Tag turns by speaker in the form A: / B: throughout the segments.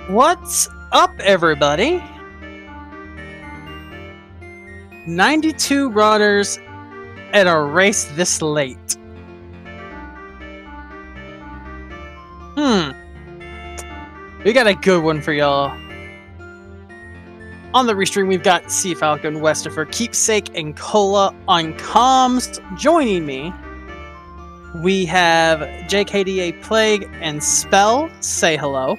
A: What's up, everybody? 92 runners at a race this late. We got a good one for y'all. On the restream, we've got Sea Falcon, Westifer, Keepsake, and Cola on comms. Joining me, we have JKDA Plague and Spell. Say hello.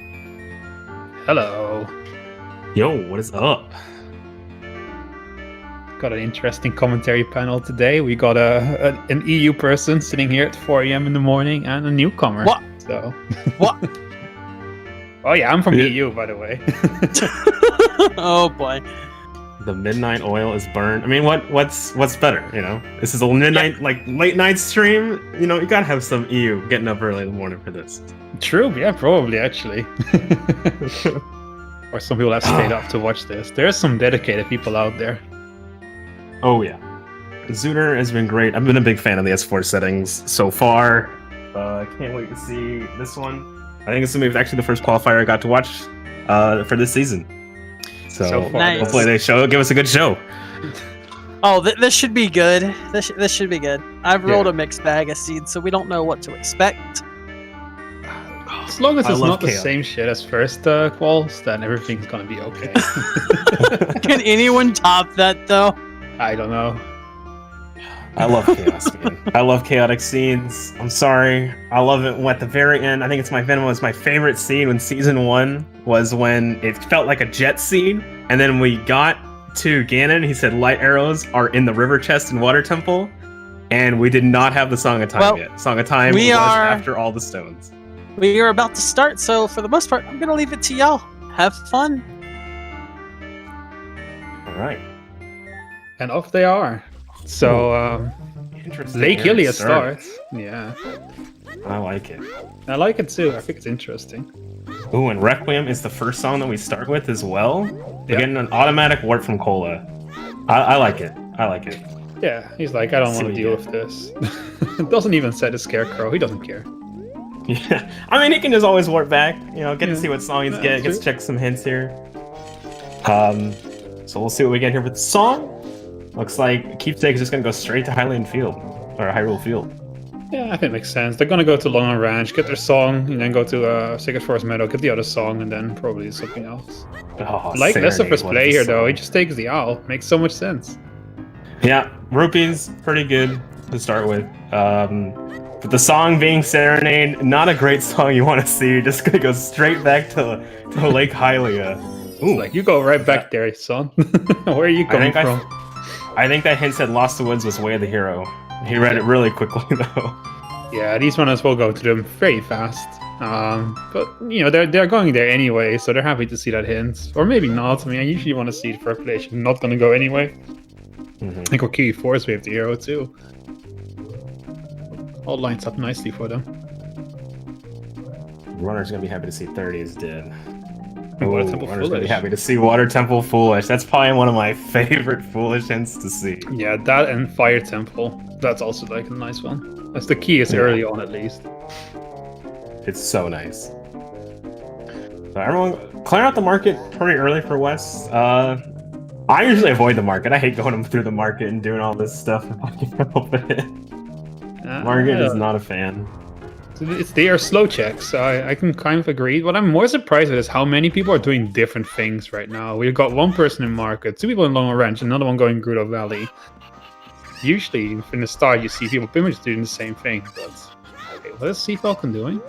B: Hello.
C: Yo, what is up?
B: Got an interesting commentary panel today. We got an EU person sitting here at 4 a.m. in the morning and a newcomer.
A: What?
B: So.
A: What?
B: Oh yeah, I'm from EU, by the way.
A: Oh boy.
C: The midnight oil is burned. I mean, what's better? You know, this is a midnight, late night stream. You know, you gotta have some EU getting up early in the morning for this.
B: True, yeah, probably actually. Or some people have stayed up to watch this. There's some dedicated people out there.
C: Oh yeah, Zooter has been great. I've been a big fan of the S4 settings so far. I can't wait to see this one. I think this is actually the first qualifier I got to watch for this season. So
B: far,
A: nice.
C: Hopefully they give us a good show.
A: Oh, this should be good. This should be good. I've rolled a mixed bag of seeds, so we don't know what to expect.
B: As long as it's not the
C: chaos.
B: same shit as first quals, then everything's gonna be okay.
A: Can anyone top that, though?
B: I don't know.
C: I love chaos, man. I love chaotic scenes. I'm sorry. I love it at the very end. I think it's my favorite scene when season 1 was when it felt like a jet scene. And then we got to Ganon. He said light arrows are in the river chest and water temple. And we did not have the Song of Time yet. Song of Time was after all the stones.
A: We are about to start, so for the most part, I'm going to leave it to y'all. Have fun.
C: All right.
B: And off they are. So, Lake Hylia starts. Yeah.
C: I like it.
B: I like it too. I think it's interesting.
C: Ooh, and Requiem is the first song that we start with as well. We're
B: Yep.
C: getting an automatic warp from Cola. I like it. I like it.
B: Yeah, he's like, I don't want to deal with this. It doesn't even say the Scarecrow. He doesn't care.
C: Yeah. I mean, he can just always warp back. You know, get to see what song he's getting. Get to check some hints here. So we'll see what we get here with the song. Looks like Keepsake is just going to go straight to Hyrule Field.
B: Yeah, I think it makes sense. They're going to go to Long Ranch, get their song, and then go to Sacred Forest Meadow, get the other song, and then probably something else.
C: Oh,
B: Like
C: Serenade,
B: Lessifer's
C: what
B: play
C: is
B: here,
C: the
B: though.
C: song?
B: He just takes the owl. Makes so much sense.
C: Yeah, Rupee's pretty good to start with. But the song being Serenade, not a great song you want to see. You're just going to go straight back to Lake Hylia. Ooh,
B: Like, you go right back there, son. Where are you coming from?
C: I think that hint said Lost to Woods was Way of the Hero. He read it really quickly, though.
B: Yeah, these runners will go to them very fast. But, you know, they're going there anyway, so they're happy to see that hint. Or maybe not. I mean, I usually want to see it for a place you're not going to go anyway.
C: Mm-hmm.
B: I think Okiri 4 is Way of the Hero, too. All lines up nicely for them.
C: Runner's going to be happy to see 30 is dead.
B: Water Temple
C: Runner's going to be
B: Foolish.
C: happy to see Water Temple Foolish. That's probably one of my favorite Foolish hints to see.
B: Yeah, that and Fire Temple. That's also like a nice one. That's the key is early on at least.
C: It's so nice. So everyone, clear out the market pretty early for Wes. I usually avoid the market. I hate going through the market and doing all this stuff if I can help it. Market is not a fan.
B: They are slow checks, so I can kind of agree. What I'm more surprised with is how many people are doing different things right now. We've got one person in market, 2 people in Long Ranch, another one going Grudo Valley. Usually, from the start, you see people pretty much doing the same thing, but... Okay, what is Sea Falcon doing?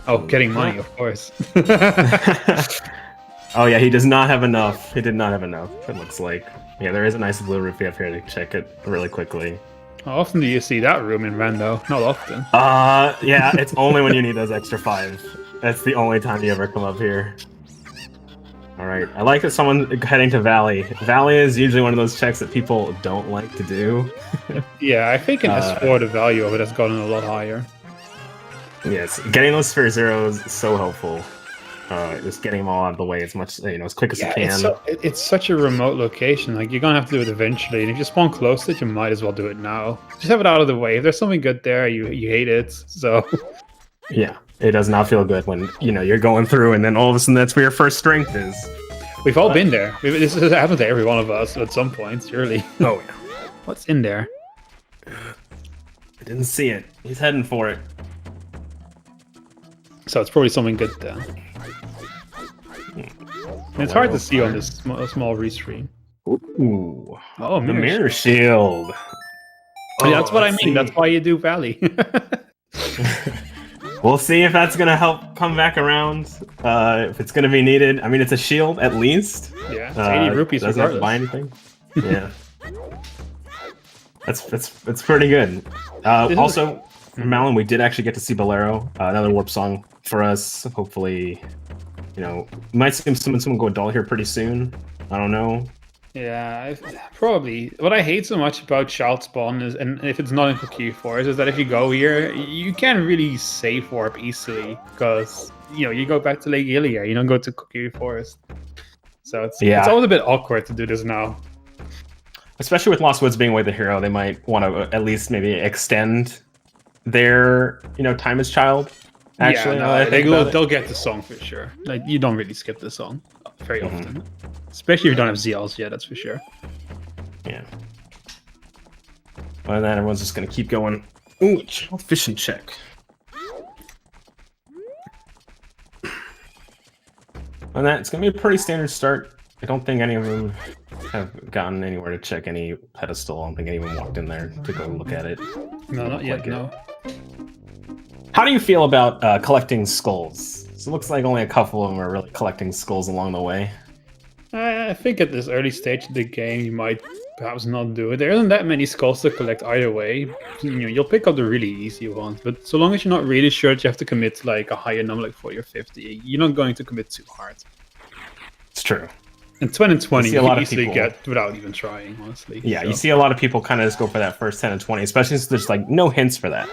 B: Oh, getting money, of course.
C: Oh yeah, he does not have enough. He did not have enough, it rooks like. Yeah, there is a nice blue rupee up here to check it really quickly.
B: How often do you see that room in Rando? Not often.
C: Yeah, it's only when you need those extra 5. That's the only time you ever come up here. Alright, I like that someone heading to Valley. Valley is usually one of those checks that people don't like to do.
B: Yeah, I think in S4 the value of it has gotten a lot higher.
C: Yes, getting those Sphere Zeros is so helpful. Just getting them all out of the way as much, as quick as you can.
B: It's such a remote location. Like, you're gonna have to do it eventually. And if you spawn close to it, you might as well do it now. Just have it out of the way. If there's something good there, you hate it. So
C: Yeah, it does not feel good when you're going through, and then all of a sudden that's where your first strength is.
B: We've all been there. This has happened to every one of us at some point, surely.
C: Oh yeah.
B: What's in there?
C: I didn't see it. He's heading for it.
B: So it's probably something good then. And it's hard to see on this small restream.
C: Ooh.
B: Oh,
C: The mirror shield.
B: Yeah, that's what I mean.
C: see.
B: That's why you do Valley.
C: We'll see if that's gonna help come back around. If it's gonna be needed. I mean, it's a shield at least.
B: Yeah, it's 80 rupees
C: doesn't have to buy anything. Yeah. That's pretty good. Also, Malin, we did actually get to see Bolero, another warp song for us. Hopefully, we might see someone go adult here pretty soon. I don't know.
B: Yeah, probably. What I hate so much about Child Spawn is, and if it's not in Cookie Forest, is that if you go here, you can't really safe warp easily because you go back to Lake Ilia, you don't go to Cookie Forest. So it's always a bit awkward to do this now.
C: Especially with Lost Woods being Way the Hero, they might want to at least maybe extend their time as child. Actually,
B: they'll get the song for sure. Like you don't really skip the song very often, especially if you don't have ZLs yet. That's for sure.
C: Yeah. Other than that, everyone's just gonna keep going. Ooh, child fishing check. On that, it's gonna be a pretty standard start. I don't think any of them have gotten anywhere to check any pedestal. I don't think anyone walked in there to go look at it.
B: No, not yet. No.
C: How do you feel about collecting skulls? So it looks like only a couple of them are really collecting skulls along the way.
B: I think at this early stage of the game, you might perhaps not do it. There isn't that many skulls to collect either way. You'll pick up the really easy ones, but so long as you're not really sure that you have to commit to like a higher number, like 40 or 50, you're not going to commit too hard.
C: It's true.
B: In 2020, you can easily
C: people
B: get without even trying, honestly.
C: Yeah, you see a lot of people kind of just go for that first 10 and 20, especially since there's like no hints for that.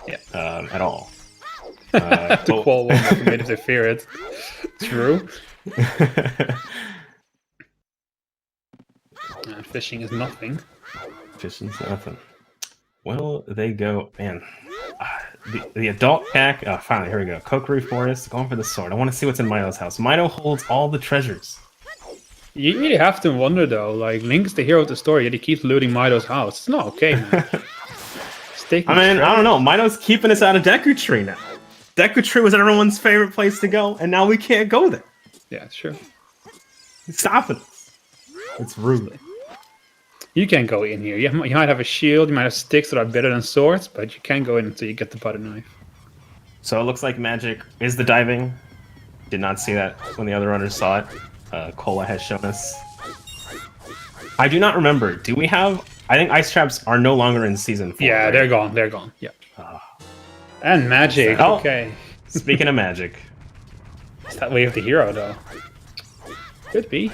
C: Yeah, at all.
B: To qual one commit if they fear it. True. Fishing is nothing.
C: Fishing's nothing. Well, they go, man. The adult pack. Oh, finally, here we go. Kokiri Forest, going for the sword. I want to see what's in Mido's house. Mido holds all the treasures.
B: You really have to wonder though. Like Link's the hero of the story, yet he keeps looting Mido's house. It's not okay, man.
C: I don't know. Mido's keeping us out of Deku Tree now. Deku Tree was everyone's favorite place to go, and now we can't go there.
B: Yeah, sure.
C: It's stopping us. It's rude.
B: You can't go in here. You might have a shield, you might have sticks that are better than swords, but you can't go in until you get the butter knife.
C: So it looks like magic is the diving. Did not see that when the other runners saw it. Cola has shown us. I do not remember. Do we have... I think ice traps are no longer in season 4.
B: Yeah,
C: right?
B: they're gone. They're gone. Yeah. And magic.
C: Oh,
B: okay.
C: Speaking of magic.
B: Is that Way of the Hero, though? Could be.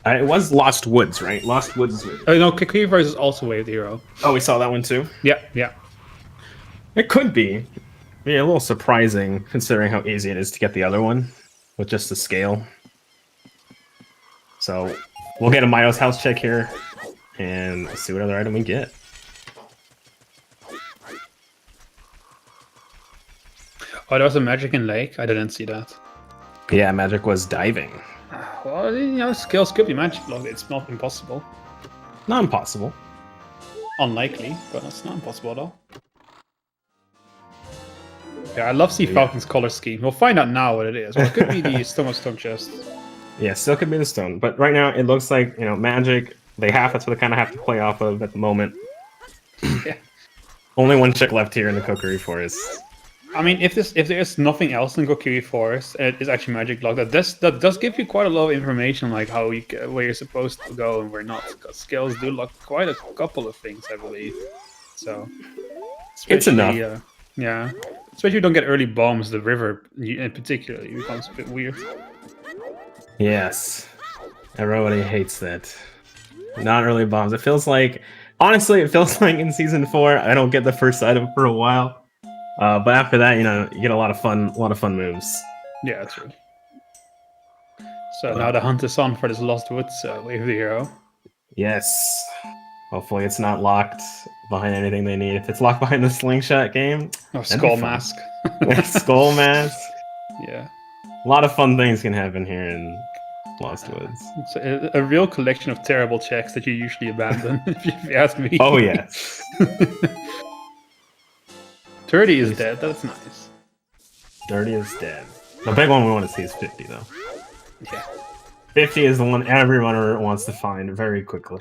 C: It was Lost Woods, right? Lost Woods.
B: Oh, no, Cookie Forest is also Way of the Hero.
C: Oh, we saw that one too?
B: Yeah, yeah.
C: It could be. Yeah, a little surprising considering how easy it is to get the other one with just the scale. So we'll get a Mido's house check here and see what other item we get.
B: Oh, there was a magic in Lake? I didn't see that.
C: Yeah, magic was diving.
B: Well, skills could be magic block. It's not impossible.
C: Not impossible.
B: Unlikely, but it's not impossible at all. Yeah, I love Sea Falcon's color scheme. We'll find out now what it is. Well, it could be the Stone of Stone chest.
C: Yeah, still could be the stone. But right now, it looks like, magic, that's what they kind of have to play off of at the moment.
B: Yeah.
C: Only one chick left here in the Kokiri Forest.
B: I mean, if there's nothing else in Kokiri Forest, and it is actually magic block, that does give you quite a lot of information, like how where you're supposed to go and where not. Because skills do lock quite a couple of things, I believe. So
C: it's enough.
B: Yeah. Especially if you don't get early bombs, the river in particular becomes a bit weird.
C: Yes. Everybody hates that. Not early bombs. It feels like, honestly, in Season 4, I don't get the first item for a while. But after that, you get a lot of fun moves.
B: Yeah, that's true. So now the hunt is on for this Lost Woods Way of the Hero.
C: Yes. Hopefully it's not locked behind anything they need. If it's locked behind the slingshot game,
B: Oh,
C: that'd be
B: skull
C: fun.
B: mask.
C: Skull mask.
B: Yeah.
C: A lot of fun things can happen here in Lost Woods.
B: It's a real collection of terrible checks that you usually abandon, if you ask me.
C: Oh, yes.
B: 30 is dead, that's nice.
C: 30 is dead. The big one we want to see is 50, though.
B: Yeah.
C: 50 is the one every runner wants to find very quickly.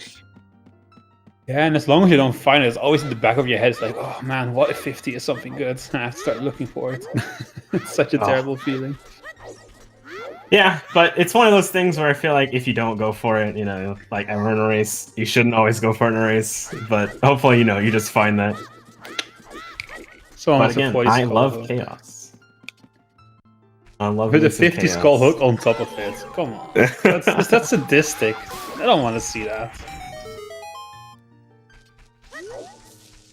B: Yeah, and as long as you don't find it, it's always in the back of your head. It's like, oh man, what if 50 is something good? I have to start looking for it. It's such a terrible feeling.
C: Yeah, but it's one of those things where I feel like if you don't go for it, like ever in a race, you shouldn't always go for it in a race. But hopefully, you just find that.
B: So
C: But again, I love chaos. I love
B: with a
C: mixing
B: 50
C: chaos.
B: skull hook on top of it. Come on, that's sadistic. I don't want to see that.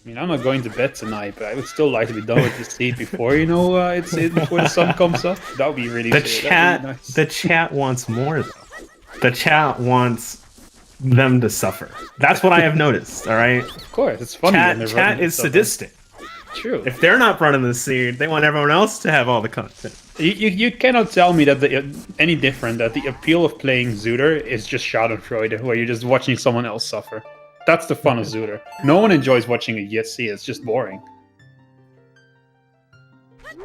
B: I mean, I'm not going to bed tonight, but I would still like to be done with the seed before before the sun comes up. That would be really nice.
C: The chat wants more though. The chat wants them to suffer. That's what I have noticed. All right.
B: Of course, it's funny. when they're
C: Chat
B: running
C: is
B: it, so
C: sadistic.
B: True.
C: If they're not running the seed, they want everyone else to have all the content.
B: You cannot tell me that any different. That the appeal of playing Zooter is just Schadenfreude, where you're just watching someone else suffer. That's the fun of Zooter. No one enjoys watching a Yitzi. It's just boring.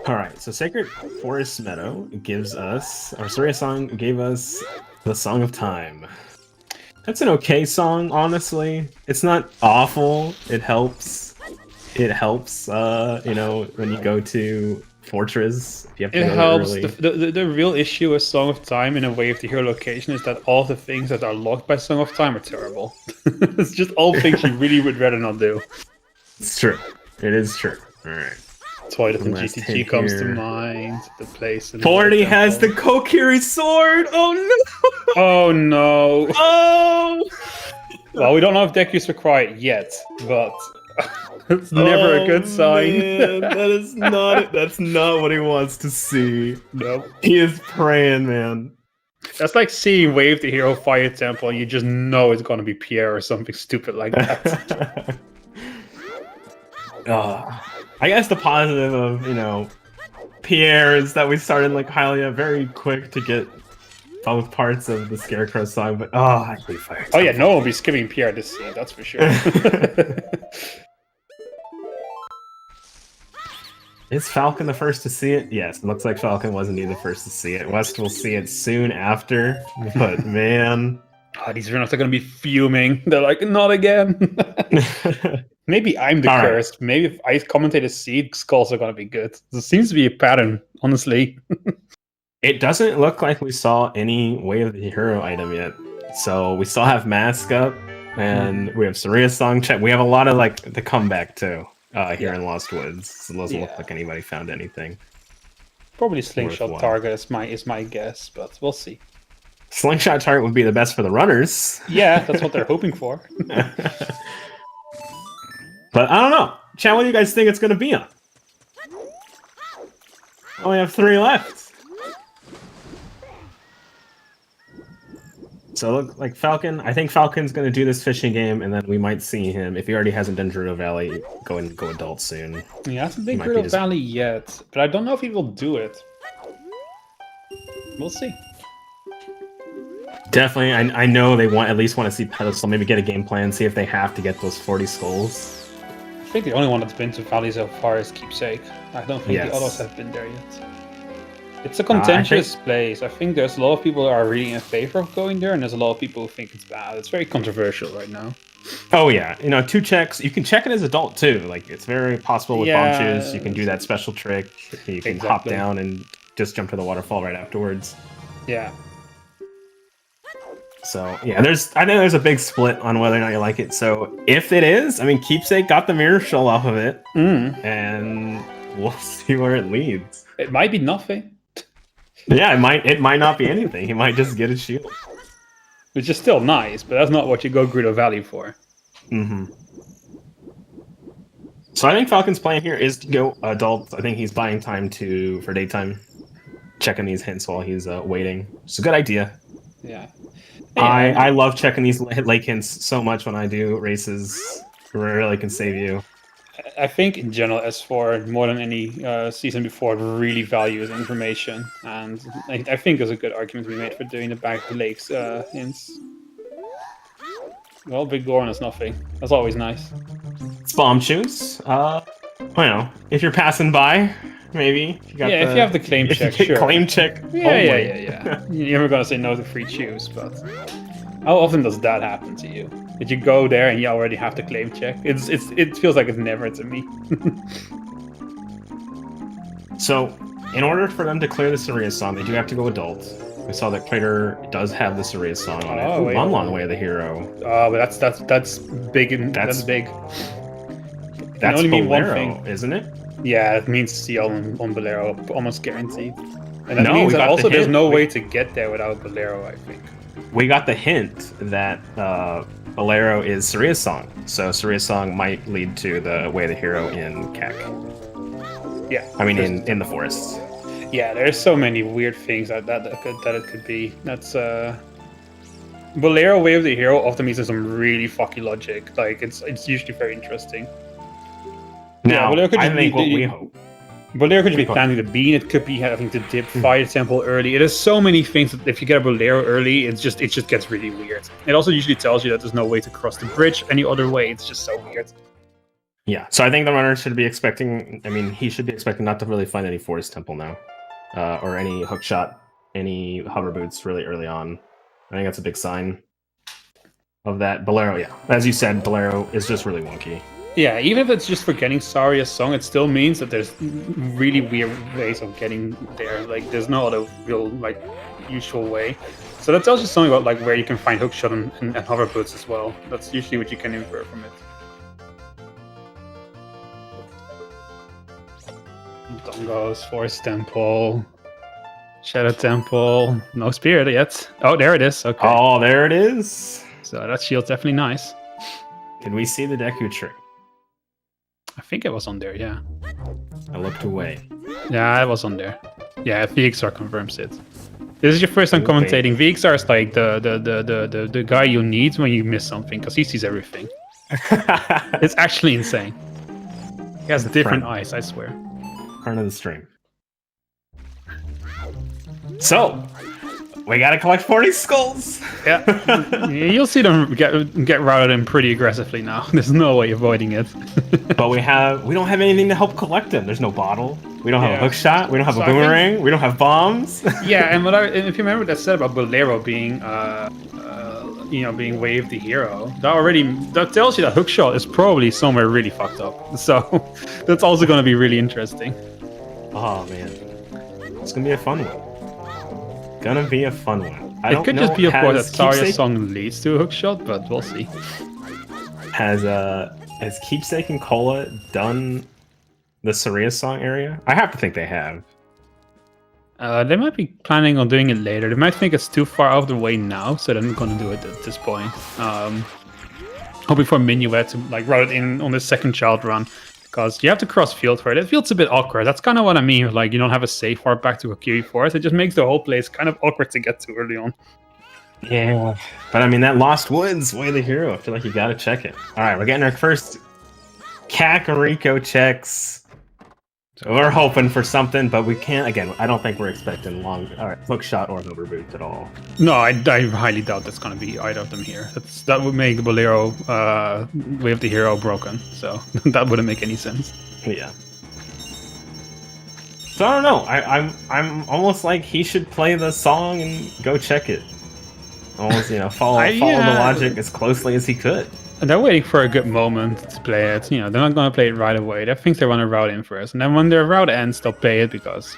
C: Alright, so Sacred Forest Meadow gives us, or Surya Song gave us the Song of Time. That's an okay song, honestly. It's not awful. It helps. It helps, when you go to Fortress. You have to
B: It
C: go
B: helps.
C: early.
B: The real issue with Song of Time in a way of the hero location is that all the things that are locked by Song of Time are terrible. It's just all things you really would rather not do.
C: It's true. It is true. Alright.
B: Toilet and
C: Last
B: GTG
C: hit
B: comes to
C: here.
B: mind. The place. In
C: 40
B: the
C: has the
B: temple.
C: Kokiri sword! Oh no!
B: Oh no!
C: Oh!
B: Well, we don't know if deck use required yet, but it's never a good sign.
C: Man, that's not what he wants to see.
B: No.
C: He is praying, man.
B: That's like seeing Wave the Hero Fire Temple and you just know it's gonna be Pierre or something stupid like that.
C: I guess the positive of, Pierre is that we started like Hylia very quick to get both parts of the Scarecrow song, but I hate Fire Temple.
B: Oh yeah, no one will be skipping Pierre this scene, that's for sure.
C: Is Falcon the first to see it? Yes, it looks like Falcon was indeed the first to see it. West will see it soon after, but man.
B: Oh, these runners are gonna be fuming. They're like, not again. Maybe I'm the
C: All right.
B: cursed. Maybe if I commentate a seed, skulls are gonna be good. There seems to be a pattern, honestly.
C: It doesn't look like we saw any Way of the Hero item yet. So we still have Mask up, and we have Surya Song check. We have a lot of like the comeback too here in Lost Woods. So it doesn't look like anybody found anything.
B: Probably slingshot
C: Worthwhile.
B: target is my guess, but we'll see.
C: Slingshot target would be the best for the runners.
B: Yeah, that's what they're hoping for.
C: But I don't know. Chat, what do you guys think it's going to be on? Only have 3 left. So look like Falcon. I think Falcon's going to do this fishing game, and then we might see him, if he already hasn't done Gerudo Valley, go adult soon.
B: He hasn't been
C: He might be
B: Gerudo
C: just-
B: Valley yet, but I don't know if he will do it. We'll see.
C: Definitely, I know they at least want to see Pedestal, maybe get a game plan, see if they have to get those 40 skulls.
B: I think the only one that's been to Valley so far is Keepsake. I don't think
C: Yes.
B: the others have been there yet. It's a contentious place. I think there's a lot of people who are really in favor of going there, and there's a lot of people who think it's bad. It's very controversial right now.
C: Oh yeah, 2 checks. You can check it as adult too. Like it's very possible with bomb shoes. You can do that special trick. You can hop
B: Exactly.
C: down and just jump to the waterfall right afterwards.
B: Yeah.
C: So yeah, I think there's a big split on whether or not you like it. So if it is, Keepsake got the mirror shell off of it, and we'll see where it leads.
B: It might be nothing,
C: Yeah, it might not be anything. He might just get a shield.
B: which is still nice, but that's not what you go Gerudo Valley for.
C: So I think Falcon's plan here is to go adult. I think he's buying time for daytime, checking these hints while he's waiting. It's a good idea.
B: Yeah.
C: I love checking these lake hints so much when I do races. It really can save you.
B: I think in general, S4 more than any season before really values information, and I think there's a good argument to be made for doing the back of the lakes hints. Well, big Goron is nothing. That's always nice.
C: It's bomb shoes. If you're passing by, maybe.
B: If you have the claim check, sure.
C: Claim check.
B: Yeah. You're never gonna say no to free shoes, but how often does that happen to you? Did you go there and you already have the claim check? It feels like it's never to me.
C: So, in order for them to clear the Saria song, they do have to go adult. We saw that Crater does have the Saria song on it.
B: Wait.
C: Monlon, Way of the Hero.
B: Oh, but that's big. That's big.
C: That's
B: only mean
C: Bolero,
B: one thing,
C: isn't it?
B: Yeah, it means seal on Bolero, almost guaranteed. And that
C: No,
B: means
C: we
B: that
C: got
B: also
C: the
B: there's
C: hint.
B: no way to get there without Bolero, I think.
C: We got the hint that Bolero is Saria's song, so Saria's song might lead to the Way of the Hero in CAC.
B: Yeah,
C: I mean in the forests.
B: Yeah, there's so many weird things that it could be. That's Bolero Way of the Hero often means there's some really fucky logic. Like it's usually very interesting.
C: Now,
B: Bolero could
C: I
B: just
C: think
B: be,
C: what we hope.
B: Bolero could just be planting the bean. It could be having to dip Fire Temple early. It has so many things that if you get a Bolero early, it just gets really weird. It also usually tells you that there's no way to cross the bridge any other way. It's just so weird.
C: Yeah, so I think the runner should be expecting. I mean, he should be expecting not to really find any Forest Temple now, or any hook shot, any hover boots really early on. I think that's a big sign of that. Bolero, yeah, as you said, Bolero is just really wonky.
B: Yeah, even if it's just for getting Saria's song, it still means that there's really weird ways of getting there. Like, there's no other real, like, usual way. So that tells you something about, like, where you can find hookshot and hover boots as well. That's usually what you can infer from it. Dongos, Forest Temple, Shadow Temple, no Spirit yet. Oh, there it is. Okay.
C: Oh, there it is.
B: So that shield's definitely nice.
C: Can we see the Deku tree?
B: I think it was on there, yeah.
C: I looked away.
B: Yeah, it was on there. Yeah, VXR confirms it. This is your first time commentating. VXR is like the guy you need when you miss something, because he sees everything. It's actually insane. He has different eyes, I swear.
C: Friend of the stream. So, we gotta collect 40 skulls!
B: Yeah, you'll see them get routed in pretty aggressively now. There's no way avoiding it.
C: But we don't have anything to help collect them. There's no bottle. We don't have a hook shot. We don't have a boomerang. We don't have bombs.
B: Yeah, and if you remember what I said about Bolero being, being Way of the Hero, that tells you that hookshot is probably somewhere really fucked up. So that's also going to be really interesting.
C: Oh man, it's gonna be a fun one.
B: It could just be a point that Saria's song leads to a hookshot, but we'll see.
C: Has Keepsake and Cola done the Saria song area? I have to think they have.
B: They might be planning on doing it later. They might think it's too far out of the way now, so they're not going to do it at this point. Hoping for Minuet to route it in on the second child run, because you have to cross field for it. It feels a bit awkward. That's kind of what I mean. Like, you don't have a safe far back to Hakiri Forest. It just makes the whole place kind of awkward to get to early on.
C: Yeah, but I mean, that Lost Woods, Way of the Hero, I feel like you gotta check it. Alright, we're getting our first Kakariko checks. So we're hoping for something, but we can't. Again, I don't think we're expecting hook shot or hover boots at all.
B: No, I highly doubt that's going to be either of them here. That would make Bolero Way of the Hero broken, so that wouldn't make any sense.
C: Yeah. So I don't know. I'm almost like he should play the song and go check it. Almost, follow the logic as closely as he could.
B: And they're waiting for a good moment to play it. They're not going to play it right away. They think they want to route in first. And then when their route ends, they'll play it because,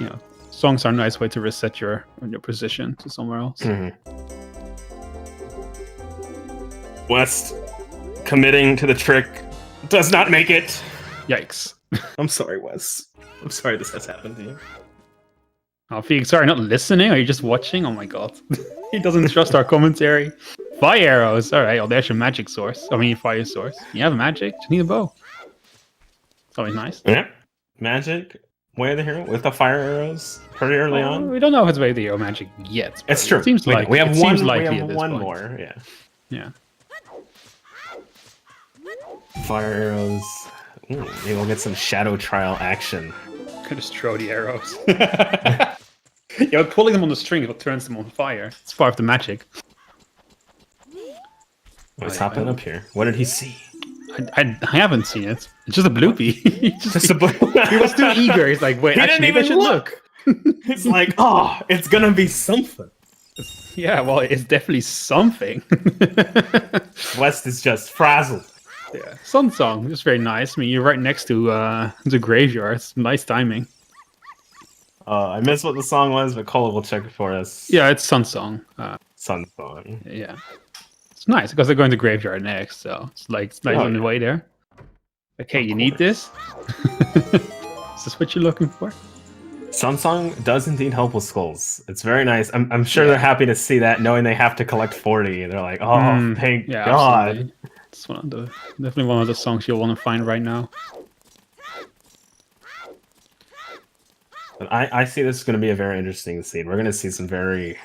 B: songs are a nice way to reset your position to somewhere else.
C: Mm-hmm. West committing to the trick does not make it.
B: Yikes.
C: I'm sorry, Wes. I'm sorry this has happened to you.
B: Oh, Felix, sorry, not listening? Are you just watching? Oh my god. He doesn't trust our commentary. Fire arrows. All right. Oh, there's your magic source. Fire source. You have magic. Just need a bow. It's always nice.
C: Yeah. Magic. Way of the Hero with the fire arrows pretty early on.
B: We don't know if it's Way of the Hero magic yet.
C: It's true.
B: It seems like
C: we have
B: it
C: one.
B: Seems likely
C: we have
B: at this
C: one
B: point.
C: more. Yeah.
B: Yeah.
C: Fire arrows. Ooh, maybe we'll get some shadow trial action.
B: Could just throw the arrows. Yeah, but pulling them on the string, it turns them on fire. It's part of the magic.
C: What's happening up here? What did he see?
B: I haven't seen it. It's just a bloopy. he was too eager. He's like, wait,
C: he
B: actually,
C: didn't
B: maybe I
C: even
B: should
C: look. It's like, oh, it's gonna be something.
B: Yeah, well, it's definitely something.
C: West is just frazzled.
B: Yeah, Sun Song, just very nice. I mean, you're right next to the graveyard. It's nice timing.
C: I missed what the song was, but Cola will check it for us.
B: Yeah, it's Sun Song.
C: Sun Song.
B: Yeah, it's nice because they're going to graveyard next, so it's nice on the way there. Okay, you need this. Is this what you're looking for?
C: Sun Song does indeed help with skulls. It's very nice. I'm sure they're happy to see that, knowing they have to collect 40. They're like, oh, thank God.
B: Absolutely. It's definitely one of the songs you'll want to find right now.
C: But I see this is going to be a very interesting scene. We're going to see some very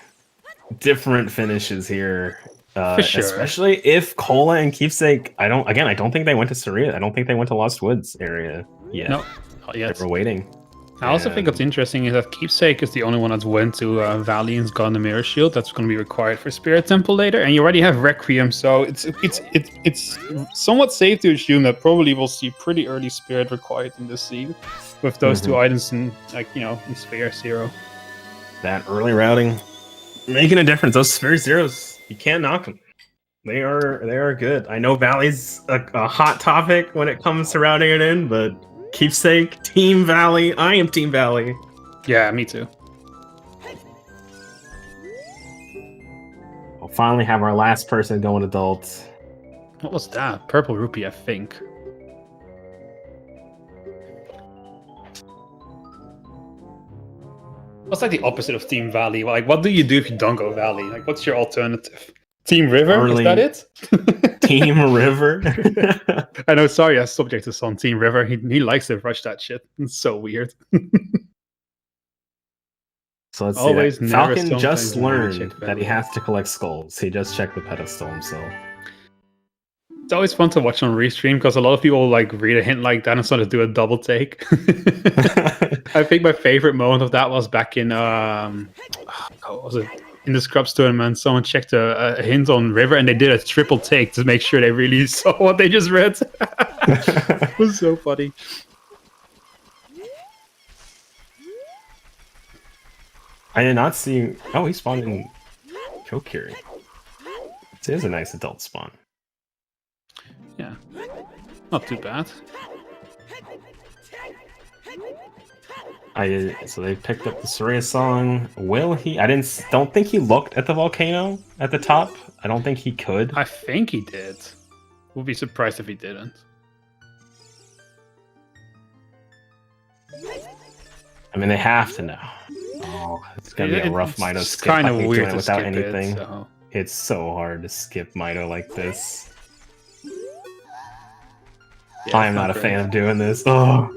C: different finishes here.
B: For sure.
C: Especially if Cola and Keepsake, I don't think they went to Saria. I don't think they went to Lost Woods area yet.
B: No, not yet.
C: They were waiting.
B: I also think what's interesting is that Keepsake is the only one that's went to Valley and's gotten the Mirror Shield. That's going to be required for Spirit Temple later, and you already have Requiem, so it's somewhat safe to assume that probably we'll see pretty early Spirit required in this scene with those two items in in Sphere Zero.
C: That early routing making a difference. Those Sphere Zeros, you can't knock them. They are good. I know Valley's a hot topic when it comes to routing it in, but Keepsake, Team Valley. I am Team Valley.
B: Yeah, me too.
C: We'll finally have our last person going adult.
B: What was that? Purple Rupee, I think. What's like the opposite of Team Valley? Like, what do you do if you don't go Valley? Like, what's your alternative? Team River? Is that it?
C: Team River?
B: I know, sorry, I subject is on Team River. He likes to rush that shit. It's so weird.
C: So let's see. Falcon just learned that he has to collect skulls. He just checked the pedestal himself.
B: It's always fun to watch on restream because a lot of people like read a hint like that and sort of do a double take. I think my favorite moment of that was back in what was it? In the Scrubs tournament, someone checked a hint on River and they did a triple take to make sure they really saw what they just read. It was so funny.
C: I did not see... Oh, he spawned in Kokiri. It is a nice adult spawn.
B: Yeah. Not too bad.
C: So they picked up the Saria song. Will he? Don't think he looked at the volcano at the top. I don't think he could.
B: I think he did. Would be surprised if he didn't.
C: I mean, they have to know. Oh, it's gonna be a rough Mito skip.
B: It's kind of weird to
C: without
B: skip
C: anything.
B: it, so.
C: It's so hard to skip Mito like this.
B: Yeah,
C: I am not a fan of doing this. Oh,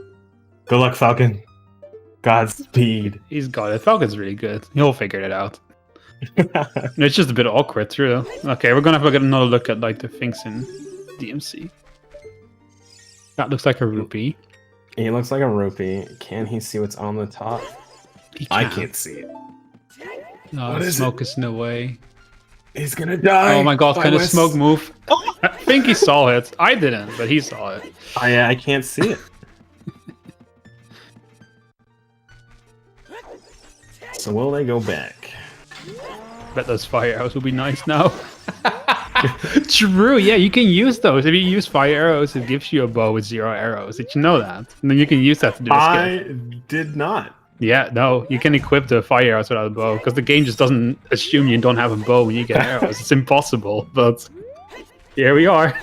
C: good luck, Falcon. Godspeed.
B: He's got it. Falcon's really good. He'll figure it out. It's just a bit awkward, true. Okay, we're gonna have another look at like the things in DMC. That looks like a rupee.
C: He looks like a rupee. Can he see what's on the top? I can't see it.
B: No, the smoke is in the way.
C: He's gonna die.
B: Oh my god, can the smoke move? I think he saw it. I didn't, but he saw it.
C: I can't see it. So will they go back?
B: Bet those fire arrows will be nice now. True, yeah, you can use those. If you use fire arrows, it gives you a bow with 0 arrows. Did you know that? And then you can use that to do a skip.
C: I did not.
B: Yeah, no, you can equip the fire arrows without a bow, because the game just doesn't assume you don't have a bow when you get arrows. It's impossible, but here we are.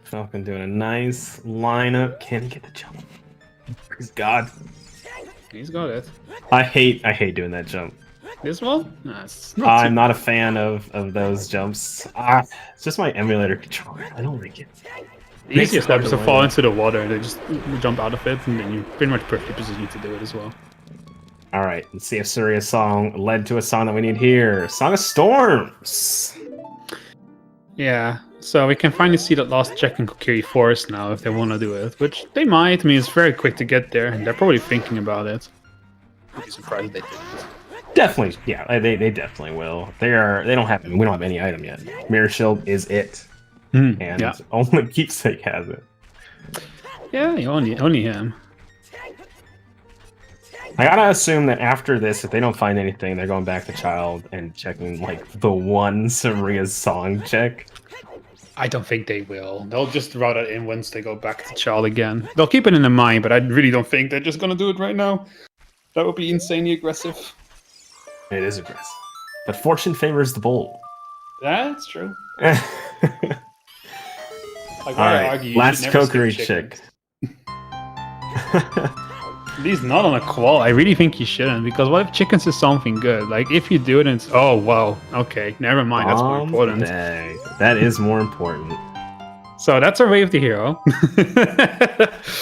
C: Falcon doing a nice lineup. Can he get the jump? Praise God.
B: He's got it.
C: I hate doing that jump.
B: This one? Nah,
C: I'm not a fan of those jumps. It's just my emulator controller. I don't like it.
B: The easiest step is to fall into the water and then just jump out of it, and then you're pretty much perfectly positioned to do it as well.
C: All right, let's see if Surya's song led to a song that we need here. Song of Storms.
B: Yeah, so we can finally see that last check in Kokiri Forest now if they want to do it, which they might. I mean, it's very quick to get there, and they're probably thinking about it. I'd be surprised if they didn't.
C: Definitely, yeah, they definitely will. We don't have any item yet. Mirror Shield is it, and
B: yeah.
C: only Keepsake has it.
B: Yeah, only him.
C: I gotta assume that after this, if they don't find anything, they're going back to Child and checking like the one Surya's song check.
B: I don't think they will. They'll just route it in once they go back to Child again. They'll keep it in their mind, but I really don't think they're just gonna do it right now. That would be insanely aggressive.
C: It is aggressive. But fortune favors the bold.
B: That's true.
C: All
B: right,
C: last Kokiri check.
B: At least not on a qual. I really think you shouldn't, because what if chickens is something good? Like, if you do it and it's... Oh, wow. Okay, never mind. That's more important.
C: That is more important.
B: So that's our way of the hero.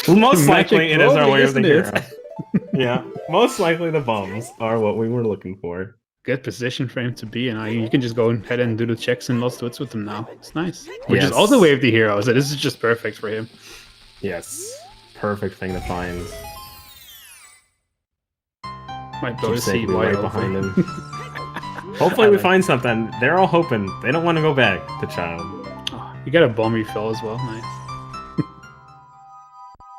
C: Well, most likely it is our way of the hero. Yeah, most likely the bombs are what we were looking for.
B: Good position for him to be in. You can just go ahead and do the checks and lost wits with him now. It's nice. Which is also way of the hero, so this is just perfect for him.
C: Yes, perfect thing to find.
B: Might go to see right behind him.
C: Hopefully we find something. They're all hoping. They don't want to go back to Child.
B: Oh, you get a bomb refill as well. Nice.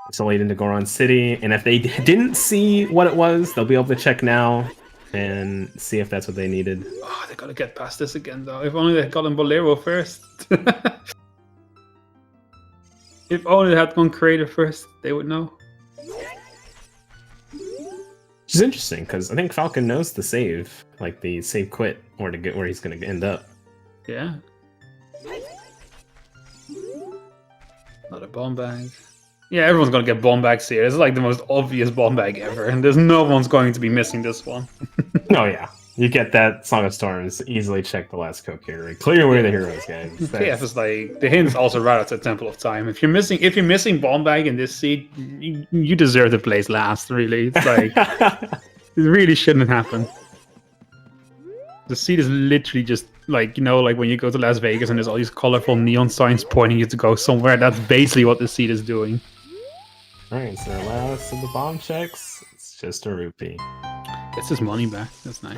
C: It's only into Goron City, and if they didn't see what it was, they'll be able to check now and see if that's what they needed.
B: Oh, they gotta get past this again, though. If only they got in Bolero first. If only they had gone Creator first, they would know.
C: Which is interesting, because I think Falcon knows the save, like the save quit, or to get where he's going to end up.
B: Yeah. Not a bomb bag. Yeah, everyone's going to get bomb bags here. It's like the most obvious bomb bag ever, and there's no one's going to be missing this one.
C: Oh, yeah. You get that Song of Storms, easily check the last Kokiri. Clear away the heroes, guys.
B: Yeah, it's like the hint's also right out to Temple of Time. If you're missing bomb bag in this seed, you deserve to place last. Really, it's like it really shouldn't happen. The seed is literally just like, you know, like when you go to Las Vegas and there's all these colorful neon signs pointing you to go somewhere. That's basically what the seed is doing.
C: All right, so last of the bomb checks, it's just a rupee.
B: Gets his money back. That's nice.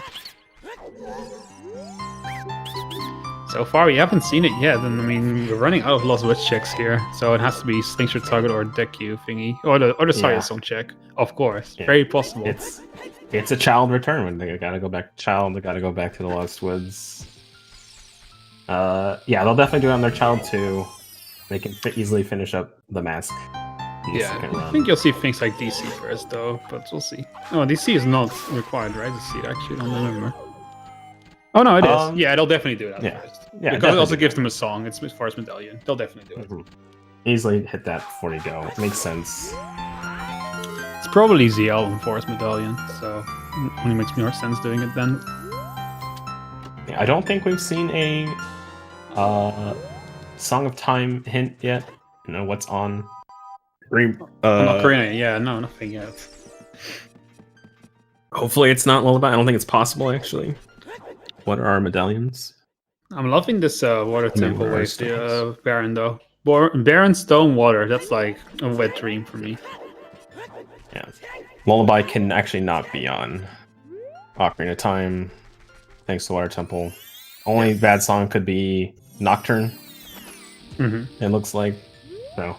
B: So far, we haven't seen it yet, and I mean, we're running out of Lost Witch checks here, so it has to be Slingshot Target or deck queue thingy, or the Saya Song check, of course. Yeah. Very possible.
C: It's a Child return when they gotta go back to Child. They gotta go back to the Lost Woods. Yeah, they'll definitely do it on their Child too. They can easily finish up the mask.
B: Yeah, I think you'll see things like DC first, though, but we'll see. Oh, DC is not required, right? DC actually, I don't remember. Oh no, it is. Yeah, they'll definitely do it first. Yeah, because it also gives them a song. It's Forest Medallion. They'll definitely do it.
C: Easily hit that before you go. It makes sense.
B: It's probably ZL and Forest Medallion, so it only makes more sense doing it then.
C: Yeah, I don't think we've seen a Song of Time hint yet. You know what's on.
B: Not Korean, yeah, no, nothing yet.
C: Hopefully it's not Lullaby. I don't think it's possible, actually. What are our medallions?
B: I'm loving this Water Temple with the Baron, though. Baron, Stone, Water. That's like a wet dream for me.
C: Yeah. Lullaby can actually not be on Ocarina of Time, thanks to Water Temple. Only bad song could be Nocturne. It looks like. So.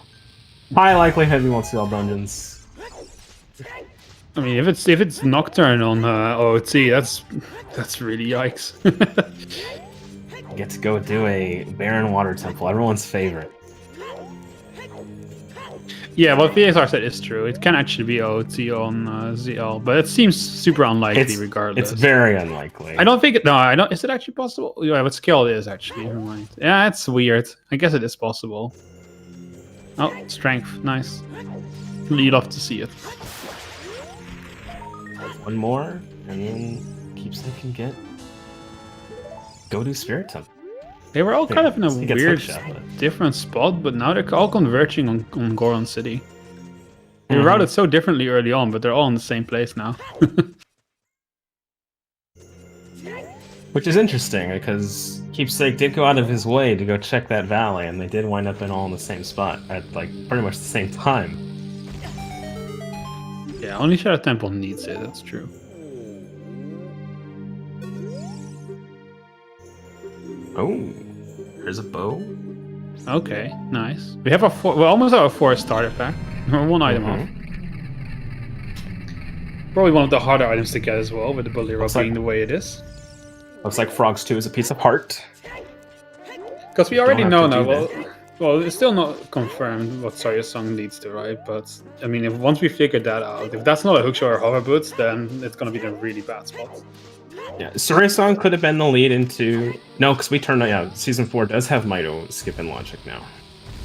C: High likelihood we won't see all dungeons.
B: I mean, if it's Nocturne on OoT, that's really yikes.
C: Get to go do a Barren Water Temple, everyone's favorite.
B: Yeah, what VXR said is true. It can actually be OoT on ZL, but it seems super unlikely regardless.
C: It's very unlikely.
B: I don't think it. No, I don't. Is it actually possible? Yeah, what skill it is actually. Never mind. Yeah, it's weird. I guess it is possible. Oh, strength, nice. You'd love to see it.
C: One more, and then Keepsake can go to Spirit Temple.
B: They were all kind of in a
C: He gets
B: weird,
C: hookshot, but-
B: different spot, but now they're all converging on Goron City. They were routed so differently early on, but they're all in the same place now.
C: Which is interesting, because Keepsake did go out of his way to go check that valley, and they did wind up in all in the same spot at, like, pretty much the same time.
B: Yeah, only Shadow Temple needs it, that's true.
C: Oh, there's a bow.
B: Okay, nice. We have we almost have a 4 starter pack. We're 1 item off. Probably one of the harder items to get as well, with the Bolero being the way it is.
C: Looks like Frogs 2 is a piece of heart.
B: Because we already know now,
C: that.
B: well, it's still not confirmed what Sawyer's Song leads to, right? But, I mean, once we figure that out, if that's not a hookshot or hover boots, then it's going to be in a really bad spot.
C: Yeah, Sawyer's Song could have been the lead into... No, because we turned out, yeah, Season 4 does have Mito skipping logic now.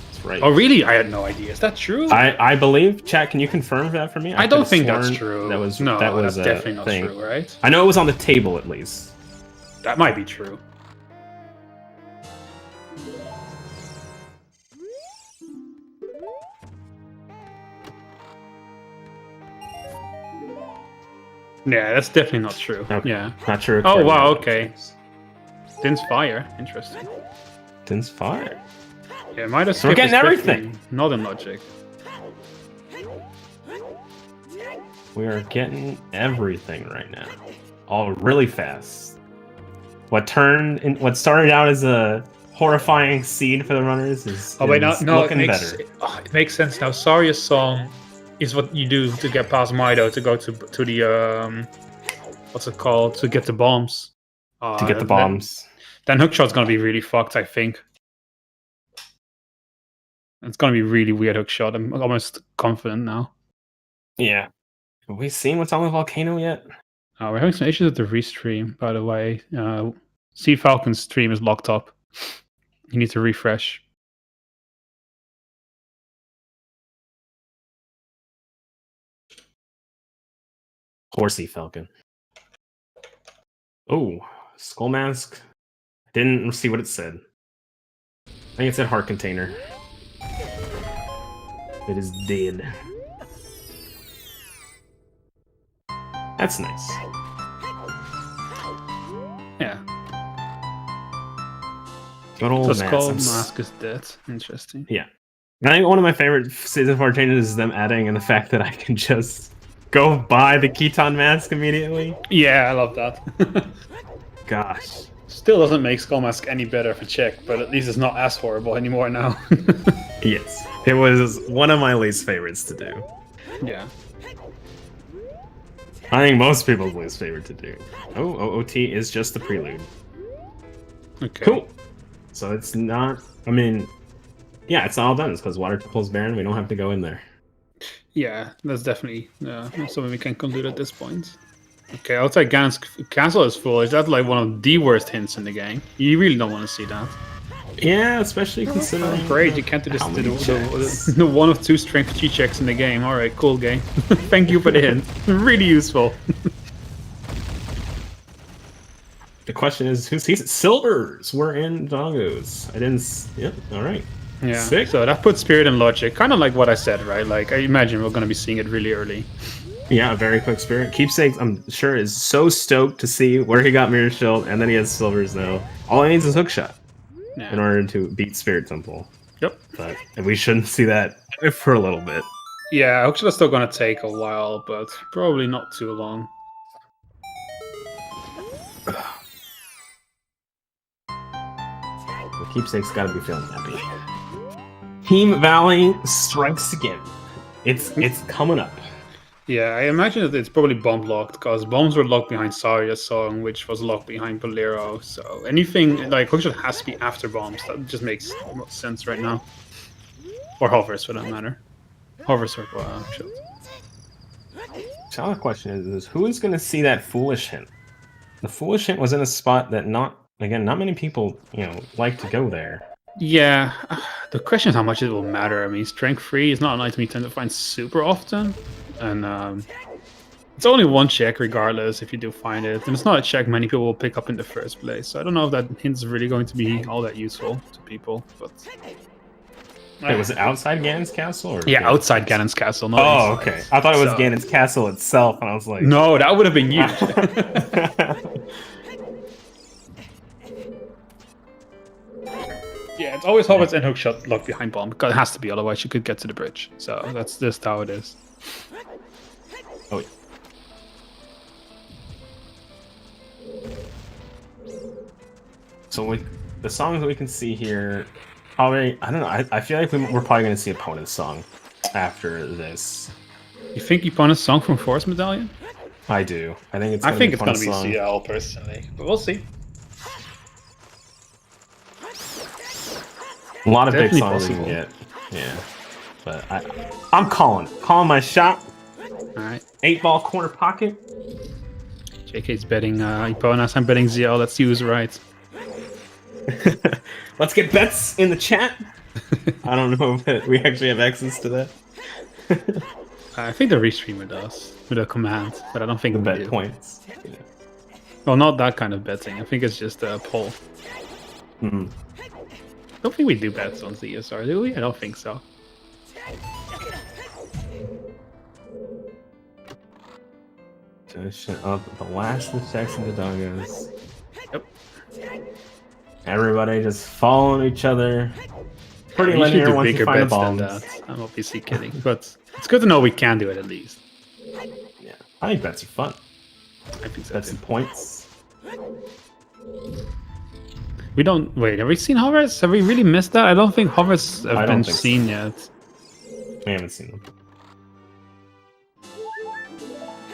C: That's right.
B: Oh, really? I had no idea. Is that true?
C: I believe, chat, can you confirm that for me?
B: I don't think that's true.
C: That was,
B: no,
C: that was
B: that's definitely not true, right?
C: I know it was on the table, at least.
B: That might be true. Yeah, that's definitely not true.
C: Okay.
B: Yeah.
C: Not true.
B: Oh, wow, okay. Din's Fire. Interesting.
C: Din's Fire.
B: Yeah, might have
C: So we're getting everything.
B: Not in logic.
C: We are getting everything right now. All really fast. What started out as a horrifying seed for the runners is looking better.
B: It makes sense now. Sawyer's Song is what you do to get past Mido to go to the what's it called, to get the bombs.
C: To get the bombs.
B: Then hookshot's gonna be really fucked, I think. It's gonna be really weird hookshot. I'm almost confident now.
C: Yeah. Have we seen what's on the volcano yet?
B: We're having some issues with the restream, by the way. Sea Falcon's stream is locked up. You need to refresh.
C: Poor Sea Falcon. Oh, Skull Mask. Didn't see what it said. I think it said heart container. It is dead. That's nice.
B: Yeah.
C: Good old
B: So Skull
C: Mask.
B: Mask is dead. Interesting.
C: Yeah. I think one of my favorite Season 4 changes is them adding and the fact that I can just go buy the Keaton Mask immediately.
B: Yeah, I love that.
C: Gosh.
B: Still doesn't make Skull Mask any better for check, but at least it's not as horrible anymore now.
C: Yes. It was one of my least favorites to do.
B: Yeah.
C: I think most people's least favorite to do. Oh, OOT is just the prelude.
B: Okay.
C: Cool. So it's not... I mean... Yeah, it's all done. It's because Water Temple's barren. We don't have to go in there.
B: Yeah, that's definitely something we can conclude at this point. Okay, outside Ganon's castle is full. Is that like one of the worst hints in the game? You really don't want to see that.
C: Yeah, especially considering...
B: Great, you can't do this the 1 of 2 strength G checks in the game. Alright, cool game. Thank you for the hint. Really useful.
C: The question is, who sees it? Silvers were in Doggos. I didn't... Yep, alright.
B: Yeah,
C: Sick.
B: so that puts Spirit in logic. Kind of like what I said, right? Like, I imagine we're going to be seeing it really early.
C: Yeah, a very quick Spirit. Keepsake, I'm sure, is so stoked to see where he got Mirror Shield, and then he has Silvers now. All he needs is Hookshot in order to beat Spirit Temple.
B: Yep.
C: But we shouldn't see that for a little bit.
B: Yeah, Hookshot is still going to take a while, but probably not too long.
C: The Keepsake's got to be feeling happy. Team Valley strikes again. It's coming up.
B: Yeah, I imagine that it's probably bomb locked, because bombs were locked behind Sawyer's Song, which was locked behind Bolero. So anything like hookshot has to be after bombs. That just makes sense right now. Or hovers, for that matter. Hovers or shot.
C: So the question is who is going to see that foolish hint? The foolish hint was in a spot that not many people like to go there.
B: Yeah, the question is how much it will matter. I mean, strength 3 is not an item you tend to find super often, and It's only one check regardless if you do find it. And it's not a check many people will pick up in the first place. So I don't know if that hint is really going to be all that useful to people. But
C: Wait, was it outside Ganon's castle? Or
B: yeah,
C: Ganon's
B: outside
C: castle?
B: Ganon's castle. Not
C: Oh,
B: inside.
C: okay. I thought it was
B: So-
C: Ganon's castle itself, and I was like...
B: No, that would have been huge. Yeah, it's always Hobbits and hookshot locked behind bomb. Because it has to be, otherwise you could get to the bridge. So that's just how it is.
C: Oh, yeah. So with the songs that we can see here, probably, I don't know, I feel like we're probably going to see Opponent's song after this.
B: You think you found a song from Force Medallion?
C: I do. I think it's
B: I
C: gonna
B: think
C: be
B: it's going to be
C: Opponent's song.
B: CL personally. But we'll see.
C: A lot of
B: Definitely
C: big songs we can
B: possible.
C: get. Yeah. But I'm calling my shot.
B: Alright.
C: 8-ball corner pocket.
B: JK's betting Eponas, I'm betting ZL. Let's use right.
C: Let's get bets in the chat. I don't know if we actually have access to that.
B: I think the restreamer does with a command, but I don't think
C: The
B: we
C: bet
B: do.
C: points. Yeah.
B: Well, not that kind of betting. I think it's just a poll.
C: Mhm.
B: I don't think we do bets on ZSR, do we? I don't think so.
C: Finish up the last of the checks and the doggos.
B: Yep.
C: Everybody just following each other. Pretty
B: We usually
C: linear
B: do
C: once you
B: bigger
C: find the
B: bets than
C: bombs.
B: that. I'm obviously kidding, but it's good to know we can do it at least.
C: Yeah, I think bets are fun.
B: I think so
C: Bets
B: too.
C: and points.
B: We don't wait. Have we seen hovers? Have we really missed that? I don't think hovers
C: I
B: have
C: don't
B: been
C: think so.
B: seen yet.
C: We haven't seen them.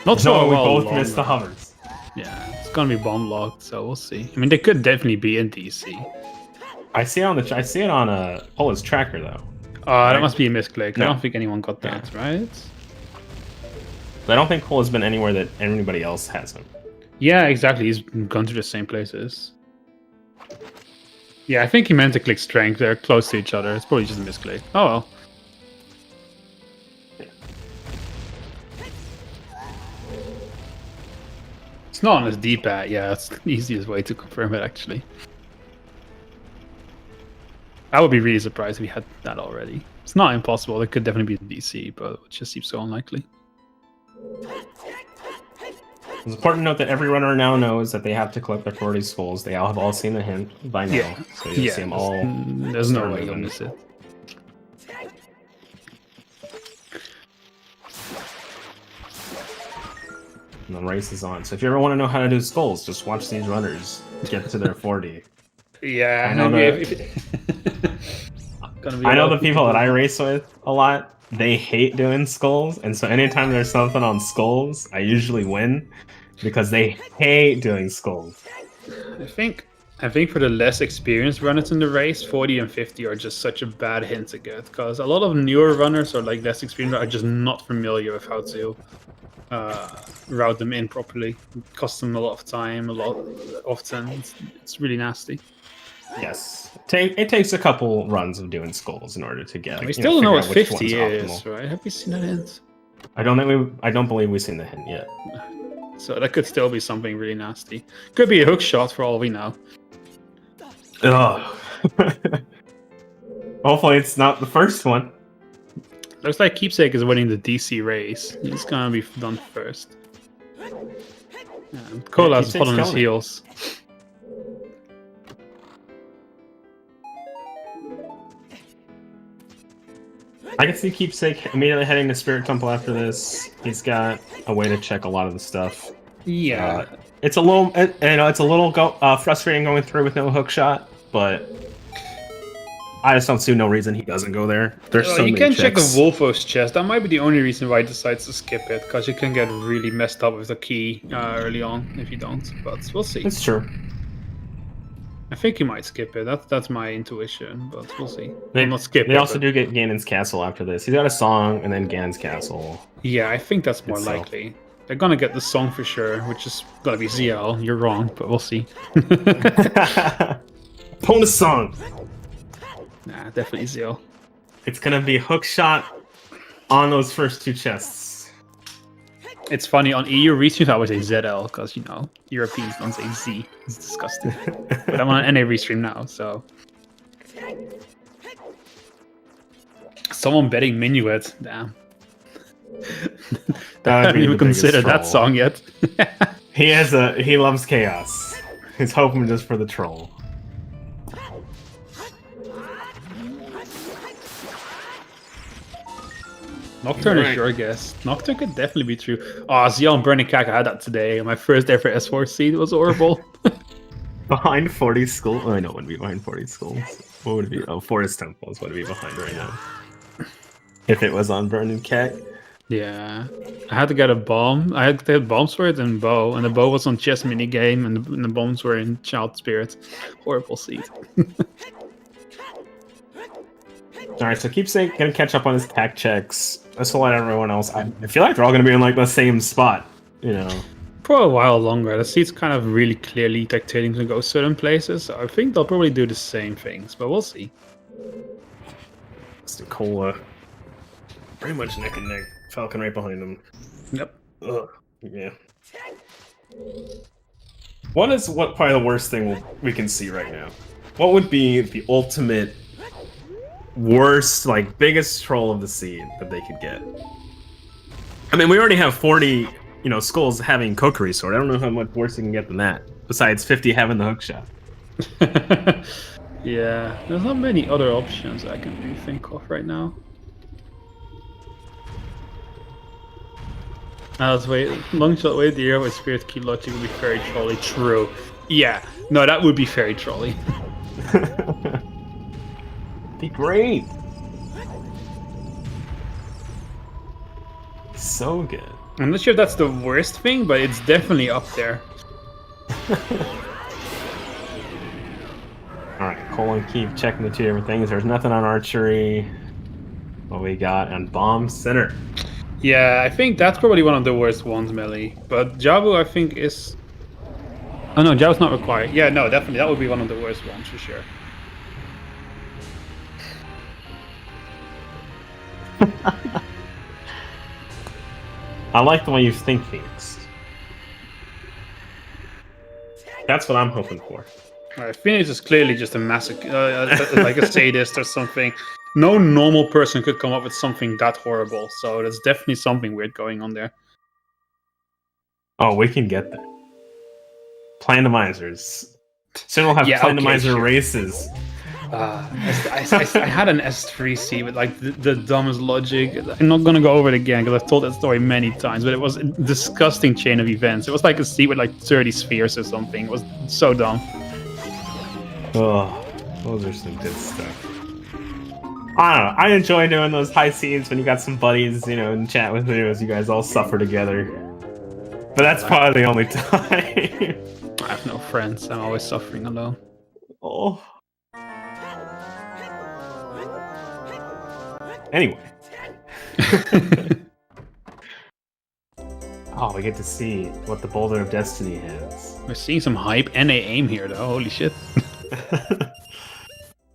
B: Not sure.
C: No, we
B: how
C: both
B: long,
C: missed the
B: though.
C: hovers.
B: Yeah, it's gonna be bomb locked, so we'll see. I mean, they could definitely be in DC.
C: I see it on Pola's tracker though.
B: That must be a misclick.
C: No.
B: I don't think anyone got that, right?
C: But I don't think Pola's been anywhere that anybody else hasn't.
B: Yeah, exactly. He's gone to the same places. Yeah, I think he meant to click strength. They're close to each other. It's probably just a misclick. Oh well. It's not on his D-pad. Yeah, that's the easiest way to confirm it, actually. I would be really surprised if we had that already. It's not impossible. It could definitely be DC, but it just seems so unlikely.
C: It's important to note that every runner now knows that they have to collect their 40 skulls. They all have all seen the hint by now.
B: Yeah.
C: So you'll see them all.
B: There's no
C: start
B: way you'll
C: moving.
B: miss it.
C: And the race is on. So if you ever want to know how to do skulls, just watch these runners get to their 40.
B: Yeah,
C: I know I know the people that I race with a lot, they hate doing skulls, and so anytime there's something on skulls, I usually win because they hate doing skulls.
B: I think for the less experienced runners in the race, 40 and 50 are just such a bad hint to get, because a lot of newer runners or like less experienced are just not familiar with how to route them in properly. It costs them a lot of time, often. It's really nasty.
C: Yes, it takes a couple runs of doing skulls in order to get.
B: We still don't know what
C: figure out which
B: 50
C: one's
B: is,
C: optimal.
B: right? Have we seen that hint?
C: I don't believe we've seen the hint yet.
B: So that could still be something really nasty. Could be a hook shot for all we know.
C: Ugh. Hopefully it's not the first one.
B: Looks like Keepsake is winning the DC race. He's gonna be done first. Kola's
C: Keepsake's
B: hot on his
C: killing it.
B: heels.
C: I can see Keepsake immediately heading to Spirit Temple after this. He's got a way to check a lot of the stuff.
B: Yeah.
C: It's a little, frustrating going through with no hook shot, but I just don't see no reason he doesn't go there. There's so
B: you
C: many
B: can check a
C: checks.
B: Wolfo's chest. That might be the only reason why he decides to skip it, because you can get really messed up with the key early on if you don't. But we'll see.
C: It's true.
B: I think he might skip it. That's my intuition, but we'll see.
C: They,
B: Well, not skip
C: they
B: it,
C: also
B: but-
C: do get Ganon's Castle after this. He's got a song and then Ganon's Castle.
B: Yeah, I think that's more
C: itself.
B: likely. They're gonna get the song for sure, which is gonna be ZL. You're wrong, but we'll see.
C: Bonus song.
B: Nah, definitely ZL.
C: It's gonna be hook shot on those first two chests.
B: It's funny, on EU restreams I always say ZL, because, you know, Europeans don't say Z. It's disgusting. But I'm on an NA restream now, so... Someone betting Minuet, damn. I haven't even considered that song yet.
C: He loves chaos. He's hoping just for the troll.
B: Nocturne is your guess. Nocturne could definitely be true. Oh, Zio and Burning Cack, I had that today. My first ever S4 seed was horrible.
C: Behind 40 Skull? Oh, I know it wouldn't be behind 40 Skulls. What would it be? Oh, Forest Temples would it be behind right now. If it was on Burning Cack.
B: Yeah. I had to get a bomb. I had to get bomb swords and bow. And the bow was on chess minigame and the bombs were in Child Spirit. Horrible seed.
C: Alright, so Keepsake gonna catch up on his tack checks. This will let everyone else. I feel like they're all gonna be in like the same spot, you know.
B: For a while longer. The seed's kind of really clearly dictating to go certain places. So I think they'll probably do the same things, but we'll see.
C: Cola. Pretty much neck and neck. Falcon right behind him.
B: Yep.
C: Ugh. Yeah. What probably the worst thing we can see right now? What would be the ultimate worst, like, biggest troll of the seed that they could get? I mean, we already have 40, you know, skulls having Kokiri Sword. I don't know how much worse you can get than that. Besides 50 having the hook shot.
B: Yeah, there's not many other options I can really think of right now. Let's wait. Longshot wait the year with Spirit Key Logic would be very trolly. True. Yeah. No, that would be very trolly.
C: Be great. So good.
B: I'm not sure if that's the worst thing, but it's definitely up there.
C: Alright, Colin, keep checking the two different things. There's nothing on archery. What we got on bomb center.
B: Yeah, I think that's probably one of the worst ones, Melly. But Jabu, I think, is... Oh no, Jabu's not required. Yeah, no, definitely. That would be one of the worst ones, for sure.
C: I like the way you think, Phoenix. That's what I'm hoping for.
B: Alright, Phoenix is clearly just a massacre, like a sadist or something. No normal person could come up with something that horrible, so there's definitely something weird going on there.
C: Oh, we can get there. Randomizers. Soon we'll have randomizer races.
B: I had an S3C with like the dumbest logic. I'm not gonna go over it again because I've told that story many times, but it was a disgusting chain of events. It was like a seat with like 30 spheres or something. It was so dumb.
C: Oh, those are some good stuff. I don't know. I enjoy doing those high scenes when you got some buddies, you know, and chat with you as you guys all suffer together. But that's probably the only time.
B: I have no friends. I'm always suffering alone.
C: Oh. Anyway. Oh, we get to see what the Boulder of Destiny has.
B: We're seeing some hype and a aim here, though. Holy shit.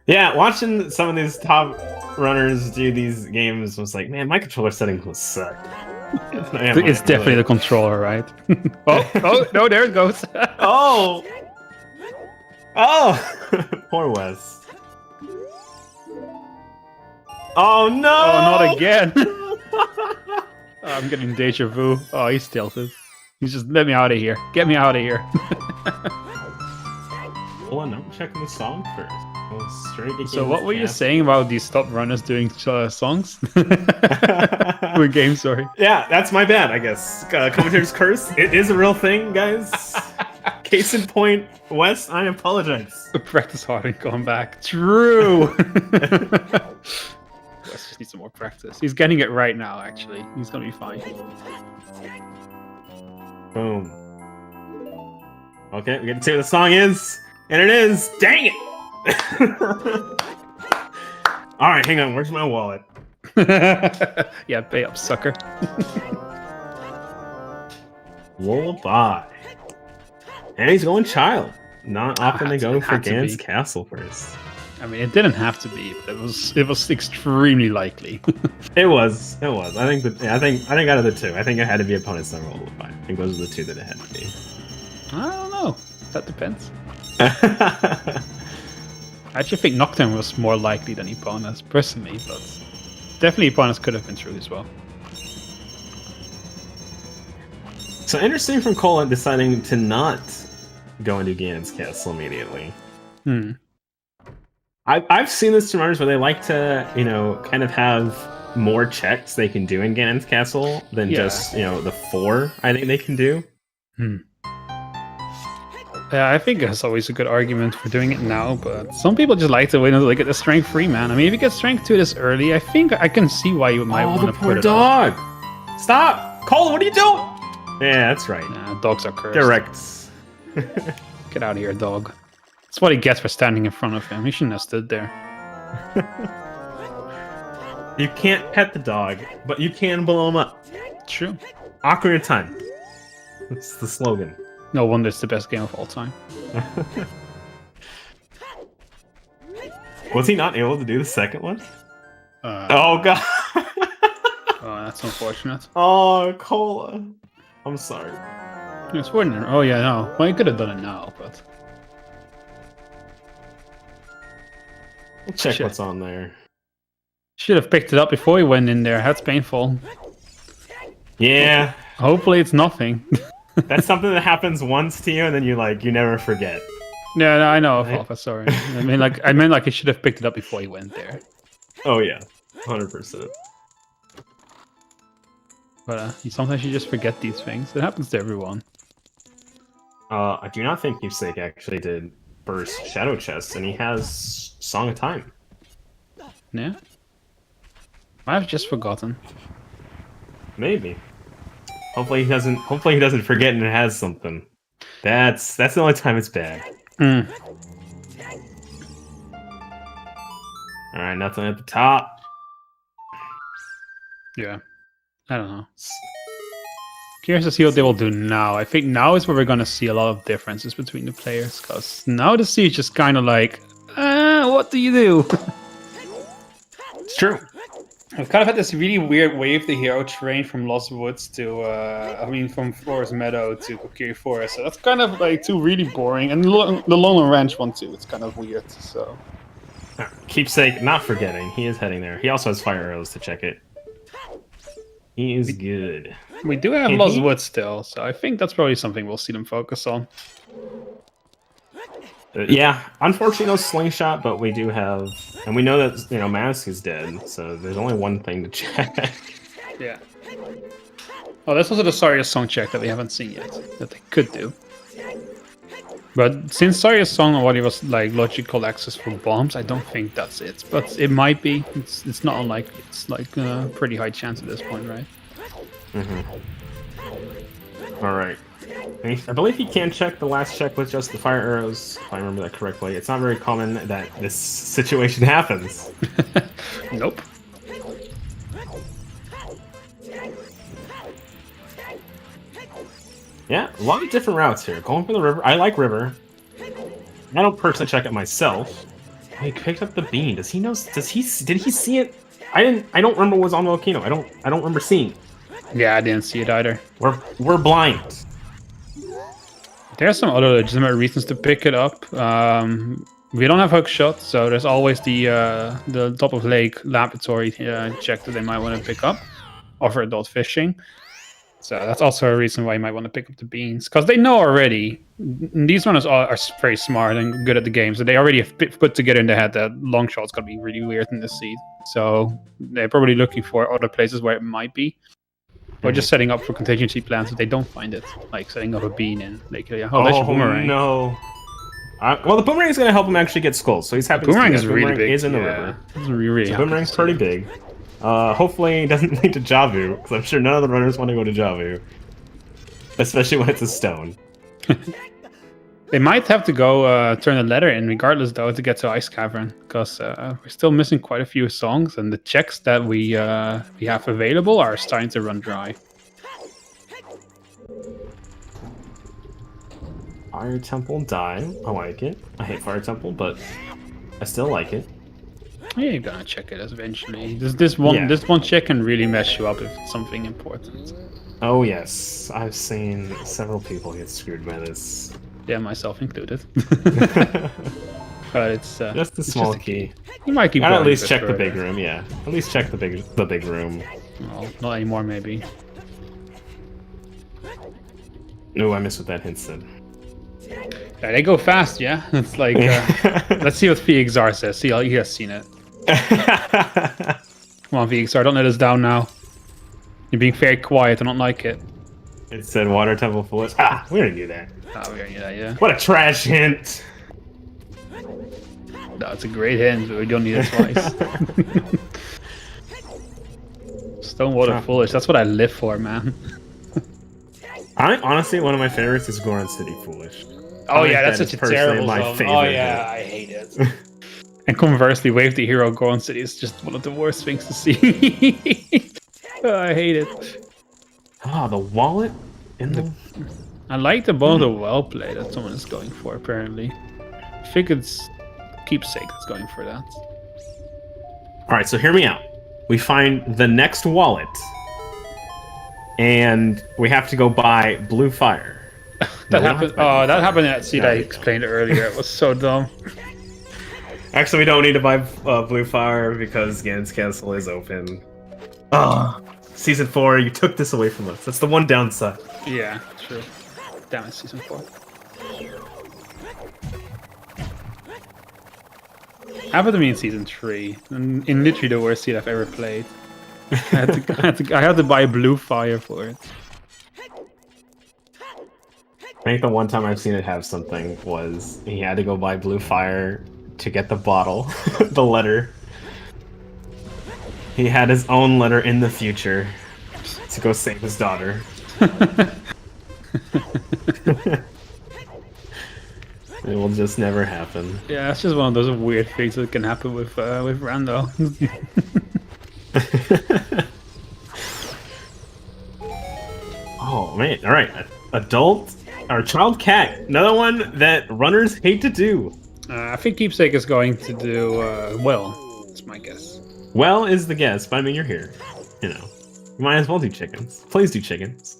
C: Yeah, watching some of these top runners do these games was like, man, my controller settings will suck.
B: It's definitely the controller, right? oh, no, there it goes.
C: Oh! Poor Wes. Oh no!
B: Oh, not again! I'm getting deja vu. Oh, he's tilted. He's just, let me out of here. Get me out of here.
C: Hold on, I'm checking the song first.
B: So what were you saying about these top runners doing songs? With games, sorry.
C: Yeah, that's my bad, I guess. Commentator's curse. It is a real thing, guys. Case in point, Wes, I apologize.
B: Practice hard and come back. True! Wes just needs some more practice. He's getting it right now, actually. He's gonna be fine.
C: Boom. Okay, we get to see what the song is. And it is! Dang it! Alright, hang on, where's my wallet?
B: Yeah, pay up, sucker.
C: Lullaby. And he's going child. Not often they go for Gan's Castle first.
B: I mean, it didn't have to be, but it was extremely likely.
C: It was. I think out of the two, I think it had to be opponents number 1 5. I think those are the two that it had to be.
B: I don't know. That depends. I actually think Nocturne was more likely than Eponus, personally, but definitely Eponus could have been true as well.
C: So interesting from Colin deciding to not go into Ganon's castle immediately. I've seen this to runners where they like to, kind of have more checks they can do in Ganon's castle than just, the 4 I think they can do.
B: Yeah, I think that's always a good argument for doing it now, but some people just like to wait until they get the strength 3, man. I mean, if you get strength 2 this early, I think I can see why you might want to put it
C: dog! Stop! Colin, what are you doing? Yeah, that's right.
B: Nah, dogs are cursed.
C: Correct.
B: Get out of here, dog. That's what he gets for standing in front of him. He shouldn't have stood there.
C: You can't pet the dog, but you can blow him up.
B: True.
C: Ocarina of Time. That's the slogan.
B: No wonder it's the best game of all time.
C: Was he not able to do the second one?
B: Oh,
C: God.
B: Oh, that's unfortunate.
C: Oh, Cola. I'm sorry.
B: It's wouldn't. Oh, yeah, no. Well, he could have done it now, but...
C: Check what's on there.
B: Should have picked it up before he went in there. That's painful.
C: Yeah.
B: Hopefully it's nothing.
C: That's something that happens once to you, and then you never forget.
B: Yeah, no, I know. Right? Sorry. I meant like he should have picked it up before he went there.
C: Oh yeah, 100%.
B: But sometimes you just forget these things. It happens to everyone.
C: I do not think Keepsake actually did Burst Shadow Chest, and he has Song of Time.
B: Yeah. I've just forgotten.
C: Maybe. Hopefully he doesn't forget and it has something. That's the only time it's bad. Alright, nothing at the top.
B: Yeah. I don't know. Curious to see what they will do now. I think now is where we're gonna see a lot of differences between the players, because now the siege is just kind of like, what do you do?
C: It's true.
B: I've kind of had this really weird wave the hero train from Lost Woods to, from Forest Meadow to Kokiri Forest. So that's kind of like two really boring, and the Lone Ranch one too. It's kind of weird. So
C: Keepsake, not forgetting, he is heading there. He also has fire arrows to check it. He is good.
B: We do have Lost Woods still, so I think that's probably something we'll see them focus on.
C: Yeah, unfortunately no slingshot, but we do have, and we know that Mask is dead, so there's only one thing to check.
B: Yeah. Oh, that's also the Saria's Song check that we haven't seen yet, that they could do. But since Saria's Song already was like logical access for bombs, I don't think that's it. But it might be. It's not unlikely. It's like a pretty high chance at this point, right?
C: All right. I believe he can check the last check with just the fire arrows, if I remember that correctly. It's not very common that this situation happens.
B: Nope.
C: Yeah, a lot of different routes here. Going for the river. I like river. I don't personally check it myself. Oh, he picked up the bean. Does he know? Did he see it? I don't remember what was on the volcano. I don't remember seeing it.
B: Yeah, I didn't see it either.
C: We're blind.
B: There are some other legitimate reasons to pick it up. We don't have hook shot, so there's always the top of lake laboratory check that they might want to pick up. Offer adult fishing. So that's also a reason why you might want to pick up the beans, because they know already. These runners are very smart and good at the game, so they already have put together in their head that long shot's gonna be really weird in this seed. So they're probably looking for other places where it might be. Or just setting up for contingency plans if they don't find it, like setting up a bean in Lake Ilia. Oh, that's your boomerang.
C: No. Well, the boomerang is going to help him actually get skulls, so he's happy.
B: Boomerang is really big.
C: Is in the river.
B: It's really
C: so boomerang's pretty big. Hopefully, it doesn't lead to Javu, because I'm sure none of the runners want to go to Javu, especially when it's a stone.
B: They might have to go turn a letter in, regardless, though, to get to Ice Cavern, because we're still missing quite a few songs, and the checks that we have available are starting to run dry.
C: Fire Temple die. I like it. I hate Fire Temple, but I still like it.
B: Yeah, you're gonna check it eventually. This one check can really mess you up if it's something important.
C: Oh yes, I've seen several people get screwed by this.
B: Yeah, myself included. But it's
C: just a small key.
B: You might keep.
C: I'd at least check the big room. Yeah, at least check the big room.
B: Well, not anymore, maybe.
C: No, I missed what that hint said.
B: Yeah, they go fast, yeah. It's like let's see what VXR says. See, he has seen it. Come on, VXR, don't let us down now. You're being very quiet. I don't like it.
C: It said water temple foolish. Ah, we already knew that.
B: Oh, we already knew that, yeah.
C: What a trash hint.
B: No, it's a great hint, but we don't need it twice. Stone water foolish. That's what I live for, man.
C: Honestly, one of my favorites is Goron City Foolish.
B: Oh yeah, that's such a terrible
C: my
B: zone.
C: favorite
B: Oh yeah,
C: hint.
B: I hate it. And conversely, Wave the Hero Goron City is just one of the worst things to see. Oh, I hate it.
C: Ah, the wallet in the...
B: I like the bundle well play that someone is going for, apparently. I think it's Keepsake that's going for that.
C: Alright, so hear me out. We find the next wallet, and we have to go buy Blue Fire.
B: That happened. Oh, that happened at seat I explained earlier. It was so dumb.
C: Actually, we don't need to buy Blue Fire because Ganon's Castle is open. Oh, Season 4, you took this away from us. That's the one downside.
B: Yeah, true. Damn it, Season 4. Happened to me in Season 3, in literally the worst seat I've ever played. I had to buy Blue Fire for it.
C: I think the one time I've seen it have something was he had to go buy Blue Fire to get the bottle, the letter. He had his own letter in the future to go save his daughter. It will just never happen.
B: Yeah, it's just one of those weird things that can happen with Rando.
C: Oh man! All right, adult or child cat. Another one that runners hate to do.
B: I think Keepsake is going to do well. That's my guess.
C: Well is the guess, but I mean you're here. You know, you might as well do chickens. Please do chickens.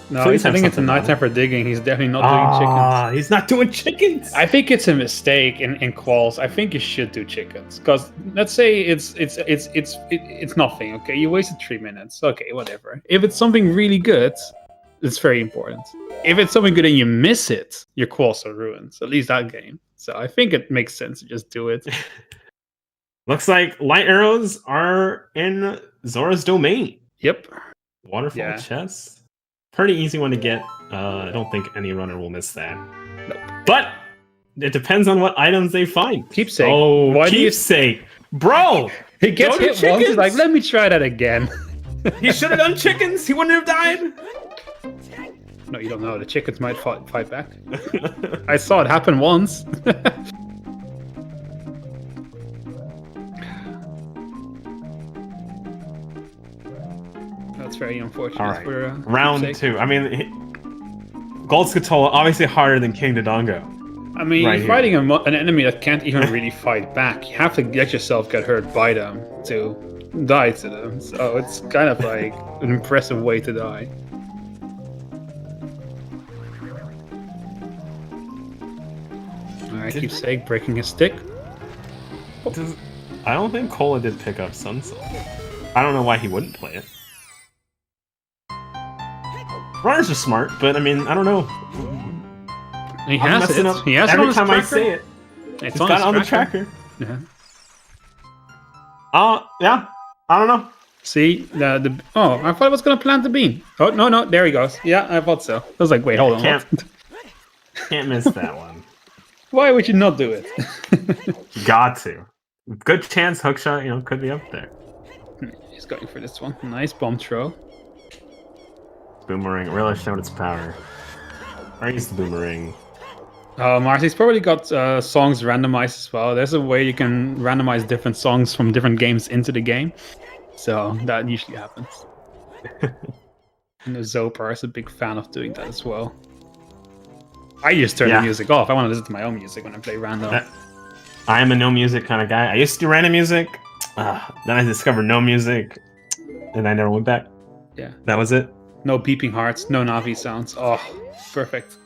B: No, I think it's a nighttime for digging. He's definitely not doing chickens.
C: He's not doing chickens.
B: I think it's a mistake in quals. I think you should do chickens because let's say it's nothing. Okay, you wasted 3 minutes. Okay, whatever. If it's something really good, it's very important. If it's something good and you miss it, your quals are ruined. At least that game. So I think it makes sense to just do it.
C: Looks like arrows are in Zora's domain.
B: Yep.
C: Waterfall chest. Pretty easy one to get. I don't think any runner will miss that.
B: Nope.
C: But it depends on what items they find.
B: Keepsake.
C: Oh, why Keepsake. Bro!
B: He gets hit once, he's like, let me try that again.
C: He should have done chickens. He wouldn't have died.
B: No, you don't know. The chickens might fight back. I saw it happen once. That's very unfortunate.
C: All right.
B: For
C: round 2. I mean, Gold Skulltula obviously harder than King Dodongo.
B: I mean, you're fighting an enemy that can't even really fight back. You have to get yourself get hurt by them to die to them. So it's kind of like an impressive way to die. Alright, Keepsake breaking his stick.
C: I don't think Cola did pick up Sunsoul. I don't know why he wouldn't play it. Runners are smart, but I mean, I don't know.
B: He has it. He has it on his tracker.
C: Every time I say it, it's got it on the tracker.
B: Yeah.
C: Yeah. I don't know.
B: See, oh, I thought I was gonna plant the bean. Oh no, there he goes. Yeah, I thought so. I was like, wait, hold on.
C: Can't miss that one.
B: Why would you not do it?
C: Got to. Good chance hookshot, could be up there.
B: He's going for this one. Nice bomb throw.
C: Boomerang really showed its power. I used the boomerang.
B: Marcy's probably got songs randomized as well. There's a way you can randomize different songs from different games into the game. So that usually happens. And the Zopar is a big fan of doing that as well. I just turn the music off. I want to listen to my own music when I play random.
C: I am a no music kind of guy. I used to do random music. Then I discovered no music, and I never went back.
B: Yeah.
C: That was it.
B: No beeping hearts, no Navi sounds. Oh, perfect.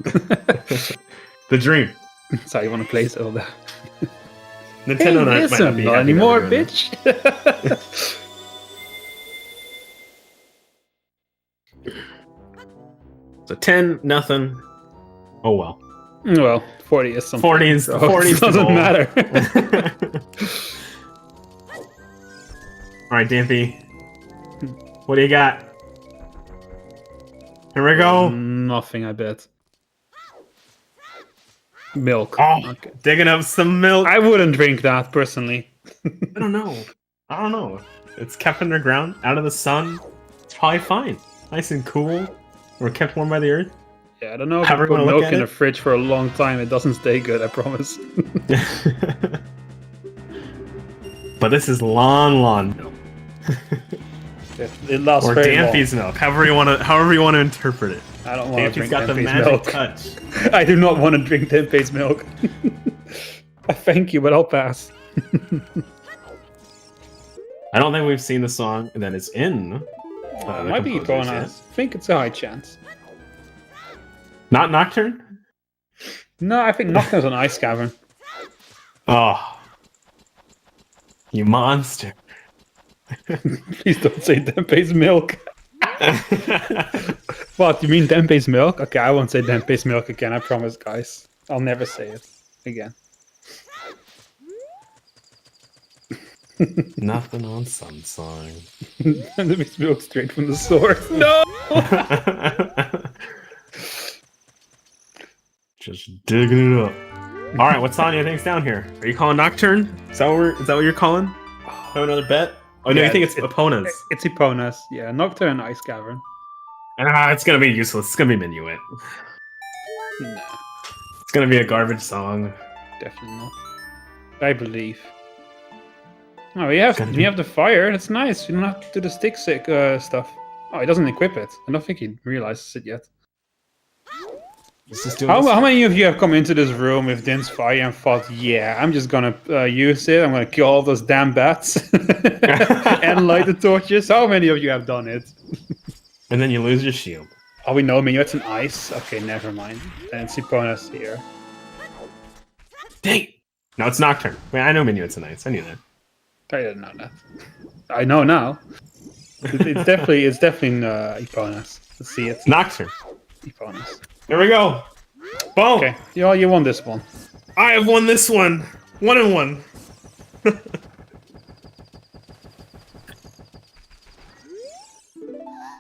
C: The dream.
B: That's how you want to play Zelda.
C: Nintendo
B: Hey,
C: might not be
B: not
C: happy
B: anymore,
C: that we're doing
B: bitch.
C: So 10, nothing. Oh well.
B: Well, 40 is something.
C: 40 is
B: so
C: 40 is the
B: doesn't
C: goal.
B: matter.
C: All right, Dampy. What do you got? Here we go.
B: Nothing, I bet. Milk.
C: Oh,
B: Okay.
C: digging up some milk.
B: I wouldn't drink that personally.
C: I don't know. I don't know. It's kept underground, out of the sun. It's probably fine. Nice and cool. We're kept warm by the earth.
B: Yeah, I don't know if
C: However
B: you put
C: you wanna look
B: milk
C: at
B: in
C: it.
B: the fridge for a long time, it doesn't stay good, I promise.
C: But this is lawn milk.
B: It lasts
C: Or
B: very
C: Dampy's milk. However you want to interpret it.
B: long. I don't want to
C: Dampy's
B: drink
C: got the
B: Tempeh's
C: magic
B: milk.
C: touch.
B: I do not want to drink Tempeh's milk. I thank you, but I'll pass.
C: I don't think we've seen the song that is in.
B: It
C: the
B: might be
C: composers
B: Iponas. I think it's a high chance.
C: yet. Not Nocturne?
B: No, I think Nocturne's an ice cavern.
C: Oh. You monster.
B: Please don't say Tempeh's milk. What, you mean Tempeh's milk? Okay, I won't say Tempeh's milk again, I promise, guys. I'll never say it again.
C: Nothing on Samsung.
B: Tempeh's milk straight from the source. No!
C: Just digging it up. All right, what song do you think's down here? Are you calling Nocturne? Is that what you're calling? Have another bet? Oh no,
B: Yeah,
C: you think it's Eponas?
B: It's Iponas, yeah. Nocturne and Ice Cavern.
C: It's gonna be useless. It's gonna be Minuet.
B: Nah,
C: It's gonna be a garbage song.
B: definitely not. I believe. Oh, we have the fire. That's nice. You don't have to do the stick stuff. Oh, he doesn't equip it. I don't think he realizes it yet.
C: Let's just do
B: How
C: this.
B: many of you have come into this room with Din's fire and thought, yeah, I'm just gonna use it. I'm gonna kill all those damn bats and light the torches? How many of you have done it?
C: And then you lose your shield.
B: Oh, we know Minuet's an ice. Okay, never mind. And Sipona's here.
C: Dang! No, it's Nocturne. Wait, I know Minuet's a nice. I knew that.
B: I didn't know that. I know now. It's definitely Iponas. Let's see it.
C: Nocturne.
B: Iponas.
C: Here we go. Boom!
B: Okay, you won this one.
C: I have won this one. 1-1.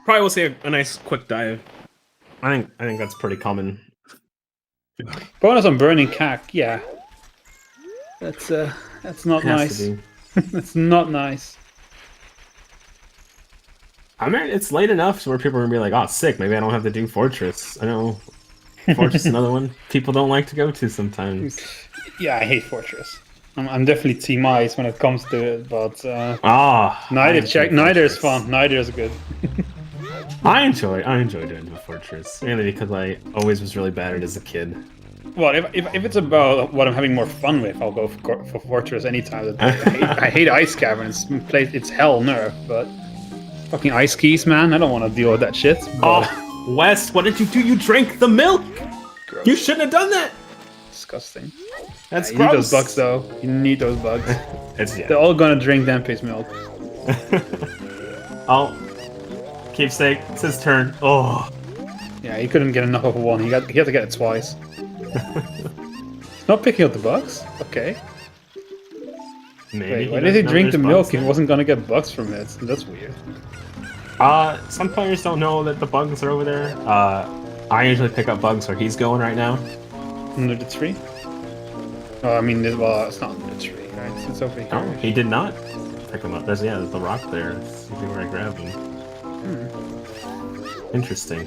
C: Probably will see a nice quick dive. I think that's pretty common.
B: Bonus on burning cack. Yeah, that's not
C: Has
B: nice.
C: to be.
B: That's not nice.
C: I mean, it's late enough to where people are gonna be like, "Oh, sick. Maybe I don't have to do Fortress." I know Fortress is another one people don't like to go to sometimes.
B: Yeah, I hate Fortress. I'm definitely Team Ice when it comes to it, but neither is fun. Neither is good.
C: I enjoy doing the Fortress mainly because I always was really bad at it as a kid.
B: Well, if it's about what I'm having more fun with, I'll go for Fortress anytime. I hate Ice Caverns. It's hell nerf, but fucking ice keys, man. I don't want to deal with that shit. But...
C: Oh, West, what did you do? You drank the milk.
B: Gross.
C: You shouldn't have done that.
B: Disgusting.
C: That's
B: You need
C: gross.
B: those bugs, though. You need those bugs. They're all gonna drink Dampé's milk.
C: Oh, keepsake. It's his turn. Oh,
B: Yeah, he couldn't get enough of one. He had to get it twice. Not picking up the bugs? Okay.
C: maybe.
B: Wait,
C: he
B: why did he
C: doesn't know
B: drink the
C: there's
B: milk
C: bugs
B: if he
C: there.
B: wasn't gonna get bugs from it? That's weird.
C: Some players don't know that the bugs are over there. I usually pick up bugs where he's going right now.
B: Under the tree? Oh, I mean, it's not under the tree, right? It's over here.
C: No, he did not pick him up. There's the rock there. That's usually where I grab him. Interesting.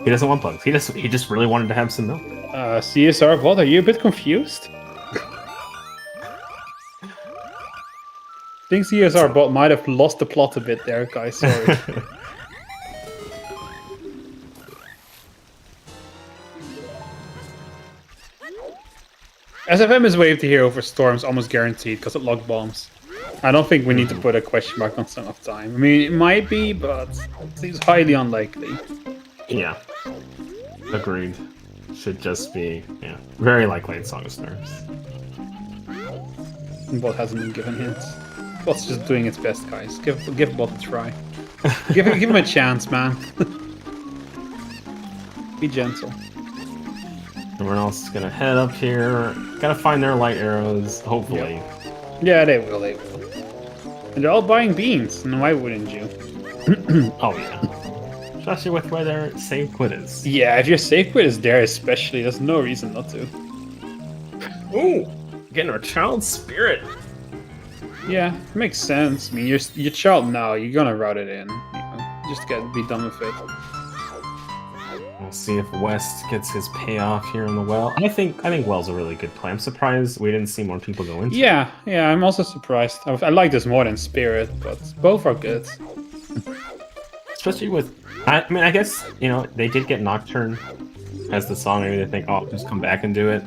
C: He doesn't want bugs. He just really wanted to have some milk.
B: CSR, what? Are you a bit confused? I think CSR bot might have lost the plot a bit there, guys. Sorry. SFM is wave to hero for storms almost guaranteed because it lock bombs. I don't think we need to put a question mark on Son of Time. I mean, it might be, but it seems highly unlikely.
C: Yeah. Agreed. Should just be, very likely in Song of Storms.
B: Bot hasn't been given hints. Bot's just doing its best, guys. Give Bot a try. give him a chance, man. Be gentle.
C: Everyone else is gonna head up here. Gotta find their light arrows, hopefully.
B: Yep. Yeah, they will. And they're all buying beans, and why wouldn't you?
C: Oh yeah. Especially with where their save quit is.
B: Yeah, if your save quit is there especially, there's no reason not to.
C: Ooh! Getting our child spirit.
B: Yeah, makes sense. I mean, your child now, you're gonna route it in. You know, just be done with it.
C: We'll see if West gets his payoff here in the well. I think Well's a really good play. I'm surprised we didn't see more people go into it.
B: Yeah, I'm also surprised. I like this more than Spirit, but both are good.
C: Especially with, I mean, I guess, they did get Nocturne as the song. Maybe they think, oh, just come back and do it.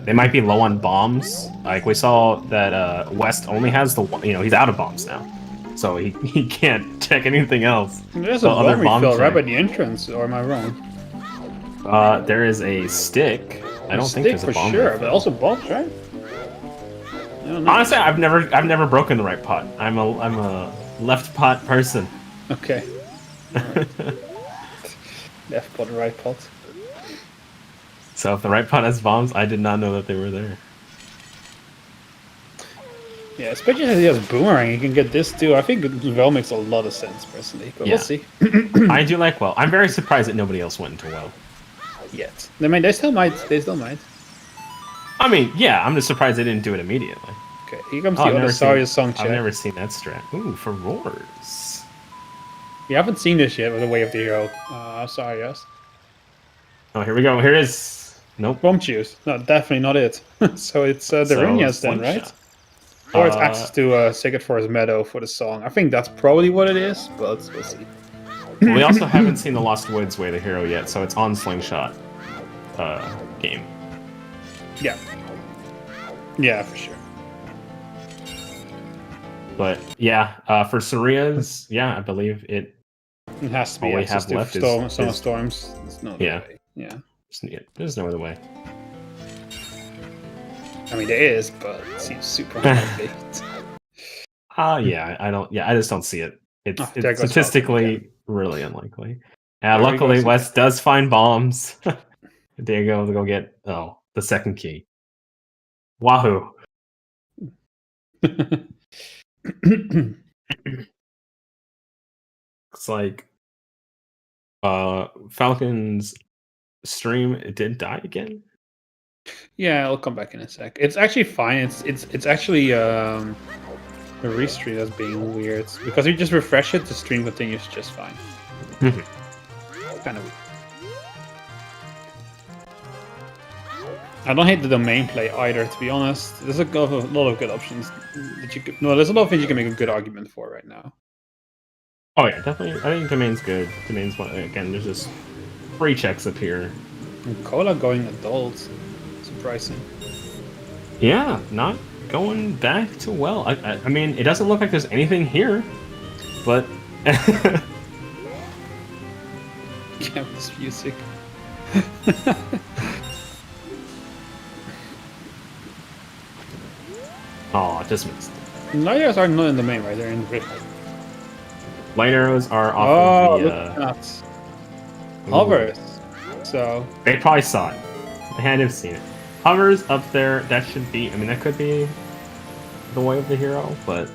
C: They might be low on bombs. Like, we saw that West only has he's out of bombs now. So he can't check anything else.
B: There's a bomb refill right by the entrance, or am I wrong?
C: There is a stick. I don't think there's a bomb.
B: For sure, but also bombs, right?
C: Honestly, I've never broken the right pot. I'm a left pot person.
B: Okay. Right. Left pot, right pot.
C: So if the right pot has bombs, I did not know that they were there.
B: Yeah, especially as he has Boomerang, you can get this too. I think Well makes a lot of sense, personally, but we'll see.
C: I do like Well. I'm very surprised that nobody else went into Well.
B: Yet. I mean, they still might.
C: I mean, yeah, I'm just surprised they didn't do it immediately.
B: Okay, here comes the other Saria song check.
C: I've never seen that strat. Ooh, for roars.
B: We haven't seen this yet with the Way of the Hero. Sorry, yes.
C: Oh, here we go. Here it is. Nope.
B: Bomb juice. No, definitely not it. So it's the Runyas then, right? Or it's access to Sacred Forest Meadow for the song. I think that's probably what it is, but we'll see.
C: We also haven't seen the Lost Woods Way the Hero yet, so it's on Slingshot game.
B: Yeah. Yeah, for sure.
C: But yeah, for Saria's, I believe it
B: has to be access to Summer Storms. There's no other way. Yeah.
C: There's no other way.
B: I mean, there is, but it seems super unlikely.
C: I just don't see it. It's statistically really unlikely. Luckily, West does find bombs. There you go. To go get the second key. Wahoo! It's like Falcon's stream did die again.
B: Yeah, I'll come back in a sec. It's actually fine. It's actually the restream that's being weird because you just refresh it, the stream continues just fine. It's kind of weird. I don't hate the domain play either, to be honest. There's a lot of good options that you could. No, there's a lot of things you can make a good argument for right now.
C: Oh yeah, definitely. I think domain's good. Domain's one again. There's just free checks up here.
B: And Cola going adult. Surprising.
C: Yeah, not going back to Well. I mean, it doesn't look like there's anything here, but.
B: Campus music.
C: Oh, just missed.
B: Light arrows are not in the main, right? They're in the rift.
C: Light arrows are off of the...
B: look at that. Hovers. So...
C: They probably saw it. They had to have seen it. Hovers up there, that should be... I mean, that could be the Way of the Hero, but...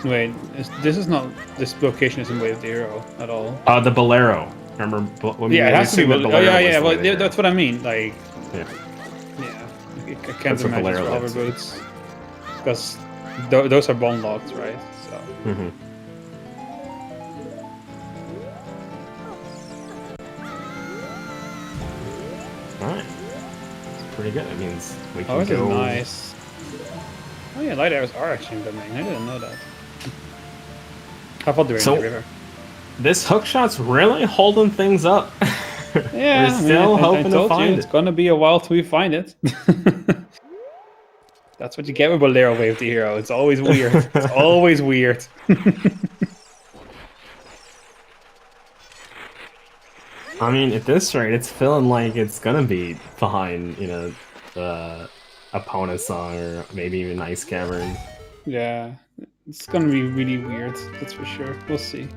B: Wait, this is not... This location isn't Way of the Hero at all.
C: The Bolero. Remember? When
B: it has to be Bolero. Oh, yeah, well,
C: yeah,
B: that's what I mean. Like...
C: Yeah.
B: I can't imagine hover boots. Because those are bone locked, right? So...
C: Mm-hmm. Alright. It's pretty good. It means we can go...
B: nice. Oh yeah, light arrows are actually in the main. I didn't know that. How about the river?
C: This hookshot's really holding things up.
B: Yeah,
C: We're still hoping to find it.
B: It's gonna be a while till we find it. That's what you get with Bolero Wave the Hero. It's always weird. It's always weird.
C: I mean, at this rate, it's feeling like it's gonna be behind, you know, the Epona song or maybe even Ice Cavern.
B: Yeah, it's gonna be really weird. That's for sure. We'll see.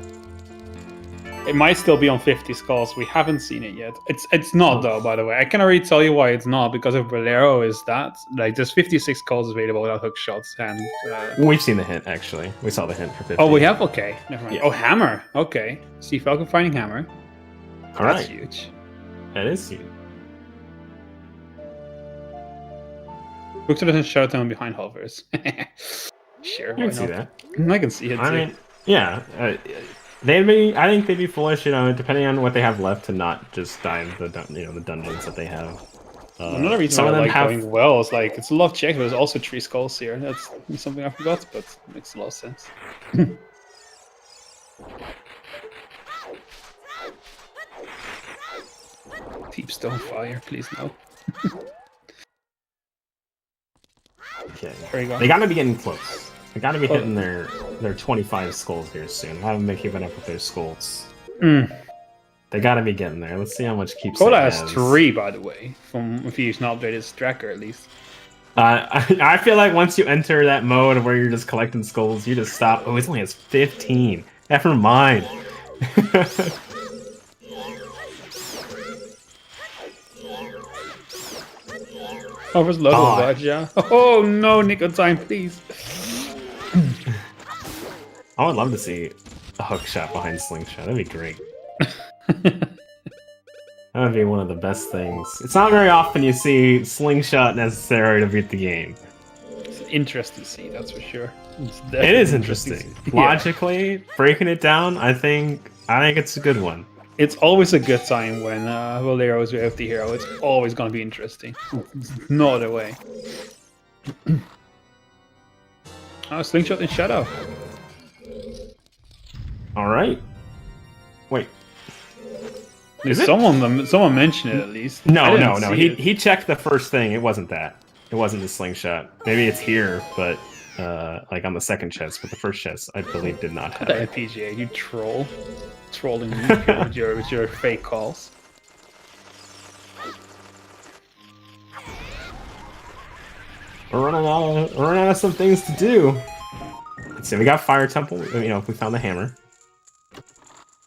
B: It might still be on 50 skulls. We haven't seen it yet. It's not though, by the way. I can already tell you why it's not, because if Bolero is that, like, there's 56 skulls available without hook shots, and
C: we've seen the hint actually. We saw the hint for 50.
B: Oh, we have. Okay, never mind.
C: Yeah.
B: Oh, hammer. Okay, see Falcon finding hammer.
C: All
B: That's
C: right,
B: huge.
C: that is huge.
B: Look to the showdown behind hovers. Sure,
C: I can see that.
B: I can see it too.
C: I mean, yeah, I think they'd be foolish, you know, depending on what they have left, to not just dive the dungeons that they have.
B: Another reason
C: some
B: I
C: of them
B: like
C: have
B: going well is like it's a lot of checks, but there's also 3 skulls here. That's something I forgot, but it makes a lot of sense. Deep stone fire, please no.
C: Okay.
B: There you go.
C: They gotta be getting close. They gotta be hitting their 25 skulls here soon. I haven't been keeping up with their skulls. They gotta be getting there. Let's see how much keeps.
B: Cola has 3, by the way, from if he's not updated his tracker at least.
C: I feel like once you enter that mode where you're just collecting skulls, you just stop. Oh, it only has 15. Never mind.
B: Oh, there's loads of that, yeah. Oh no, Nico time, please.
C: I would love to see a hook shot behind slingshot. That'd be great. That would be one of the best things. It's not very often you see slingshot necessary to beat the game.
B: It's interesting to see, that's for sure.
C: It is interesting. Logically, breaking it down, I think it's a good one.
B: It's always a good time when Bolero is with the hero. It's always going to be interesting. No other way. Oh, slingshot in shadow.
C: All right. Wait.
B: Someone mentioned it at least.
C: No. He checked the first thing. It wasn't that. It wasn't the slingshot. Maybe it's here, but like on the second chest. But the first chest, I believe, did not have it.
B: PGA, you troll. Trolling you with your fake calls.
C: We're running out of some things to do. Let's see. We got Fire Temple. You know, we found the hammer.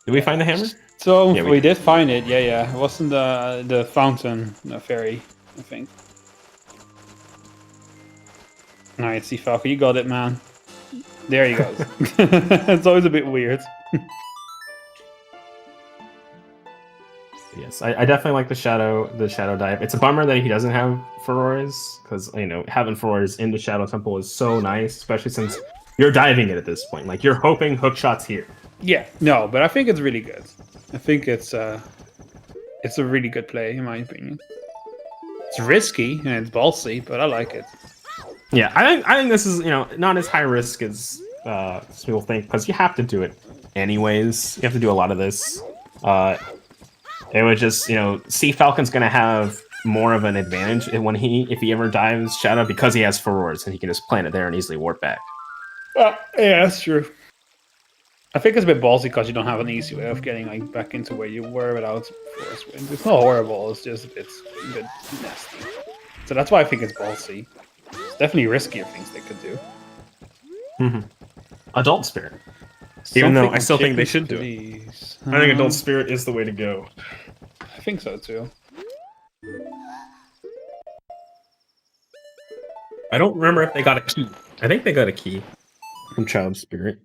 C: Did we find the hammer?
B: So yeah, we did find it. Yeah. It wasn't the fountain fairy, I think. Alright, see Falco, you got it, man. There he goes. It's always a bit weird.
C: Yes, I definitely like the shadow dive. It's a bummer that he doesn't have furrows, because having furrows in the Shadow Temple is so nice, especially since you're diving it at this point. Like, you're hoping hookshot's here.
B: Yeah, no, but I think it's really good. I think it's a really good play, in my opinion. It's risky and it's ballsy, but I like it.
C: Yeah, I think this is not as high risk as people think, because you have to do it anyways. You have to do a lot of this. It would just, Sea Falcon's gonna have more of an advantage if he ever dives Shadow, because he has furrows and he can just plant it there and easily warp back.
B: Yeah, that's true. I think it's a bit ballsy because you don't have an easy way of getting back into where you were without force wind. It's not horrible. It's just a bit nasty. So that's why I think it's ballsy. It's definitely riskier things they could do.
C: Mm-hmm. Adult Spirit. Even though I still think they should do it. I think Adult Spirit is the way to go.
B: I think so too.
C: I don't remember if they got a key. I think they got a key from Child Spirit.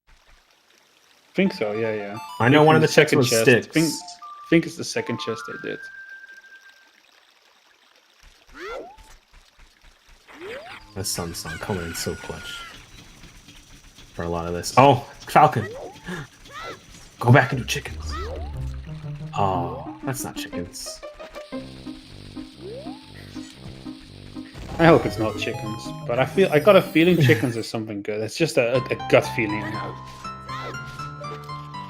B: I think so, yeah.
C: I know one of the checks was sticks.
B: I think it's the second chest they did.
C: The Sun Song coming in so clutch for a lot of this. Oh, Falcon! Go back into chickens. Oh, that's not chickens.
B: I hope it's not chickens, but I got a feeling chickens is something good. It's just a gut feeling I have.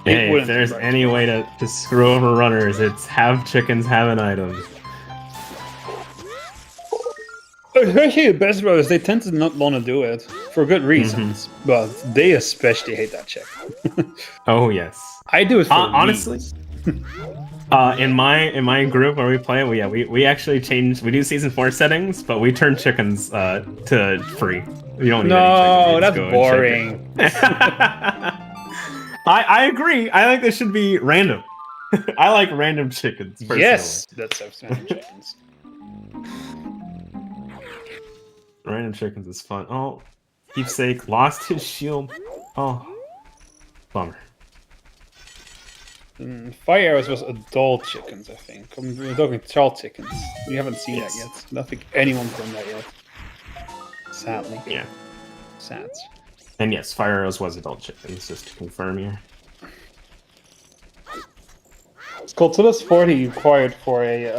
C: Hey, if there's any way to screw over runners, it's have chickens having items.
B: Especially the best brothers, they tend to not want to do it for good reasons, but they especially hate that check.
C: Oh yes,
B: I do it for
C: honestly. In my group where we play, we actually change. We do season 4 settings, but we turn chickens to free. You don't need any chickens.
B: That's boring.
C: I agree. I think this should be random. I like random chickens. Personally.
B: Yes, that's random chickens.
C: Random chickens is fun. Oh, Keepsake lost his shield. Oh, bummer.
B: Fire arrows was adult chickens, I think. We're talking child chickens. We haven't seen that yet. I don't think anyone's done that yet. Sadly.
C: Yeah.
B: Sad.
C: And yes, fire arrows was adult chickens, just to confirm here.
B: Skulltula's 40 required for a,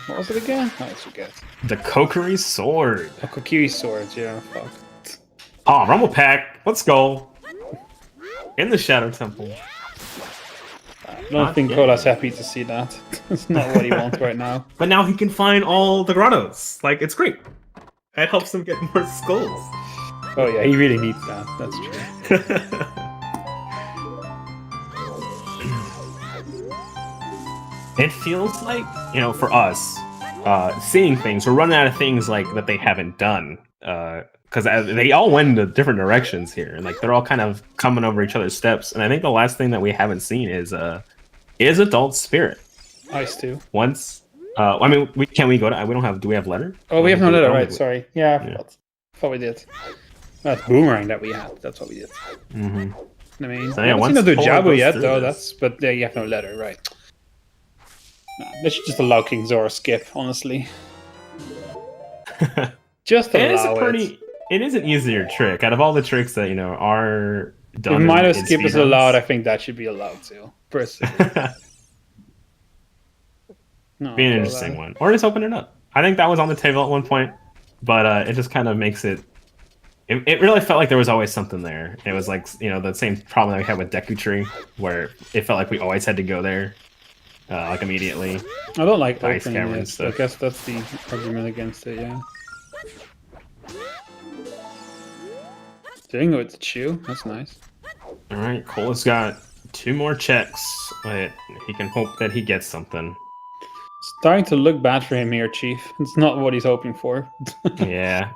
B: what was it again? I forget.
C: The Kokiri sword.
B: A Kokiri sword, yeah, fuck.
C: Oh, Rumble Pack, let's go. In the Shadow Temple.
B: I don't think Cola's happy to see that. It's not what he wants right now.
C: But now he can find all the grottos. Like, it's great. It helps him get more skulls.
B: Oh yeah, he really needs that. That's true.
C: It feels like, you know, for us, seeing things, we're running out of things like that they haven't done. Because they all went in different directions here, and like they're all kind of coming over each other's steps. And I think the last thing that we haven't seen is Adult Spirit.
B: Ice too.
C: Once, I mean, can we go to? We don't have. Do we have letter?
B: Oh, we have no letter, right? Sorry. Yeah, I thought we did. That's boomerang that we had. That's what we did.
C: Mm-hmm.
B: I mean,
C: so,
B: I haven't seen them do Jabu yet, though. But you have no letter, right? Nah, they should just allow King Zora skip, honestly. Just allow it.
C: It is an easier trick. Out of all the tricks that, you know, are done.
B: If minor skip is allowed, I think that should be allowed too. Personally.
C: Be an interesting one. Or just open it up. I think that was on the table at one point, but it just kind of makes it... It really felt like there was always something there. It was like, you know, the same problem that we had with Deku Tree, where it felt like we always had to go there, like immediately.
B: I don't like
C: ice cameras.
B: So I guess that's the argument against it, yeah. Dingo with the chew, that's nice.
C: Alright, Cola's got 2 more checks, but he can hope that he gets something.
B: It's starting to look bad for him here, Chief. It's not what he's hoping for.
C: Yeah.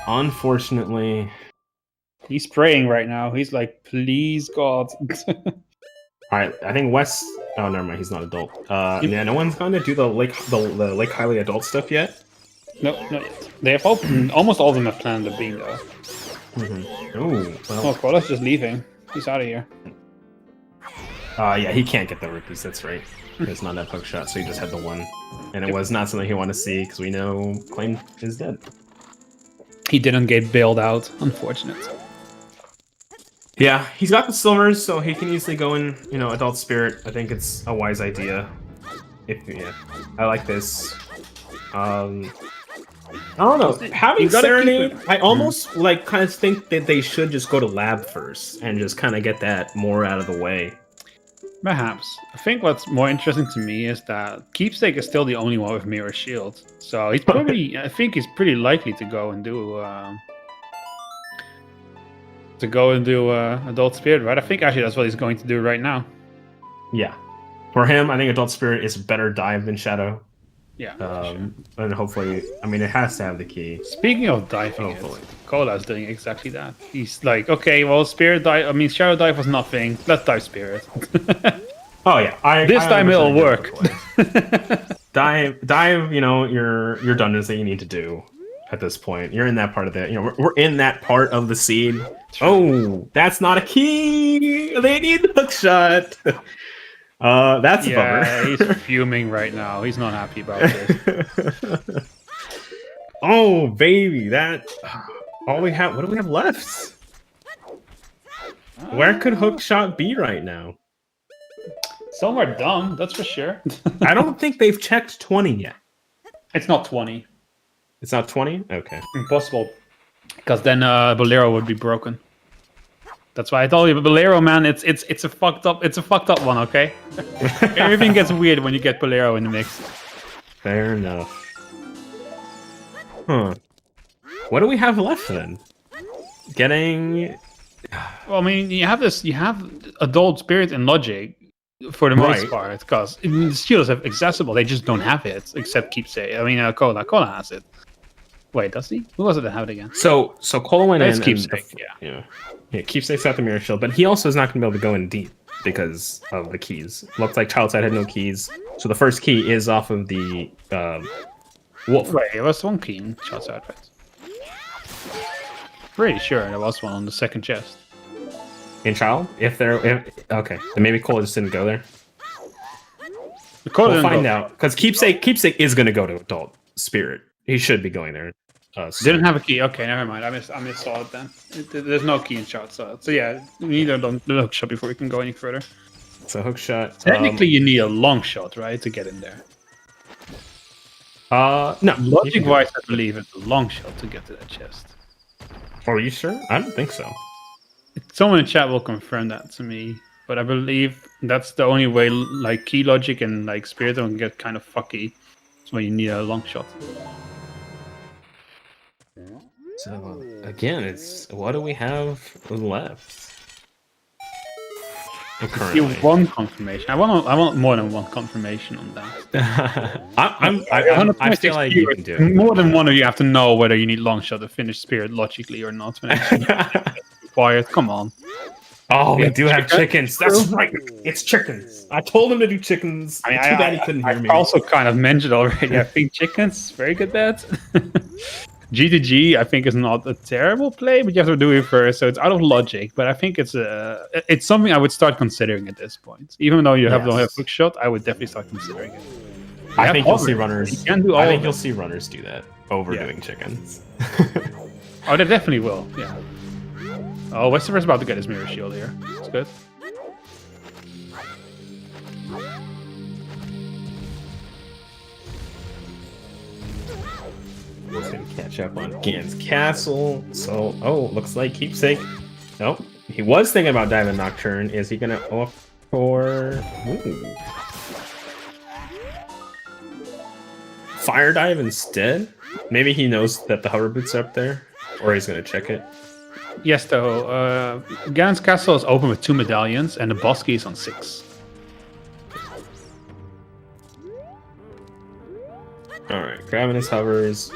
C: Unfortunately.
B: He's praying right now. He's like, please, God.
C: Alright, I think Wes... Oh, never mind, he's not adult. Yeah, no one's going to do the Lake Hylia adult stuff yet?
B: No, not yet. They have opened... Almost all of them have planned the beam, though.
C: Mm-hmm. Ooh, well...
B: Oh, Cola's just leaving. He's out of here.
C: Yeah, he can't get the rupees, that's right. It's not that hook shot, so he just had the one. And it was not something he wanted to see, because we know Claim is dead.
B: He didn't get bailed out, unfortunate.
C: Yeah, he's got the silvers, so he can easily go in, you know, Adult Spirit. I think it's a wise idea. Yeah, I like this. I don't know. Having Serenade, I almost like kind of think that they should just go to Lab first and just kind of get that more out of the way.
B: Perhaps. I think what's more interesting to me is that Keepsake is still the only one with Mirror Shield. So he's probably, I think he's pretty likely to go and do Adult Spirit, right? I think actually that's what he's going to do right now.
C: Yeah. For him, I think Adult Spirit is better dive than Shadow.
B: Yeah.
C: Sure. And hopefully, I mean, it has to have the key.
B: Speaking of diving, Cola's doing exactly that. He's like, okay, well, Spirit dive. I mean, Shadow dive was nothing. Let's dive Spirit.
C: Oh yeah,
B: this time it'll work.
C: dive. You know, your dungeons that you need to do. At this point, you're in that part of the. You know, we're in that part of the scene. Oh, that's not a key. They need the hook shot. That's a bummer.
B: He's fuming right now. He's not happy about this.
C: Oh, baby, that all we have. What do we have left? Where could hook shot be right now?
B: Somewhere dumb, that's for sure.
C: I don't think they've checked 20 yet.
B: It's not 20.
C: It's not 20? Okay.
B: Impossible. Because then Bolero would be broken. That's why I told you, Bolero, man, it's a fucked up one, okay? Everything gets weird when you get Bolero in the mix.
C: Fair enough. Huh. What do we have left then? Getting.
B: Well, I mean, you have Adult Spirit and Logic for the most part, because the shields are accessible. They just don't have it, except Keepsake. I mean, Cola has it. Wait, does he? Who was it that have it again?
C: So Cola went in.
B: Keepsake,
C: yeah. Keepsake's got the mirror shield, but he also is not going to be able to go in deep because of the keys. Looks like Child Side had no keys, so the first key is off of the wolf.
B: Wait, it was one key in Child Side, right? Pretty sure there was one on the second chest.
C: In Child? Okay, then maybe Cola just didn't go there.
B: We'll
C: find out, because Keepsake is going to go to Adult Spirit. He should be going there.
B: Didn't have a key. Okay, never mind. I missaw it then. There's no key in Shot, so yeah, we need a hook shot before we can go any further.
C: So hook shot.
B: Technically, you need a long shot, right, to get in there.
C: No.
B: Logic-wise, I believe it's a long shot to get to that chest.
C: Are you sure? I don't think so.
B: Someone in chat will confirm that to me, but I believe that's the only way. Like key logic and like spirit can get kind of fucky. That's when you need a long shot.
C: So again, it's what do we have left?
B: You one confirmation. I want more than one confirmation on that.
C: I feel like you can do it.
B: More than one of you have to know whether you need long shot to finish spirit logically or not. When it's required. Come on.
C: Oh, we do have chickens. That's right. It's chickens. I told him to do chickens. Too bad he couldn't hear me.
B: I also kind of mentioned already. I think chickens, very good bet. G2G, I think, is not a terrible play, but you have to do it first, so it's out of logic. But I think it's something I would start considering at this point. Even though you don't have hook shot, I would definitely start considering it.
C: I think you'll see runners. You'll see runners do that over doing chickens.
B: Oh, they definitely will. Yeah. Oh, Westerver's about to get his mirror shield here. That's good.
C: He's gonna catch up on Gan's Castle. So, looks like Keepsake. Nope. He was thinking about Diamond Nocturne. Is he gonna opt for Fire Dive instead? Maybe he knows that the hover boot's up there, or he's gonna check it.
B: Yes, though. Gan's Castle is open with 2 medallions, and the boss key is on 6.
C: Alright, grabbing his hovers.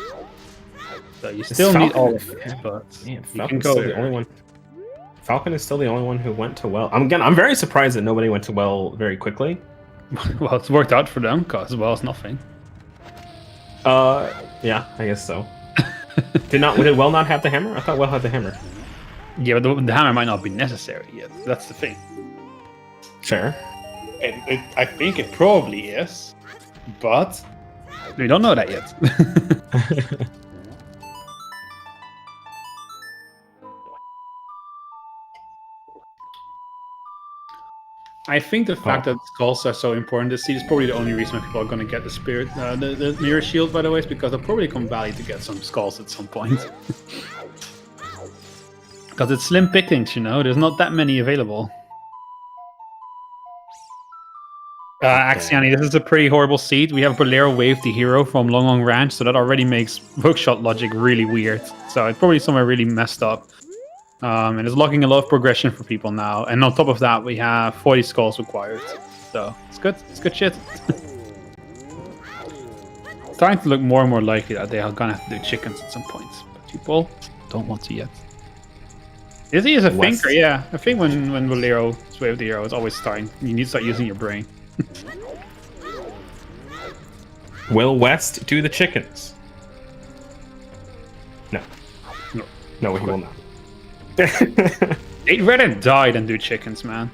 B: So you still need all of it, but
C: man,
B: you can go
C: the only one. Falcon is still the only one who went to well. I'm very surprised that nobody went to well very quickly.
B: Well, it's worked out for them, because well is nothing.
C: Yeah, I guess so. Did well not have the hammer? I thought well had the hammer.
B: Yeah, but the hammer might not be necessary yet. That's the thing.
C: Fair.
B: I think it probably is, but we don't know that yet. I think the fact that skulls are so important this seed is probably the only reason why people are going to get the spirit, the mirror shield, by the way, is because they'll probably come Valley to get some skulls at some point. Because it's slim pickings, you know, there's not that many available. Axiani, this is a pretty horrible seed. We have Bolero Wave the hero from Long Ranch, so that already makes hookshot logic really weird. So it's probably somewhere really messed up. And it's locking a lot of progression for people now. And on top of that, we have 40 skulls required. So it's good. It's good shit. It's starting to look more and more likely that they are gonna have to do chickens at some point. But people don't want to yet. Izzy is a thinker, yeah. I think when Bolero Wave the hero is always starting, you need to start using your brain.
C: Will West do the chickens? No. No, he will not.
B: They'd rather die than do chickens, man.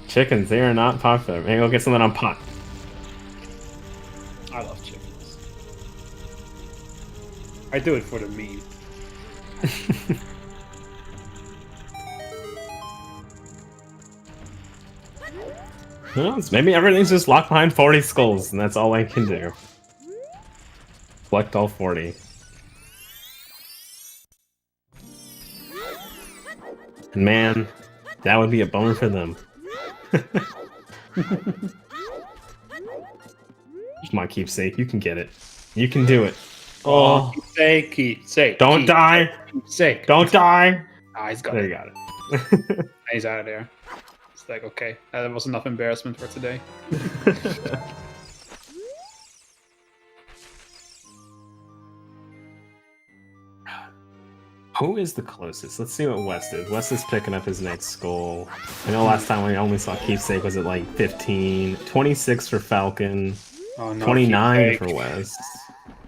C: Chickens, they are not popular. Maybe we'll get something on pot.
B: I love chickens. I do it for the meme.
C: Well, maybe everything's just locked behind 40 skulls, and that's all I can do. Collect all 40. And man, that would be a bummer for them. Come on, keepsake, you can get it. You can do it.
B: Oh, keepsake.
C: Don't die.
B: Keepsake.
C: Don't die.
B: Ah, he's got
C: There
B: it.
C: you got it.
B: He's out of there. It's like, okay, that was enough embarrassment for today.
C: Who is the closest? Let's see what West is. West is picking up his next skull. I know last time we only saw keepsake was at like 15, 26 for Falcon,
B: Oh, no,
C: 29
B: keepsake.
C: for West.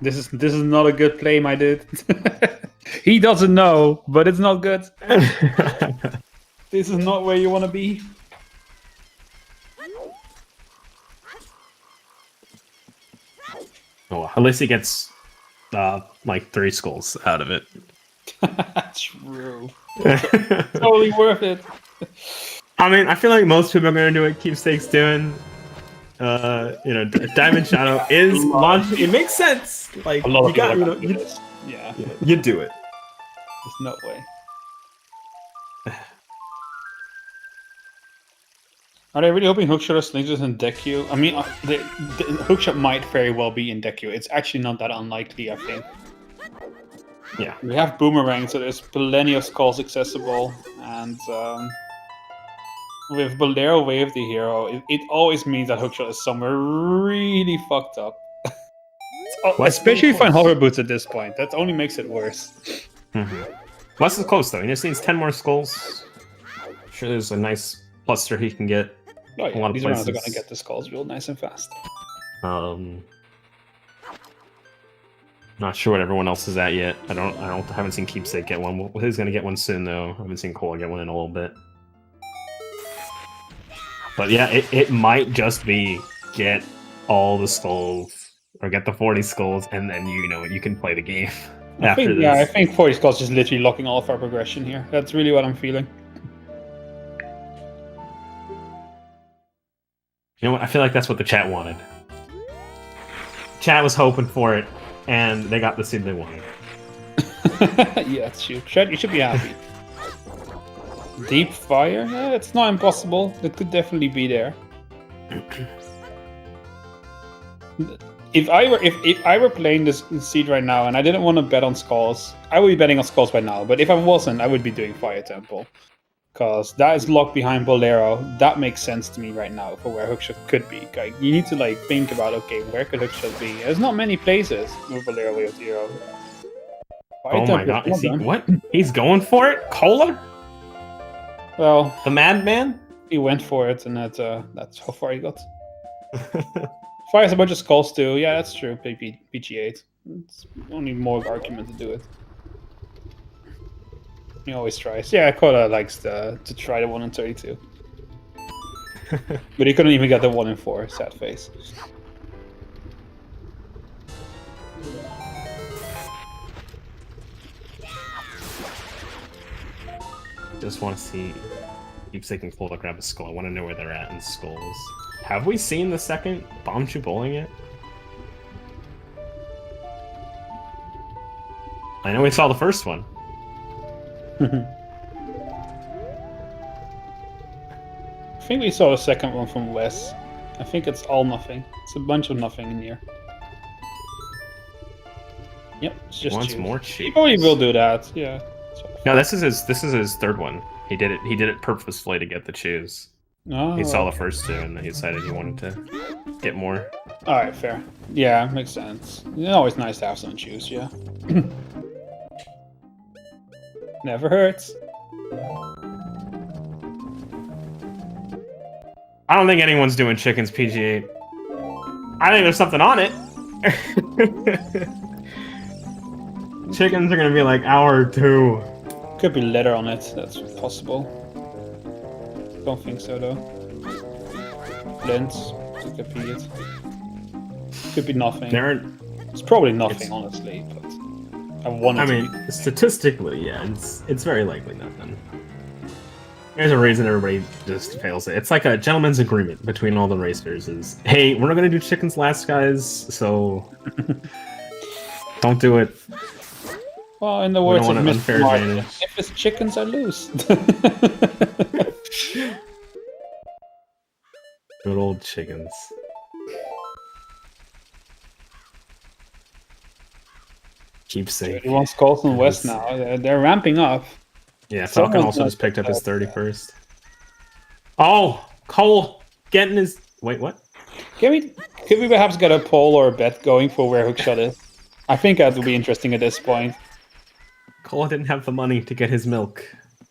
B: This is not a good play, my dude. He doesn't know, but it's not good. This is not where you want to be.
C: Oh, at least he gets like 3 skulls out of it.
B: True. Totally worth it.
C: I mean, I feel like most people are gonna do what Keepsake's doing. Diamond Shadow is launching. It makes sense. Like
B: A lot of
C: you got,
B: people are
C: you
B: gonna do this. Yeah,
C: you do it.
B: there's no way. Are they really hoping Hookshot or Slings is in deck queue? I mean, the Hookshot might very well be in deck queue. It's actually not that unlikely, I think.
C: Yeah.
B: We have Boomerang, so there's plenty of skulls accessible, and with Bolero Wave the hero, it always means that Hookshot is somewhere really fucked up. Especially if I find hover boots at this point. That only makes it worse.
C: West is close though. He just needs 10 more skulls. I'm sure there's a nice cluster he can get.
B: Oh
C: A
B: yeah,
C: lot of
B: these rounds are
C: places.
B: gonna get the skulls real nice and fast.
C: Not sure what everyone else is at yet. Haven't seen Keepsake get one. He's gonna get one soon though. I haven't seen Cole get one in a little bit. But yeah, it might just be get all the skulls or get the 40 skulls, and then you can play the game after this.
B: I think 40 skulls is literally locking all of our progression here. That's really what I'm feeling.
C: You know what? I feel like that's what the chat wanted. Chat was hoping for it, and they got the seed they wanted.
B: Yeah, it's true. Shred, you should be happy. Deep fire? Yeah, it's not impossible. It could definitely be there. If I were playing this seed right now and I didn't want to bet on skulls, I would be betting on skulls by now. But if I wasn't, I would be doing Fire Temple. Because that is locked behind Bolero. That makes sense to me right now for where Hookshot could be. Like, you need to think about, okay, where could Hookshot be? There's not many places with Bolero with Hero.
C: Oh my god, is he, what? He's going for it? Cola?
B: Well,
C: The madman?
B: he went for it, and that's how far he got. Fires a bunch of skulls too. Yeah, that's true. PG8. It's only more argument to do it. He always tries. Yeah, Koda likes to try the 1 in 32. But he couldn't even get the 1 in 4. Sad face.
C: Just want to see Keepsake and Cola grab a skull. I want to know where they're at in skulls. Have we seen the second Bomb Shoe Bowling yet? I know we saw the first one.
B: I think we saw the second one from Wes. I think it's all nothing. It's a bunch of nothing in here. Yep, it's just
C: Wants
B: cheese.
C: more
B: He
C: cheese.
B: probably will do that. Yeah.
C: No, this is his third one. He did it purposefully to get the chews.
B: Oh,
C: He saw the first two and then he decided he wanted to get more.
B: all right, fair. Yeah, makes sense. It's always nice to have some juice. Yeah. Never hurts.
C: I don't think anyone's doing chickens PG8. I think there's something on it. Chickens are gonna be like hour 2.
B: Could be leather on it. That's possible. Don't think so though. Lens. Could be it. Could be nothing. It's probably nothing, honestly. But I want it.
C: I
B: to
C: mean,
B: be.
C: statistically, yeah, it's very likely nothing. There's a reason everybody just fails it. It's like a gentleman's agreement between all the racers is, hey, we're not going to do chickens last, guys, so don't do it.
B: Well, in the
C: We
B: words
C: don't
B: of
C: want an
B: Mr.
C: unfair
B: Martin,
C: advantage.
B: if it's chickens, I lose.
C: Good old chickens. Keepsake.
B: He wants Colton West
C: Yes.
B: now. They're ramping up.
C: Yeah, Falcon
B: Someone's
C: also
B: gonna
C: just picked up
B: pick
C: his
B: that up.
C: 31st. Oh, Cole getting his. Wait, what?
B: Could we perhaps get a poll or a bet going for where Hookshot is? I think that would be interesting at this point.
C: Cole didn't have the money to get his milk.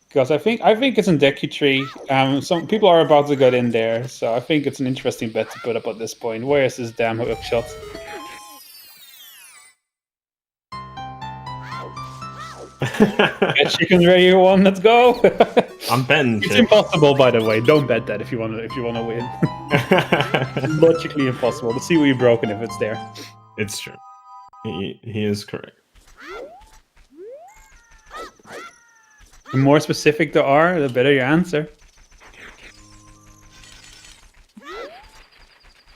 B: Because I think it's in Decky Tree. Some people are about to get in there, so I think it's an interesting bet to put up at this point. Where is this damn Hookshot? Get chickens ready, everyone. Let's go.
C: I'm betting.
B: It's impossible, by the way. Don't bet that if you want to win. Logically impossible. Let's see what you've broken if it's there.
C: It's true. He is correct.
B: The more specific they are, the better your answer.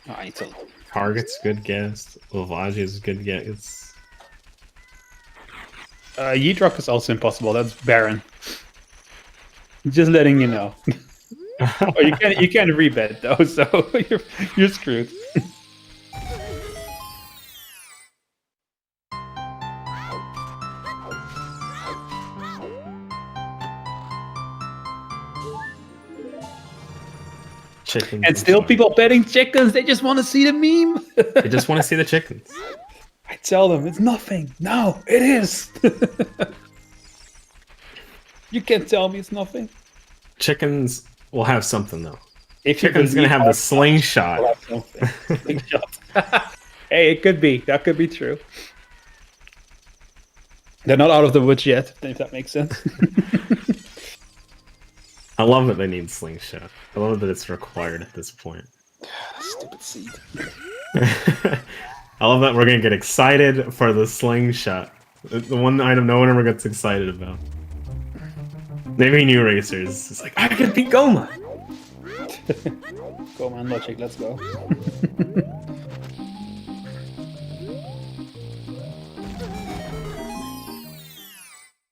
B: Alright, so
C: Target's good guess. Lavage is good guess.
B: Yeetrock is also impossible. That's Baron. Just letting you know. Oh, you can't rebet though, so you're screwed.
C: Chickens.
B: And still people betting chickens. They just want to see the meme.
C: They just want to see the chickens.
B: I tell them it's nothing. No, it is. You can't tell me it's nothing.
C: Chickens will have something though.
B: If
C: Chicken's gonna have the slingshot.
B: Slingshot. Hey, it could be. That could be true. They're not out of the woods yet, if that makes sense.
C: I love that they need slingshot. I love that it's required at this point.
B: Stupid seed.
C: I love that we're gonna get excited for the slingshot. The one item no one ever gets excited about. Maybe new racers. It's like, I could beat Goma!
B: Go man, logic, let's go.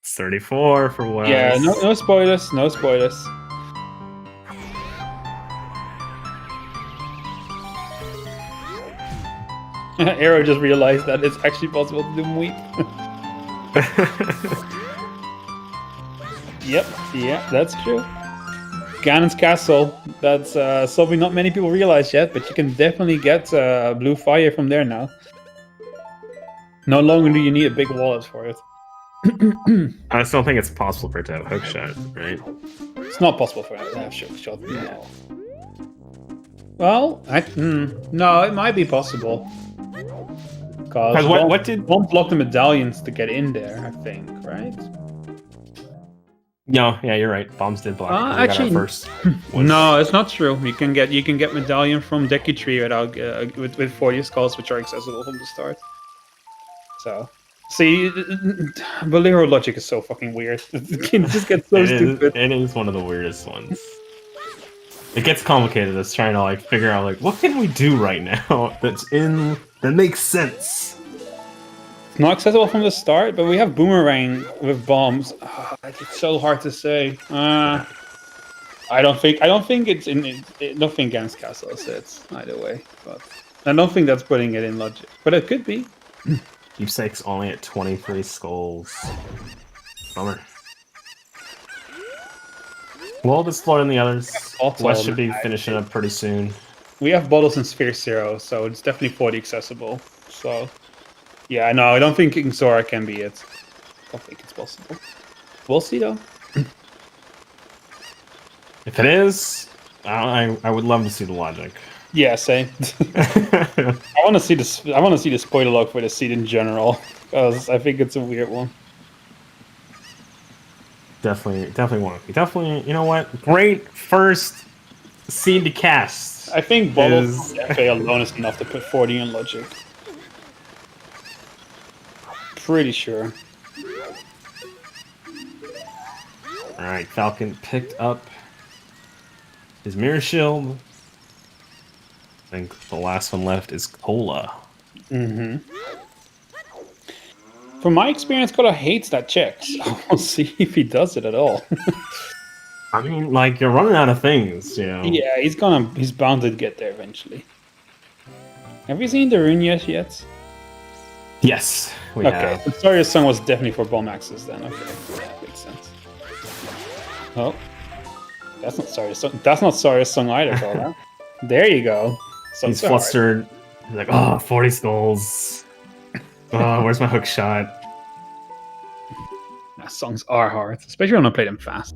C: It's 34 for West.
B: Yeah, no spoilers, no spoilers. Arrow just realized that it's actually possible to do Mweep. Yep, yeah, that's true. Ganon's Castle, that's something not many people realize yet, but you can definitely get blue fire from there now. No longer do you need a big wallet for it.
C: I still think it's possible for it to have hookshot, right?
B: It's not possible for it to have shot. No. Well, no, it might be possible. Because
C: what did...
B: won't block the medallions to get in there, I think, right?
C: No, yeah, you're right. Bombs did block.
B: Actually,
C: first.
B: No, it's not true. You can get medallion from Decky Tree without with 40 skulls, which are accessible from the start. So, see, Bolero logic is so fucking weird. It can just get so stupid.
C: It is one of the weirdest ones. It gets complicated. It's trying to like figure out like what can we do right now that makes sense.
B: It's not accessible from the start, but we have boomerang with bombs. It's so hard to say. I don't think it's in. I don't think Ganon's Castle is it either way, but I don't think that's putting it in logic. But it could be.
C: Keepsake's only at 23 skulls. Bummer. We'll explore in the others. West should be finishing up pretty soon.
B: We have bottles in Sphere Zero, so it's definitely 40 accessible. So, yeah, no, I don't think King Sora can be it. I don't think it's possible. We'll see though.
C: If it is, I would love to see the logic.
B: Yeah, same. I want to see this. I want to see the spoiler log for the seed in general, because I think it's a weird one.
C: Definitely wonky. Definitely, you know what? Great first seed to cast.
B: I think bottles FA alone is enough to put 40 in logic. Pretty sure.
C: All right, Falcon picked up his mirror shield. I think the last one left is Cola.
B: For From my experience, Kola hates that check. So we'll see if he does it at all.
C: I mean, like, you're running out of things, you know.
B: Yeah, he's bound to get there eventually. Have you seen the rune yet?
C: Yes, we have.
B: The Saria's song was definitely for bomb axes then. Okay, yeah, makes sense. Oh, that's not Saria's song. That's not Saria's song either, Kola. There you go.
C: He's flustered. He's like, oh, 40 skulls. Oh, where's my hook shot?
B: Songs are hard, especially when I play them fast.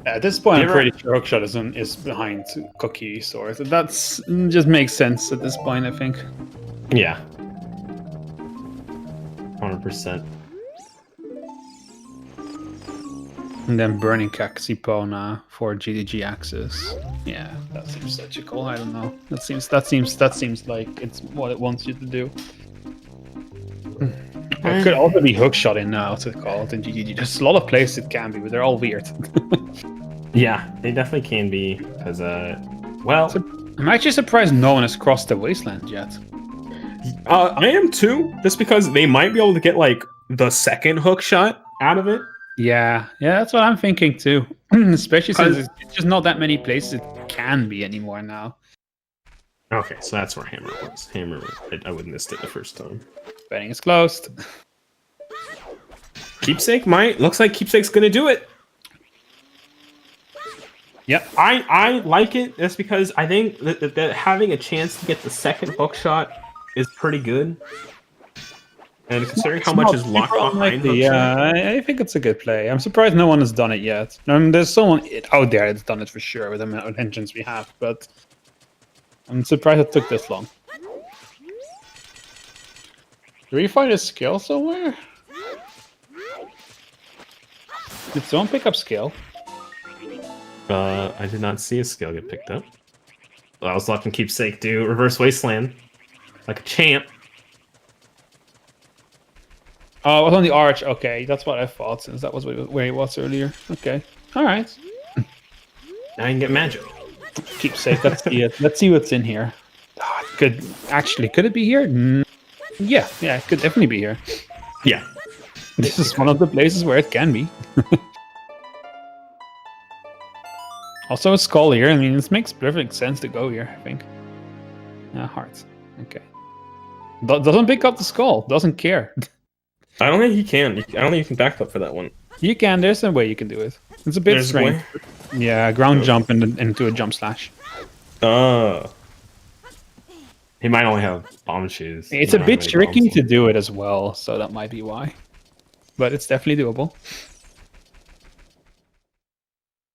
B: At this point, I'm pretty sure hookshot is behind Cookie Sword. That's just makes sense at this point, I think.
C: Yeah. 100%.
B: And then Burning Caxipona for GDG Axis. Yeah, that seems logical. I don't know. That seems like it's what it wants you to do. It could also be hookshot in now to call it in GGG. There's a lot of places it can be, but they're all weird.
C: Yeah, they definitely can be. Because, well...
B: I'm actually surprised no one has crossed the wasteland yet.
C: I am too, just because they might be able to get, like, the second hook shot out of it.
B: Yeah, that's what I'm thinking too. Especially since it's just not that many places it can be anymore now.
C: Okay, so that's where Hammer was. I witnessed it the first time.
B: Betting is closed.
C: Keepsake looks like Keepsake's gonna do it.
B: Yep.
C: I like it just because I think that having a chance to get the second hook shot is pretty good. And considering how much is locked behind hook shot,
B: I think it's a good play. I'm surprised no one has done it yet. There's someone out there that's done it for sure with the amount of engines we have, but I'm surprised it took this long. Do we find a skill somewhere? Did someone pick up skill?
C: I did not see a skill get picked up. Well, I was watching Keepsake do Reverse Wasteland like a champ.
B: Oh, it was on the arch. Okay, that's what I thought, since that was where he was earlier. Okay, all right.
C: Now you can get magic.
B: Keepsake. Let's see it. Let's see what's in here. Oh, could it be here? Yeah, it could definitely be here.
C: Yeah,
B: this is one of the places where it can be. Also, a skull here. I mean, this makes perfect sense to go here, I think. Hearts. Okay. Doesn't pick up the skull. Doesn't care.
C: I don't think he can. I don't think you can back up for that one.
B: You can. There's a way you can do it. It's a bit strange. Yeah, ground jump into a jump slash.
C: He might only have bomb shoes.
B: It's a bit tricky to do it as well, so that might be why. But it's definitely doable.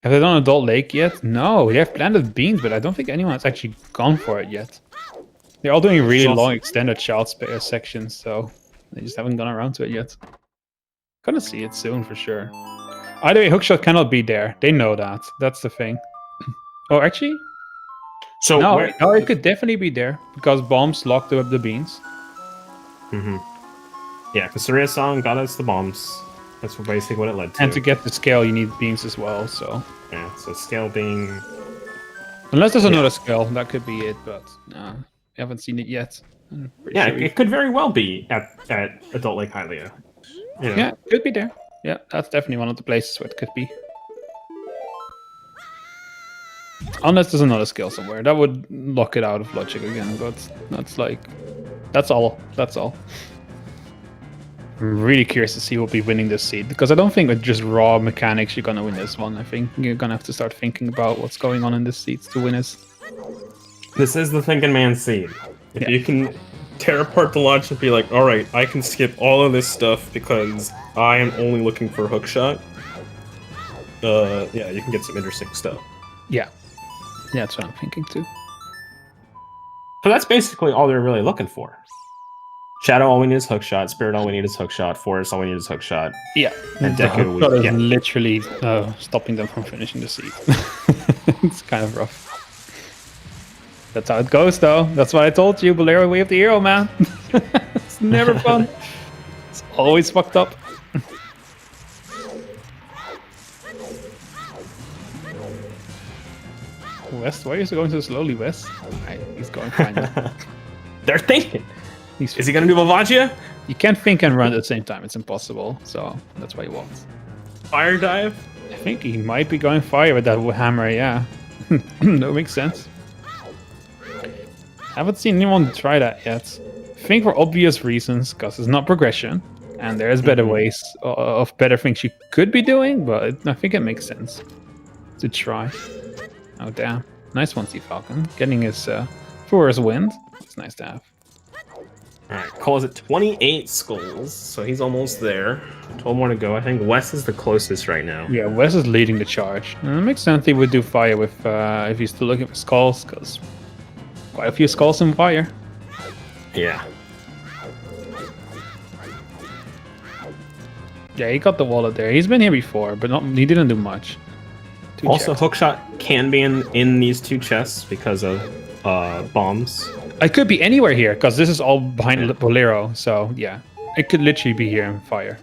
B: Have they done Adult Lake yet? No, they have planted beans, but I don't think anyone's actually gone for it yet. They're all doing really long extended child sections, so they just haven't gone around to it yet. Gonna see it soon for sure. Either way, hookshot cannot be there. They know that. That's the thing. Oh, actually?
C: So
B: no, it could definitely be there because bombs locked up the beans.
C: Mm-hmm. Yeah, because Saria's song got us the bombs. That's basically what it led to.
B: And to get the scale, you need beans as well. So
C: yeah, so scale being.
B: Unless there's another scale, that could be it. But we haven't seen it yet.
C: Yeah, it could very well be at Adult Lake Hylia. You know.
B: Yeah, it could be there. Yeah, that's definitely one of the places where it could be. Unless there's another skill somewhere. That would lock it out of logic again, but that's all. I'm really curious to see who'll be winning this seed, because I don't think with just raw mechanics you're gonna win this one. I think you're gonna have to start thinking about what's going on in this seed to win it.
C: This is the thinking man's seed. If you can tear apart the logic and be like, alright, I can skip all of this stuff because I am only looking for hookshot. Yeah, you can get some interesting stuff.
B: Yeah, that's what I'm thinking too.
C: So that's basically all they're really looking for. Shadow, all we need is hookshot. Spirit, all we need is hookshot. Forest, all we need is hookshot.
B: Yeah,
C: and Deku
B: is literally stopping them from finishing the seed. It's kind of rough. That's how it goes, though. That's why I told you, Bolero Way of the Hero, man. It's never fun. It's always fucked up. West, why is he going so slowly, West? He's going fine.
C: They're thinking.
B: He's
C: Is he gonna do Vivacia?
B: You can't think and run at the same time. It's impossible. So that's why he wants.
C: Fire dive?
B: I think he might be going fire with that hammer. Yeah, that makes sense. Haven't seen anyone try that yet. I think for obvious reasons, because it's not progression, and there's better ways of better things you could be doing. But I think it makes sense to try. Oh damn! Nice one, Sea Falcon. Getting his first wind. It's nice to have.
C: Alright, Cole is at 28 skulls, so he's almost there. 12 more to go. I think Wes is the closest right now.
B: Yeah, Wes is leading the charge. And it makes sense he would do fire with if he's still looking for skulls, because quite a few skulls in fire.
C: Yeah.
B: Yeah, he got the wallet there. He's been here before, but he didn't do much.
C: Also, hookshot can be in these 2 chests because of bombs.
B: It could be anywhere here, because this is all behind Bolero, so yeah. It could literally be here in fire.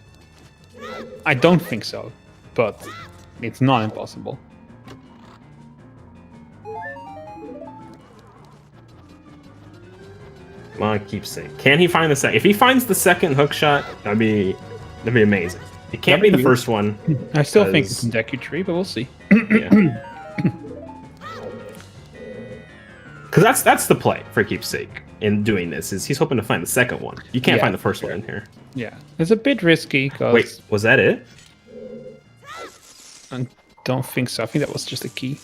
B: I don't think so, but it's not impossible.
C: Come on, keepsake. Can he find the second? If he finds the second hookshot, that'd be amazing. It can't be the first one.
B: I still think it's in Deku Tree, but we'll see.
C: Yeah. Because that's the play for keepsake in doing this, is he's hoping to find the second one. You can't find the first one in here.
B: Yeah, it's a bit risky. Cause
C: wait, was that it?
B: I don't think so. I think that was just a key.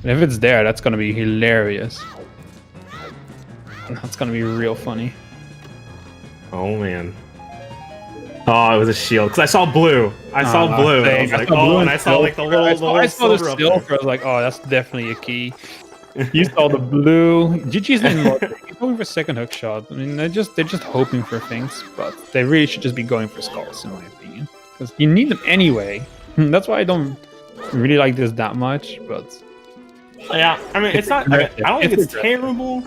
B: And if it's there, that's gonna be hilarious. That's gonna be real funny.
C: Oh man. Oh, it was a shield. Because I saw blue. I saw blue. I was like, oh, and I saw like the little
B: I saw the silver. I was like, oh, that's definitely a key. You saw the blue. GG's he's going for second hook shot. I mean, they're just hoping for things, but they really should just be going for skulls, in my opinion, because you need them anyway. That's why I don't really like this that much. But
C: yeah, I mean, it's not. I don't think it's terrible.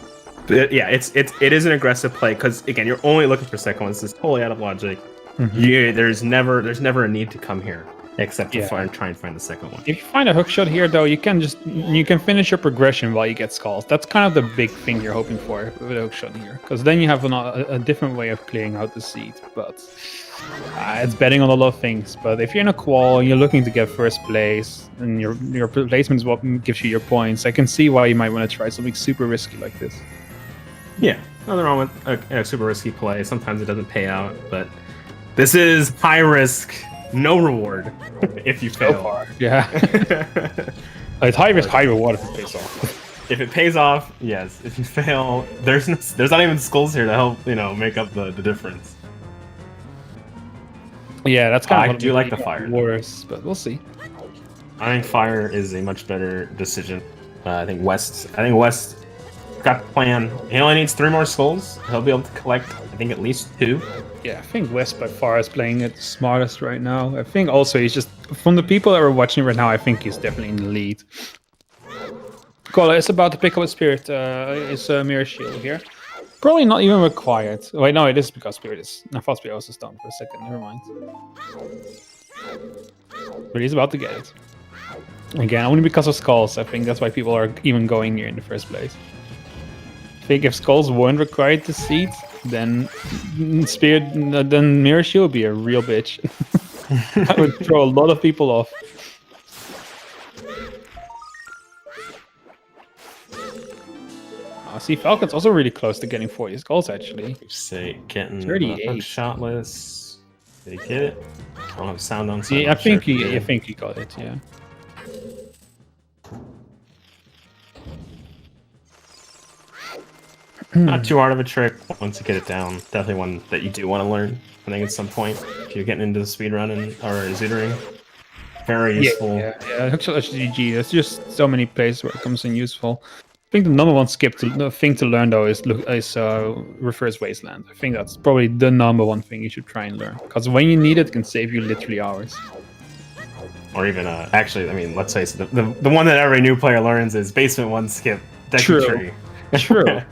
C: But yeah, it is an aggressive play because again, you're only looking for second ones. It's totally out of logic. There's never a need to come here except to try and find the second one.
B: If you find a hook shot here, though, you can finish your progression while you get skulls. That's kind of the big thing you're hoping for with a hook shot here, because then you have a different way of clearing out the seed. But it's betting on a lot of things. But if you're in a qual, you're looking to get first place, and your placement is what gives you your points. I can see why you might want to try something super risky like this.
C: Yeah, nothing wrong with a super risky play. Sometimes it doesn't pay out, but this is high risk, no reward if you fail.
B: So far, yeah. It's high risk, high reward if it pays off.
C: If it pays off, yes. If you fail, there's not even skulls here to help make up the difference.
B: Yeah, that's kind of.
C: I do like the fire.
B: Worse, but we'll see.
C: I think fire is a much better decision. I think West got the plan. He only needs 3 more skulls. He'll be able to collect, I think, at least 2.
B: Yeah, I think West by far is playing it smartest right now. I think also he's just, from the people that are watching right now, I think he's definitely in the lead. Kola is about to pick up a spirit. Is a mirror shield here. Probably not even required. Wait, no, it is because spirit is. I thought spirit was stunned for a second. Never mind. But he's about to get it. Again, only because of skulls. I think that's why people are even going here in the first place. I think if skulls weren't required to seed, then Mirror Shield would be a real bitch. That would throw a lot of people off. See, Falcon's also really close to getting 40 skulls, actually.
C: Say, getting
B: 38.
C: Shotless. Did he get it? I don't have sound on.
B: Yeah, I think he got it, yeah.
C: Not too hard of a trick once you get it down. Definitely one that you do want to learn. I think at some point, if you're getting into the speedrun or zootering, very useful.
B: Yeah. Hookshot HGG. There's just so many places where it comes in useful. I think the number one thing to learn though is Reverse Wasteland. I think that's probably the number one thing you should try and learn, because when you need it, it can save you literally hours.
C: Or even actually, I mean, let's say the one that every new player learns is Basement 1 skip.
B: True. True.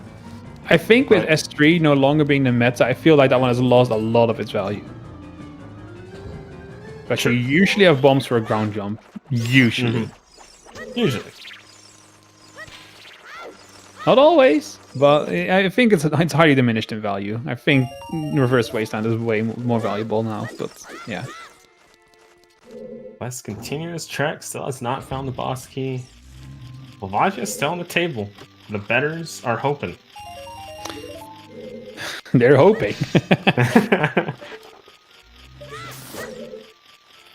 B: I think with S3 no longer being the meta, I feel like that one has lost a lot of its value. But you usually have bombs for a ground jump. Usually.
C: Usually.
B: Not always, but I think it's highly diminished in value. I think reverse wasteland is way more valuable now, but yeah.
C: West continuous trek still has not found the boss key. Lavagia is still on the table. The betters are hoping.
B: They're hoping.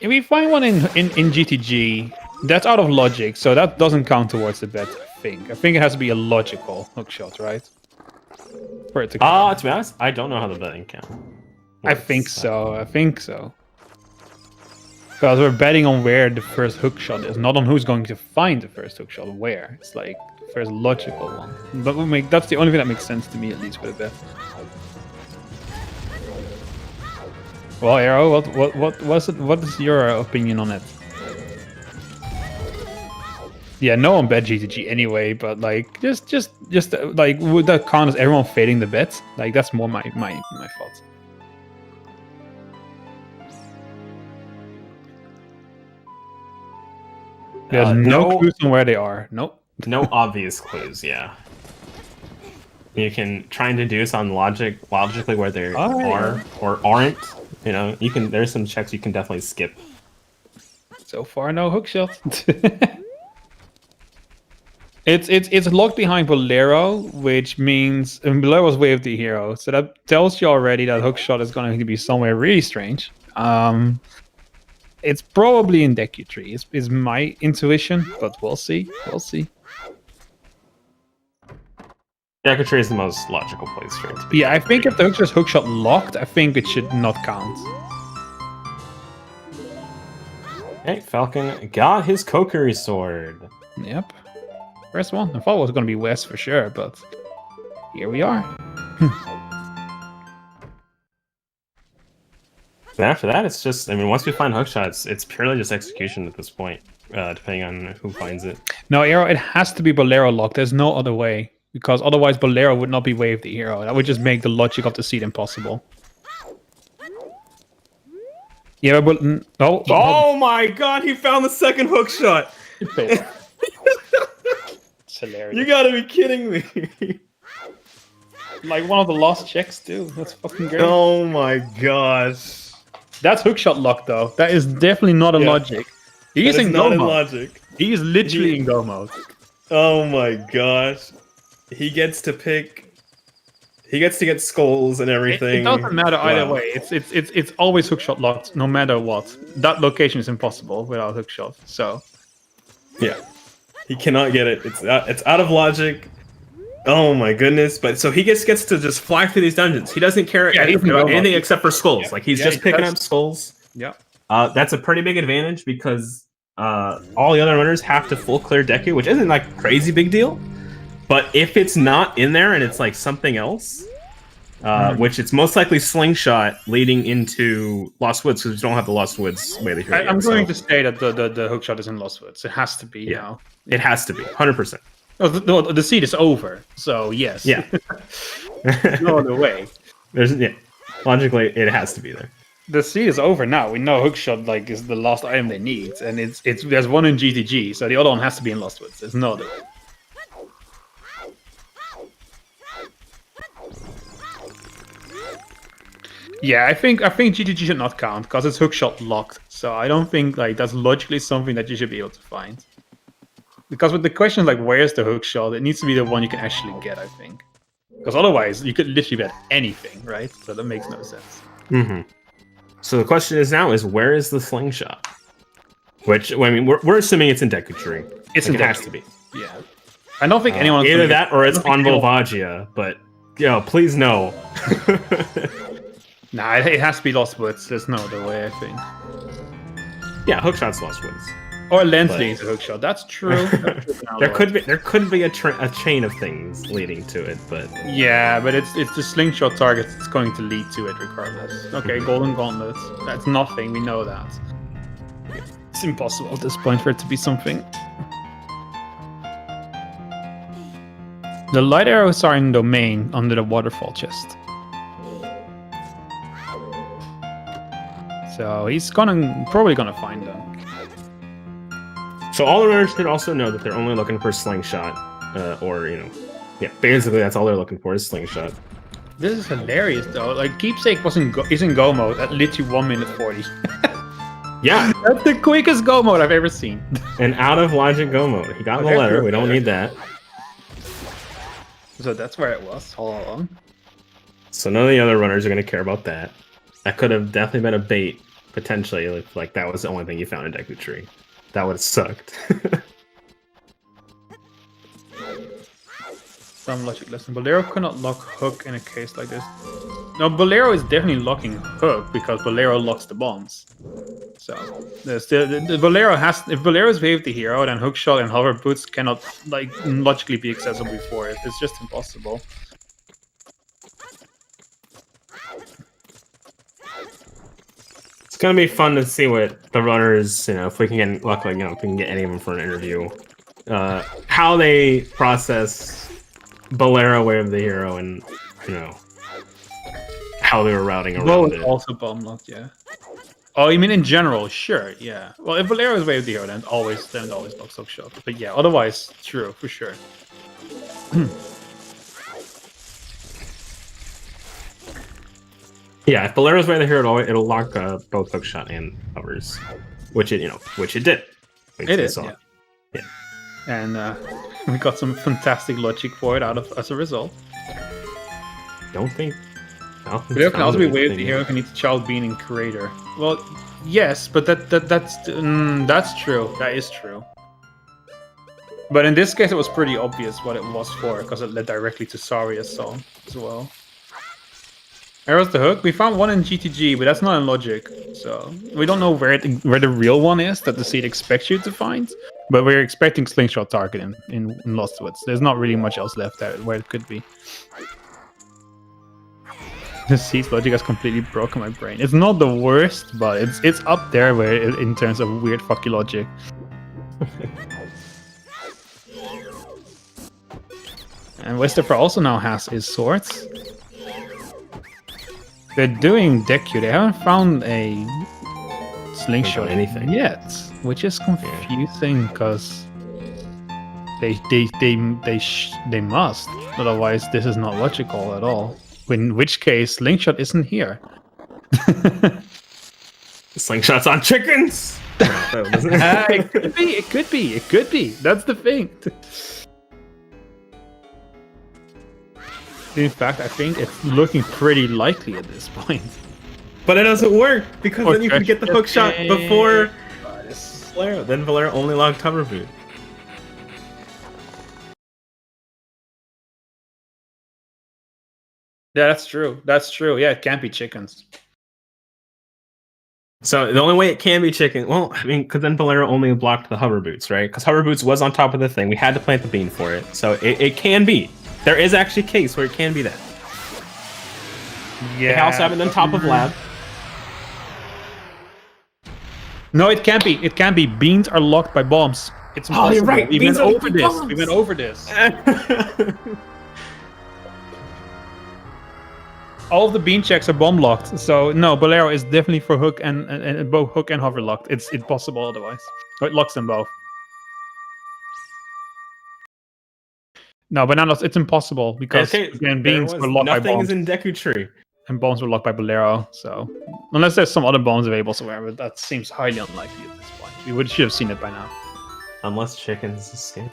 B: If we find one in GTG, that's out of logic, so that doesn't count towards the bet, I think. I think it has to be a logical hookshot, right? For it to count.
C: To be honest, I don't know how the betting counts.
B: I think so. Because we're betting on where the first hookshot is, not on who's going to find the first hookshot, where. It's like the first logical one. But that's the only thing that makes sense to me, at least, with a bet. Well, Arrow, what is your opinion on it? Yeah, no one bet GTG anyway, but like just like would that count as everyone fading the bet? Like that's more my thoughts. There's no clues on where they are. Nope.
C: No obvious clues, yeah. You can try and deduce on logically where they are or aren't. You know, there's some checks you can definitely skip.
B: So far, no hookshot. It's locked behind Bolero, which means Bolero's way of the hero. So that tells you already that hookshot is going to be somewhere really strange. It's probably in Deku Tree. Is my intuition, but we'll see. We'll see.
C: Deku Tree is the most logical place for it to be.
B: Yeah, I think if the hookshot locked, I think it should not count.
C: Hey, Falcon got his Kokiri sword.
B: Yep. First one. I thought it was going to be West for sure, but here we are.
C: And after that, it's just, I mean, once we find hookshots, it's purely just execution at this point, depending on who finds it.
B: No, Arrow, it has to be Bolero locked. There's no other way. Because otherwise Bolero would not be Way of the Hero. That would just make the logic of the seed impossible. Yeah, but...
C: Oh my god, he found the second hookshot!
B: It's hilarious.
C: You gotta be kidding me!
B: Like one of the lost checks too. That's fucking great.
C: Oh my gosh.
B: That's hookshot lock though. That is definitely not a logic. He's in go mode.
C: Logic.
B: He is literally in go mode.
C: Oh my gosh. He gets to pick. He gets to get skulls and everything.
B: It doesn't matter either way. It's always hookshot locked, no matter what. That location is impossible without hookshot. So,
C: yeah, he cannot get it. It's out of logic. Oh my goodness! But so he gets to just fly through these dungeons. He doesn't care about anything except for skulls. Yeah. Like he's just picking up skulls.
B: Yeah.
C: That's a pretty big advantage because all the other runners have to full clear Deku, which isn't like crazy big deal. But if it's not in there and it's like something else, which it's most likely Slingshot leading into Lost Woods because we don't have the Lost Woods way to hear it.
B: I'm going to say that the hookshot is in Lost Woods. It has to be now.
C: It has to be 100%.
B: Oh, the seed is over, so yes.
C: Yeah.
B: No other way.
C: Logically, it has to be there.
B: The seed is over now. We know hookshot like is the last item they need, and there's one in GTG, so the other one has to be in Lost Woods. There's no other way. Yeah, I think GTG should not count because it's hookshot locked. So I don't think like that's logically something that you should be able to find. Because with the question like where's the hookshot, it needs to be the one you can actually get. I think because otherwise you could literally bet anything, right? So that makes no sense.
C: Mm-hmm. So the question is where is the slingshot? Which I mean we're assuming it's in Deku Tree.
B: It has
C: to be.
B: Yeah. I don't think anyone
C: either that or it's on Volvagia, but please no.
B: Nah, it has to be Lost Woods. There's no other way, I think.
C: Yeah, hookshot's Lost Woods.
B: Or lens leads a hookshot. That's true.
C: There could be a chain of things leading to it, but
B: yeah, but it's the slingshot target that's going to lead to it regardless. Okay, Golden Gauntlet. That's nothing. We know that. It's impossible at this point for it to be something. The light arrows are in domain under the waterfall chest. So he's probably gonna find them.
C: So all the runners should also know that they're only looking for slingshot, or Yeah, basically that's all they're looking for is slingshot.
B: This is hilarious though. Like Keepsake is in go mode at literally 1 minute 40.
C: Yeah,
B: That's the quickest go mode I've ever seen.
C: and out of logic go mode. He got the letter. We don't need that.
B: So that's where it was all along.
C: So none of the other runners are going to care about that. That could have definitely been a bait, potentially, if like that was the only thing you found in Deku Tree. That would have sucked.
B: Some logic lesson. Bolero cannot lock Hook in a case like this. No, Bolero is definitely locking Hook because Bolero locks the bombs. So the Bolero has, if Bolero is Wave the hero, then Hookshot and Hover Boots cannot like logically be accessible before it. It's just impossible.
C: It's gonna be fun to see what the runners, if we can get luckily, if we can get any of them for an interview, how they process Bolero Wave the hero and how they were routing around it.
B: Also bomb locked, yeah. Oh, you mean in general? Sure, yeah. Well, if Bolero is Wave the hero, then it always locks Hookshot. But yeah, otherwise, true for sure.
C: Yeah, if Bolero's Wave the hero, it'll lock both Hookshot and Hovers, which it did.
B: It is, yeah. And we got some fantastic logic for it as a result.
C: Don't think.
B: Bolero can also be Wave the hero if you need Child Bean and Creator. Well, yes, but that's true. That is true. But in this case, it was pretty obvious what it was for because it led directly to Saria's song as well. Arrow's the hook. We found one in GTG, but that's not in Logic, so we don't know where the real one is that the seed expects you to find. But we're expecting Slingshot Target in Lost Woods. There's not really much else left there where it could be. The seed's logic has completely broken my brain. It's not the worst, but it's up there in terms of weird fucky logic. And Westapher also now has his swords. They're doing Deku. They haven't found a slingshot
C: anything
B: yet, which is confusing because they must. Otherwise, this is not logical at all. In which case, slingshot isn't here.
C: Slingshot's on chickens.
B: It could be. That's the thing. In fact, I think it's looking pretty likely at this point.
C: But it doesn't work because then you can get the hook shot before Bolero. Then Bolero only locked Hover Boot.
B: Yeah, that's true. Yeah, it can't be chickens.
C: So the only way it can be chicken, well, I mean, because then Bolero only blocked the Hover Boots, right? Because Hover Boots was on top of the thing. We had to plant the bean for it. So it can be. There is actually a case where it can be that.
B: Yeah.
C: They also have it on top of lab.
B: No, it can't be. It can't be. Beans are locked by bombs. It's impossible.
C: Oh, you're right.
B: We went over this. All of the bean checks are bomb locked. So no, Bolero is definitely for hook and both hook and hover locked. It's impossible otherwise. It locks them both. No, Bananas, it's impossible because again, beans were locked by bombs.
C: Nothing is in Deku Tree.
B: And bombs were locked by Bolero, so unless there's some other bombs available somewhere, but that seems highly unlikely at this point. We should have seen it by now.
C: Unless chickens escape.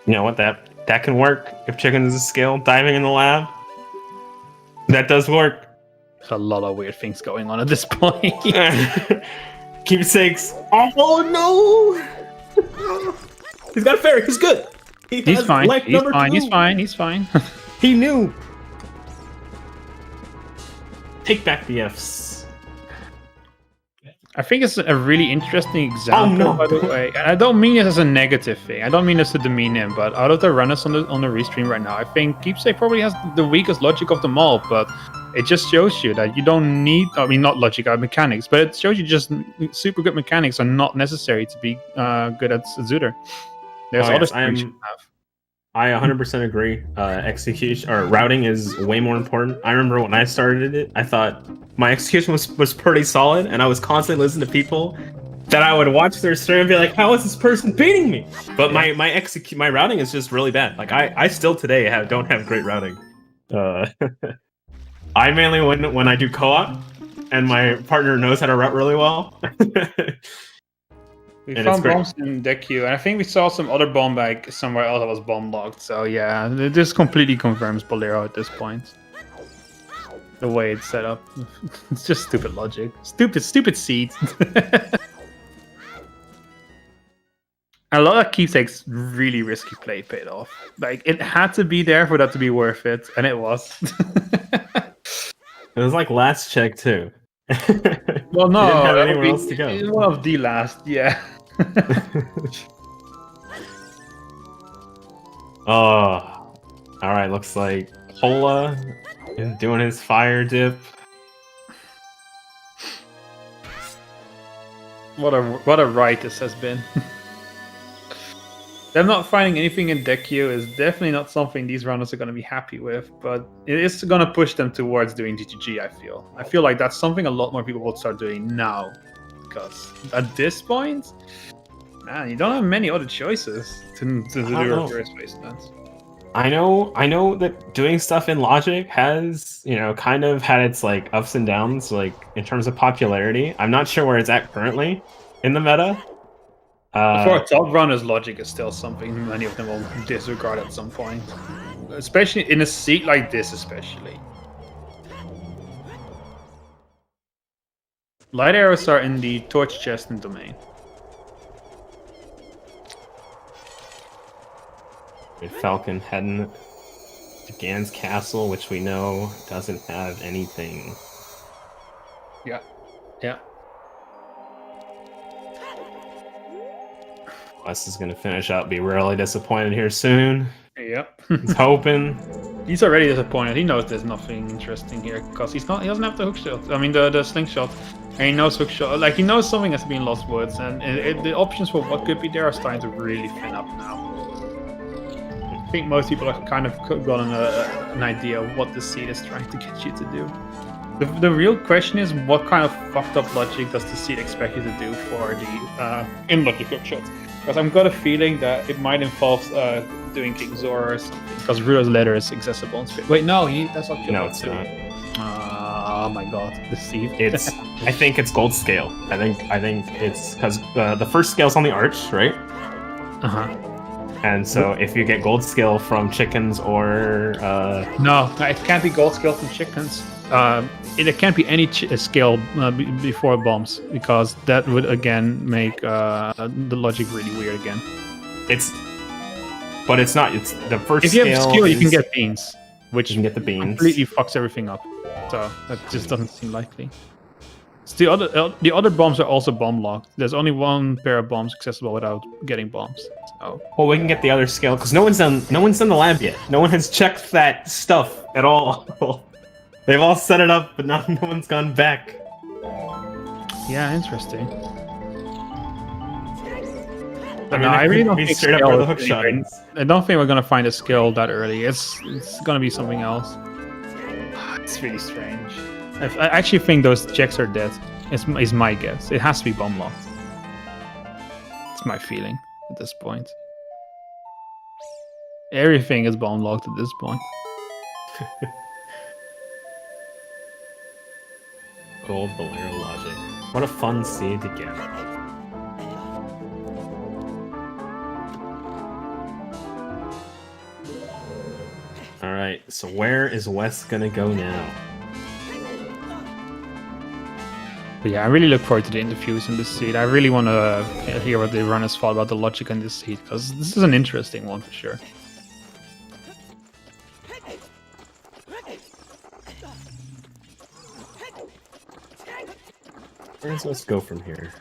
C: You know what? That can work if chickens is a skill. Diving in the lab. That does work.
B: There's a lot of weird things going on at this point.
C: Keepsakes. Oh no! He's got a fairy. He's good.
B: He's fine. He's fine.
C: He knew. Take back the Fs.
B: I think it's a really interesting example, by the way. And I don't mean it as a negative thing. I don't mean this to demean him, but out of the runners on the restream right now, I think Keepsake probably has the weakest logic of them all, but it just shows you that you don't need, I mean, not logic, mechanics, but it shows you just super good mechanics are not necessary to be good at Zooter. There's other things you have.
C: I 100% agree. Execution or routing is way more important. I remember when I started it, I thought my execution was pretty solid, and I was constantly listening to people that I would watch their stream and be like, how is this person beating me? But my routing is just really bad. Like I still today don't have great routing. I mainly win when I do co-op, and my partner knows how to route really well.
B: We found bombs in deck queue, and I think we saw some other bomb bag somewhere else that was bomb locked. So yeah, this completely confirms Bolero at this point. The way it's set up, it's just stupid logic, stupid seeds. A lot of keepsakes really risky play paid off. Like it had to be there for that to be worth it, and it was.
C: It was like last check too.
B: Well, no,
C: didn't have anywhere else to go.
B: One of the last, yeah.
C: Oh, all right. Looks like Cola is doing his fire dip.
B: What a ride this has been. Them not finding anything in deck queue is definitely not something these runners are going to be happy with, but it is going to push them towards doing GGG, I feel like that's something a lot more people will start doing now, because at this point, man, you don't have many other choices to do reverse placements.
C: I know that doing stuff in Logic has, kind of had its like ups and downs, like in terms of popularity. I'm not sure where it's at currently in the meta.
B: For top runners, Logic is still something many of them will disregard at some point, especially in a seat like this. Especially, light arrows are in the torch chest and domain.
C: Falcon heading to Gan's castle, which we know doesn't have anything.
B: Yeah.
C: Wes is going to finish up, be really disappointed here soon.
B: Yep.
C: He's hoping.
B: He's already disappointed. He knows there's nothing interesting here because he doesn't have the hook shot. I mean the slingshot, and he knows hook shot. Like he knows something has been Lost Woods, and the options for what could be there are starting to really thin up now. I think most people have kind of gotten an idea of what the seed is trying to get you to do. The real question is, what kind of fucked up logic does the seed expect you to do for the in-logic hook shots? Because I've got a feeling that it might involve doing King Zora or something. Because Ruler's Letter is accessible on Spirit. Wait, no, that's not.
C: No, it's not.
B: Oh my god, the seed.
C: I think it's gold scale. I think it's because the first scale's on the arch, right? And so if you get gold scale from chickens or
B: no, it can't be gold scale from chickens. It can't be any scale before bombs, because that would again make the logic really weird again.
C: But it's not. It's the first.
B: If you have skill, you can get beans, which
C: you can get the beans.
B: Completely fucks everything up. So that just doesn't seem likely. So the other bombs are also bomb locked. There's only one pair of bombs accessible without getting bombs. So.
C: Well, we can get the other scale because no one's done the lab yet. No one has checked that stuff at all. They've all set it up, but no one's gone back.
B: Yeah, interesting.
C: I really don't think straight up the hook shot.
B: I don't think we're gonna find a skill that early. It's gonna be something else. It's really strange. I actually think those checks are dead. Is my guess. It has to be bomb locked. It's my feeling at this point. Everything is bomb locked at this point.
C: Gold Bolero logic. What a fun seed to get. Alright, so where is Wes gonna go now?
B: But yeah, I really look forward to the interviews in this seed. I really want to hear what the runners thought about the logic in this seed, because this is an interesting one for sure.
C: Where does Wes go from here?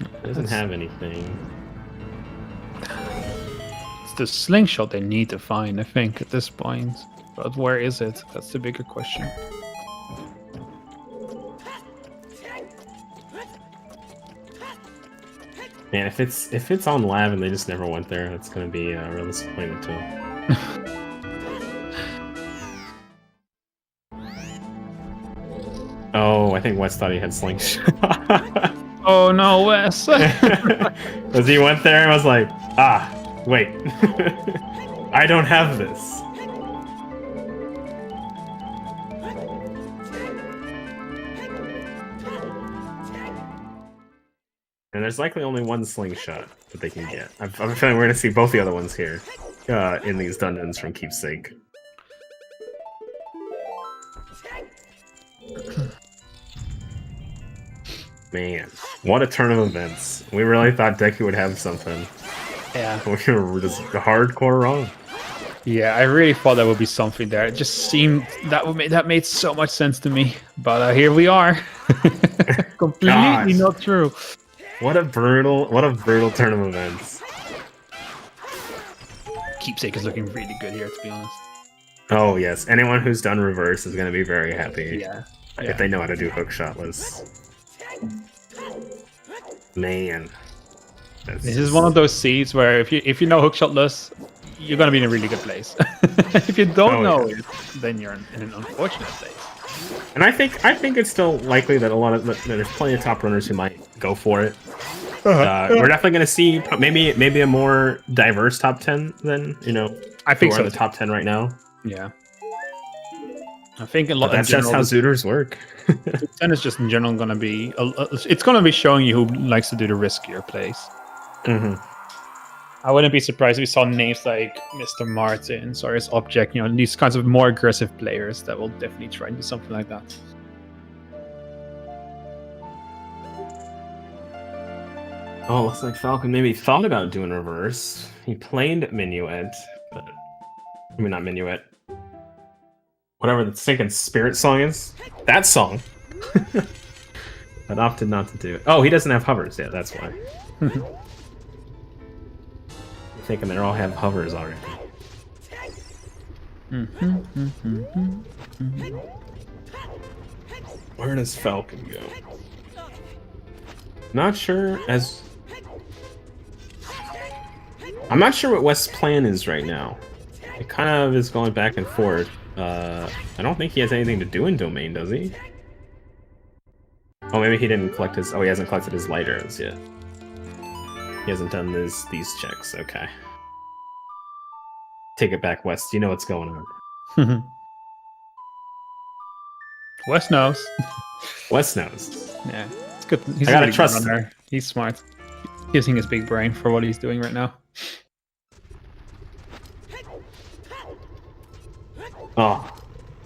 C: It doesn't have anything.
B: It's the slingshot they need to find, I think, at this point. But where is it? That's the bigger question.
C: Man, if it's on lab and they just never went there, that's gonna be a real disappointment too. Oh, I think Wes thought he had slingshot.
B: Oh no, Wes.
C: Because he went there and was like, wait. I don't have this. And there's likely only one slingshot that they can get. I'm feeling we're going to see both the other ones here in these dungeons from Keepsake. Man, what a turn of events. We really thought Deku would have something.
B: Yeah.
C: We were just hardcore wrong.
B: Yeah, I really thought there would be something there. It just seemed that made so much sense to me. But here we are. Completely not true.
C: What a brutal turn of events.
B: Keepsake is looking really good here, to be honest.
C: Oh yes, anyone who's done reverse is going to be very happy.
B: Yeah.
C: If they know how to do hookshotless. Man.
B: This is one of those seeds where if you know hookshotless, you're going to be in a really good place. If you don't know it, then you're in an unfortunate place.
C: And I think it's still likely that that there's plenty of top runners who might go for it. We're definitely going to see maybe a more diverse top 10 than
B: I think so.
C: The top 10 right now.
B: Yeah, I think a lot.
C: But that's just how Zooters work.
B: 10 is just in general going to be. It's going to be showing you who likes to do the riskier plays.
C: Mm-hmm.
B: I wouldn't be surprised if we saw names like Mr. Martins or his Object, these kinds of more aggressive players that will definitely try and do something like that.
C: Oh, looks like Falcon maybe thought about doing reverse. He played Minuet, but I mean not Minuet. Whatever the stinking Spirit song is. That song. But opted not to do it. Oh, he doesn't have hovers yet, that's why. Thinking they all have hovers already. Where does Falcon go? Not sure I'm not sure what West's plan is right now. It kind of is going back and forth. I don't think he has anything to do in Domain, does he? Oh, maybe he didn't collect his... Oh, he hasn't collected his light arrows yet. He hasn't done these checks. Okay. Take it back, West. You know what's going on.
B: West knows.
C: West knows.
B: Yeah, it's good. He's
C: I gotta trust him.
B: He's smart. He's using his big brain for what he's doing right now.
C: Oh,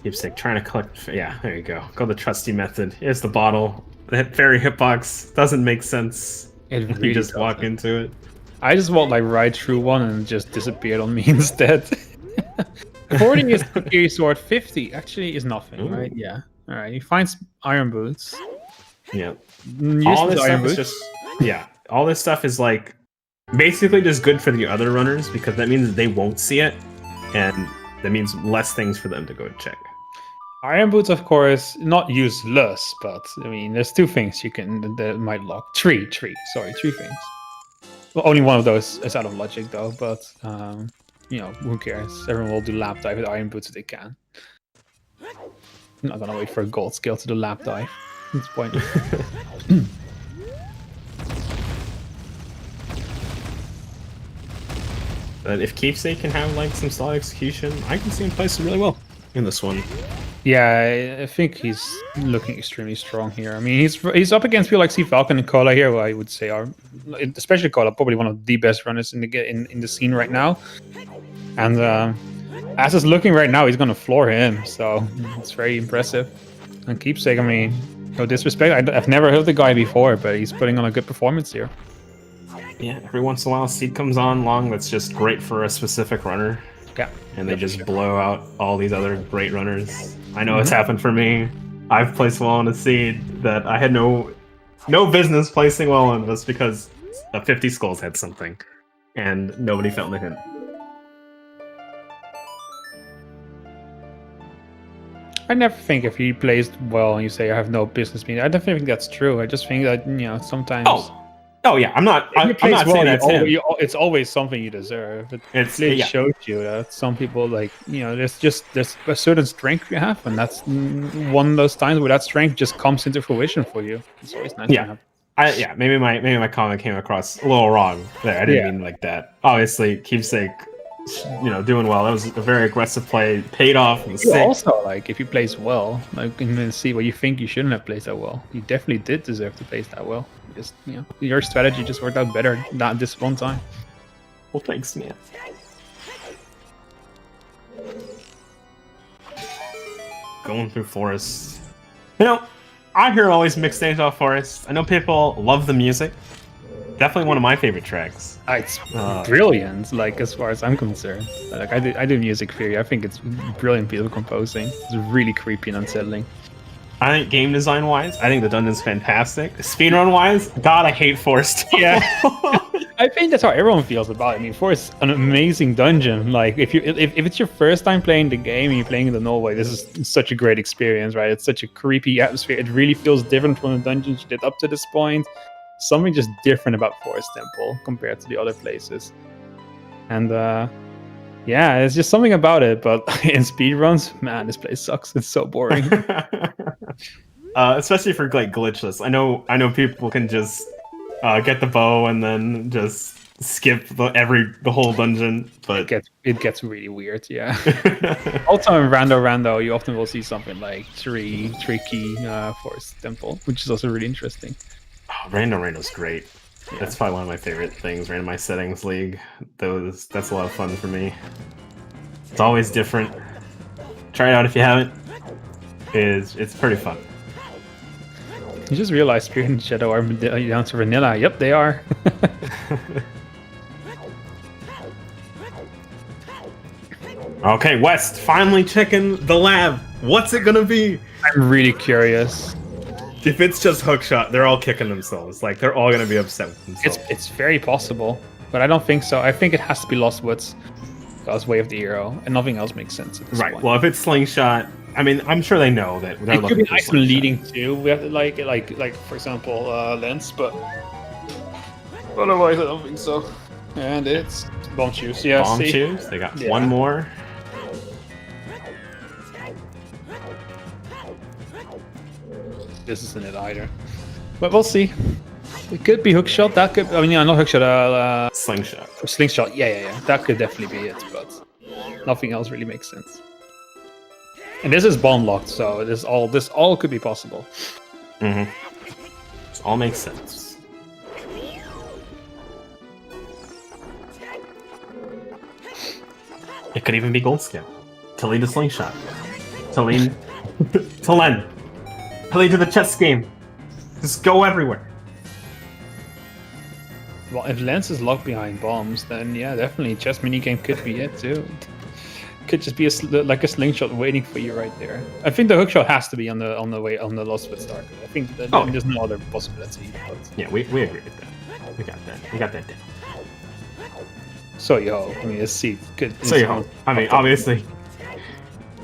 C: Keepsake trying to collect. Yeah, there you go. Go the trusty method. Here's the bottle. The fairy hitbox doesn't make sense.
B: It really
C: you just walk into it.
B: I just walked like right through one and it just disappeared on me instead. 40 is Kiri Sword, 50 actually is nothing,
C: Ooh.
B: right? Yeah. All right. He finds Iron Boots.
C: Yeah. All this stuff is just all this stuff is like basically just good for the other runners because that means they won't see it, and that means less things for them to go check.
B: Iron Boots, of course, not useless, but I mean, there's two things that might lock. Three things. Well, only one of those is out of logic, though. But who cares? Everyone will do lap dive with Iron Boots if they can. I'm not gonna wait for a gold skill to do lap dive. It's pointless.
C: But if Keepsake can have like some solid execution, I can see him play some really well in this one.
B: Yeah, I think he's looking extremely strong here. I mean, he's up against people like C Falcon and Cola here, who I would say are, especially Cola, probably one of the best runners in the scene right now. And as it's looking right now, he's gonna floor him, so it's very impressive. And Keepsake, I mean, no disrespect, I've never heard of the guy before, but he's putting on a good performance here.
C: Yeah, every once in a while, a seed comes on long that's just great for a specific runner.
B: Yeah,
C: and they just blow out all these other great runners. I know it's happened for me. I've placed well on a seed that I had no business placing well on just because 50 Skulls had something, and nobody felt the hint.
B: I never think if he plays well and you say I have no business being. I don't think that's true. I just think that sometimes.
C: Oh yeah, I'm not saying that's him.
B: It's always something you deserve. It shows you that some people there's a certain strength you have, and that's one of those times where that strength just comes into fruition for you. It's always nice to have.
C: maybe my comment came across a little wrong there. I didn't mean like that. Obviously, Keepsake, doing well. That was a very aggressive play. Paid off.
B: Also, like, if you plays well, like, and then see what you think you shouldn't have played that well. You definitely did deserve to play that well. Just, your strategy just worked out better not this one time.
C: Well, thanks, man. Going through Forest. I hear always mixed things about Forest. I know people love the music. Definitely one of my favorite tracks.
B: It's brilliant, like, as far as I'm concerned. Like, I do music theory. I think it's brilliant piece of composing. It's really creepy and unsettling.
C: I think game design wise, I think the dungeon's fantastic. Speedrun wise, God, I hate Forest.
B: Yeah. I think that's how everyone feels about it. I mean, Forest, an amazing dungeon. Like, if it's your first time playing the game and you're playing the Norway, this is such a great experience, right? It's such a creepy atmosphere. It really feels different from the dungeons you did up to this point. Something just different about Forest Temple compared to the other places. And it's just something about it. But in speedruns, man, this place sucks. It's so boring.
C: Especially for like glitchless. I know people can just get the bow and then just skip the whole dungeon, but
B: it gets really weird. Yeah. Also in Rando, you often will see something like three key Forest Temple, which is also really interesting.
C: Oh, Rando's great. Yeah. That's probably one of my favorite things. Randomized Settings League. That's a lot of fun for me. It's always different. Try it out if you haven't. It's pretty fun.
B: You just realized Spirit and Shadow are down to vanilla. Yep, they are.
C: Okay, West, finally checking the lab. What's it gonna be?
B: I'm really curious.
C: If it's just hookshot, they're all kicking themselves. Like, they're all gonna be upset with themselves.
B: It's very possible, but I don't think so. I think it has to be Lost Woods. Because Way of the Hero, and nothing else makes sense at this point.
C: Well, if it's Slingshot, I mean, I'm sure they know that.
B: It could be nice and leading too. We have to like for example, Lens, but otherwise I don't think so. And it's Bomb Shoes. Yeah,
C: Bomb Shoes. They got one more.
B: This isn't it either, but we'll see. It could be Hookshot. That could. I mean, not Hookshot.
C: Slingshot.
B: Slingshot. Yeah. That could definitely be it, but nothing else really makes sense. And this is bomb locked, so this all could be possible.
C: Mm-hmm. This all makes sense. It could even be Gold Scout. Tilly the Slingshot. Tilly. Talen. Tilly to the chess game. Just go everywhere.
B: Well, if Lens is locked behind bombs, then yeah, definitely chess minigame could be it too. Could just be like a slingshot waiting for you right there. I think the hookshot has to be on the Lost Woods Dark. I think that there's no other possibility. But...
C: Yeah, we agree with that. We got that down.
B: So yo, I mean, let's see.
C: I mean, obviously,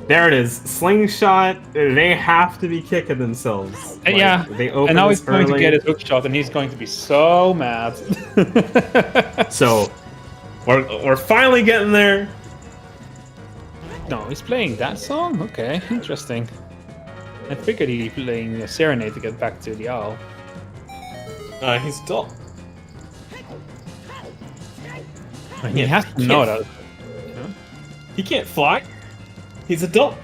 C: there it is. Slingshot. They have to be kicking themselves.
B: Like, yeah.
C: They open
B: and now he's
C: early.
B: going to get his hookshot, and he's going to be so mad.
C: So, we're finally getting there.
B: No, he's playing that song? Okay, interesting. I figured he'd be playing a Serenade to get back to the owl.
C: He's dull.
B: He has to know that.
C: He can't fly. He's a dull.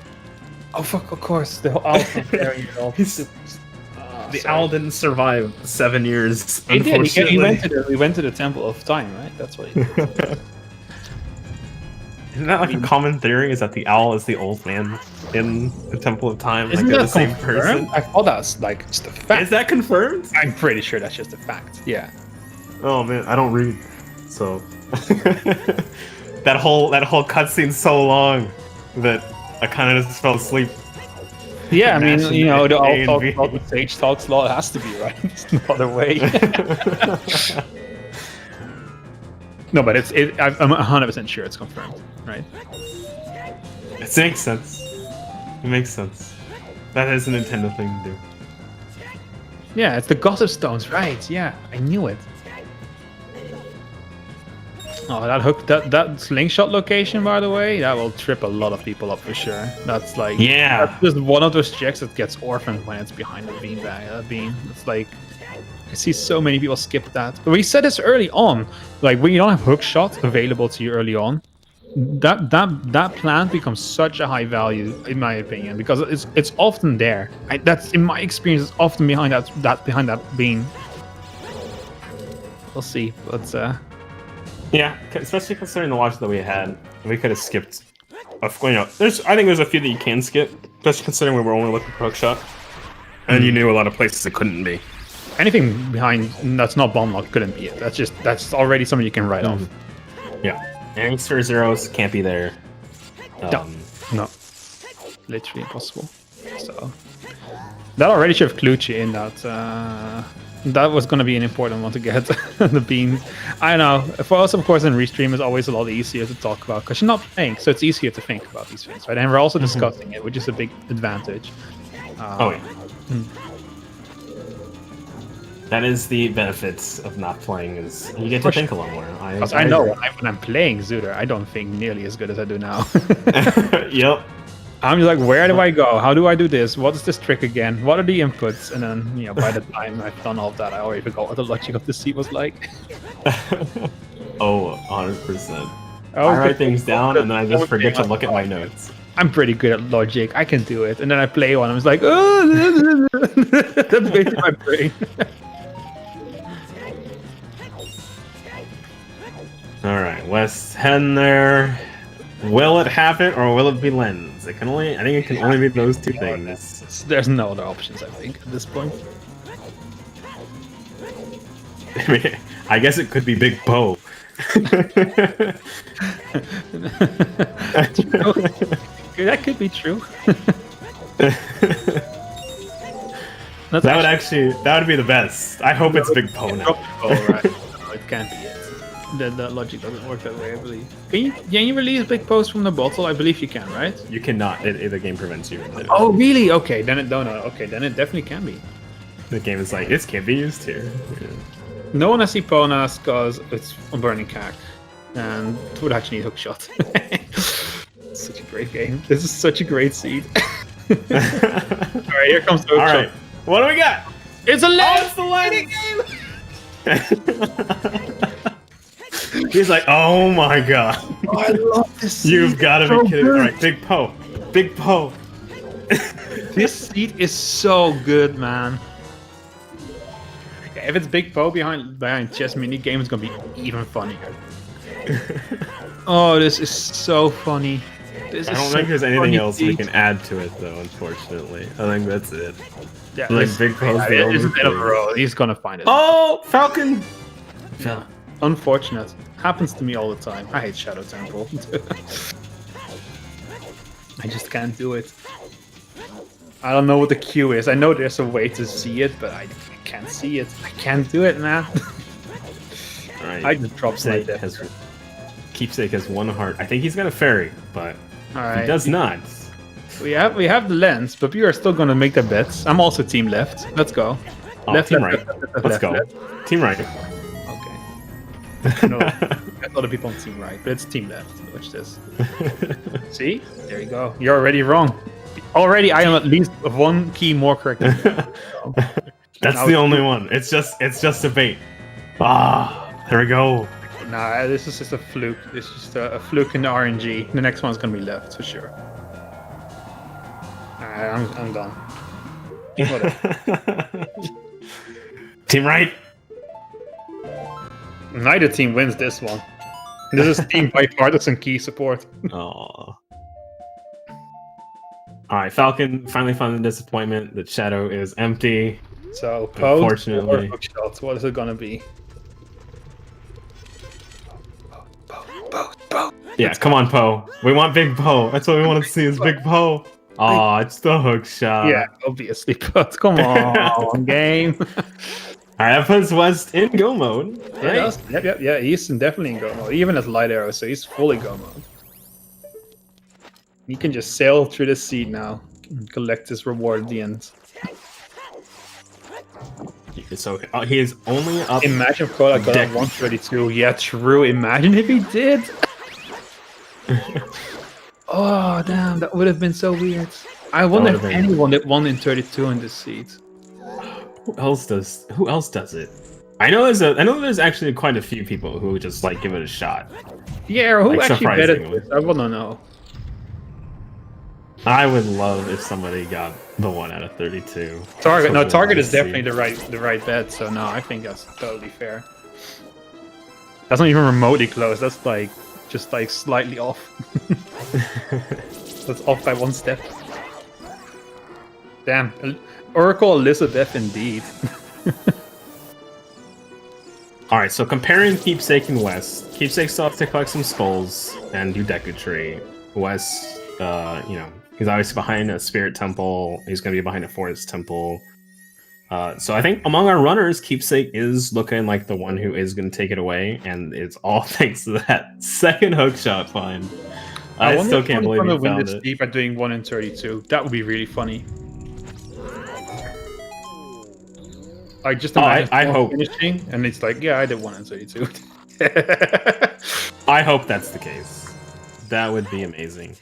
B: Oh fuck! Of course, the owl can't carry it all.
C: The owl didn't survive 7 years.
B: He did. He went to the Temple of Time, right? That's what he did.
C: Isn't that like a common theory? Is that the owl is the old man in the Temple of Time?
B: Isn't
C: like they're
B: that
C: the same
B: confirmed?
C: person?
B: I thought that's like just a fact.
C: Is that confirmed?
B: I'm pretty sure that's just a fact. Yeah.
C: Oh man, I don't read, so that whole cutscene's so long that I kind of just fell asleep.
B: Yeah, I mean, you know, the owl talk, the sage talks law has to be right. There's no other way. No, but I'm 100% sure it's confirmed, right?
C: It makes sense. It makes sense. That is a Nintendo thing to do.
B: Yeah, it's the Gossip Stones, right? Yeah, I knew it. Oh, that slingshot location, by the way, that will trip a lot of people up for sure. That's like,
C: yeah,
B: that's just one of those checks that gets orphaned when it's behind the beanbag. It's like, I see so many people skip that. But we said this early on. Like, when you don't have hook shot available to you early on, that plant becomes such a high value, in my opinion, because it's often there. That's in my experience. It's often behind that bean. We'll see, but
C: yeah, especially considering the watch that we had, we could have skipped. I think there's a few that you can skip, especially considering we were only looking for hook shot, and you knew a lot of places it couldn't be.
B: Anything behind that's not bomb lock couldn't be it. That's already something you can write off.
C: Yeah, and sphere zeros can't be there.
B: No, literally impossible. So that already should have clued you in that. That was going to be an important one to get, the bean. I know. For us, of course, in Restream is always a lot easier to talk about because you're not playing, so it's easier to think about these things, right? And we're also discussing it, which is a big advantage.
C: That is the benefits of not playing, is you get to think a lot more.
B: I know when I'm playing Zuder, I don't think nearly as good as I do now.
C: Yep.
B: I'm just like, where do I go? How do I do this? What is this trick again? What are the inputs? And then, by the time I've done all of that, I already forgot what the logic of the seat was like.
C: 100%. I write things down and then I just forget to look at my notes.
B: I'm pretty good at logic. I can do it. And then I play one. I'm just like, oh, that's basically my brain.
C: All right, West heading there. Will it happen or will it be lens? I think it can only be those two things.
B: There's no other options, I think, at this point.
C: I mean, I guess it could be Big Bo.
B: That could be true.
C: That would be the best. I hope it's Big Bo now.
B: Oh, right. No, it can't be it. The logic doesn't work that way, I believe. Can you release Big Post from the bottle? I believe you can, right?
C: You cannot. The game prevents you.
B: Oh, really? Okay, then it Okay, then it definitely can be.
C: The game is like, this can't be used here. Yeah.
B: No one has Eponas because it's on Burning Cack, and it would actually need hookshot. Such a great game. This is such a great seed. Alright, here comes the hookshot.
C: Alright, what do we got?
B: It's a lens!
C: It's the lens! He's like, oh my god.
B: Oh, I love this seed.
C: You've got to be kidding me. Alright, Big Po. Big Po.
B: This seed is so good, man. If it's Big Po behind chess mini game, it's gonna be even funnier. Oh, this is so funny.
C: I don't think there's anything else we can add to it, though. Unfortunately, I think that's it.
B: Yeah,
C: like Big Po's the only
B: it's a bit of a roll. He's gonna find it.
C: Oh, Falcon!
B: Yeah. Unfortunate. Happens to me all the time. I hate Shadow Temple. I just can't do it. I don't know what the Q is. I know there's a way to see it, but I can't see it. I can't do it, man.
C: Right.
B: I just dropped
C: Keepsake has one heart. I think he's got a fairy, but he does not.
B: We have the lens, but we are still gonna make the bets. I'm also team left. Let's go.
C: Team right. Let's go. Team right.
B: Okay. No, that's other people on team right, but it's team left. Watch this. See? There you go. You're already wrong. Already, I am at least one key more correct. So,
C: that's the only one. It's just a bait. There we go.
B: Nah, this is just a fluke. This is just a fluke in the RNG. The next one's gonna be left for sure. Alright, I'm done.
C: Team right.
B: Neither team wins this one. This is team bipartisan key support.
C: Aww. Alright, Falcon finally found the disappointment that Shadow is empty.
B: So,
C: unfortunately,
B: what is it gonna be? Po.
C: Yeah, come on, Po. We want Big Po. That's what we want to see is Big Po. Oh, it's the hook shot.
B: Yeah, obviously, but come on, game.
C: Alright, that puts West in go mode. Right?
B: Yeah, he's definitely in go mode. Even as light arrow, so he's fully go mode. He can just sail through the sea now and collect his reward at the end.
C: So he is only up.
B: Imagine if Kola got 132. Yeah, true. Imagine if he did. Oh, damn. That would have been so weird. I wonder if anyone that won in 32 in this seat.
C: Who else does it? I know there's actually quite a few people who just like give it a shot.
B: Yeah, who
C: Like,
B: actually bet it?
C: surprisingly.
B: I wanna know.
C: I would love if somebody got the 1 out of 32.
B: Target. No,
C: So
B: target
C: we'll
B: is definitely
C: see.
B: the right bet. So no, I think that's totally fair. That's not even remotely close. That's like just like slightly off. That's off by 1 step. Damn, Oracle Elizabeth indeed.
C: All right, so comparing Keepsake and West, Keepsake still have to collect some skulls and do Deku Tree. West, you know, he's obviously behind a Spirit Temple. He's going to be behind a Forest Temple. So I think among our runners, Keepsake is looking like the one who is going to take it away, and it's all thanks to that second hookshot find. I still can't believe he found it.
B: Deep at doing 1 in 32. That would be really funny. I just imagine
C: I hope
B: finishing, and it's like, yeah, I did 1 in 32.
C: I hope that's the case. That would be amazing.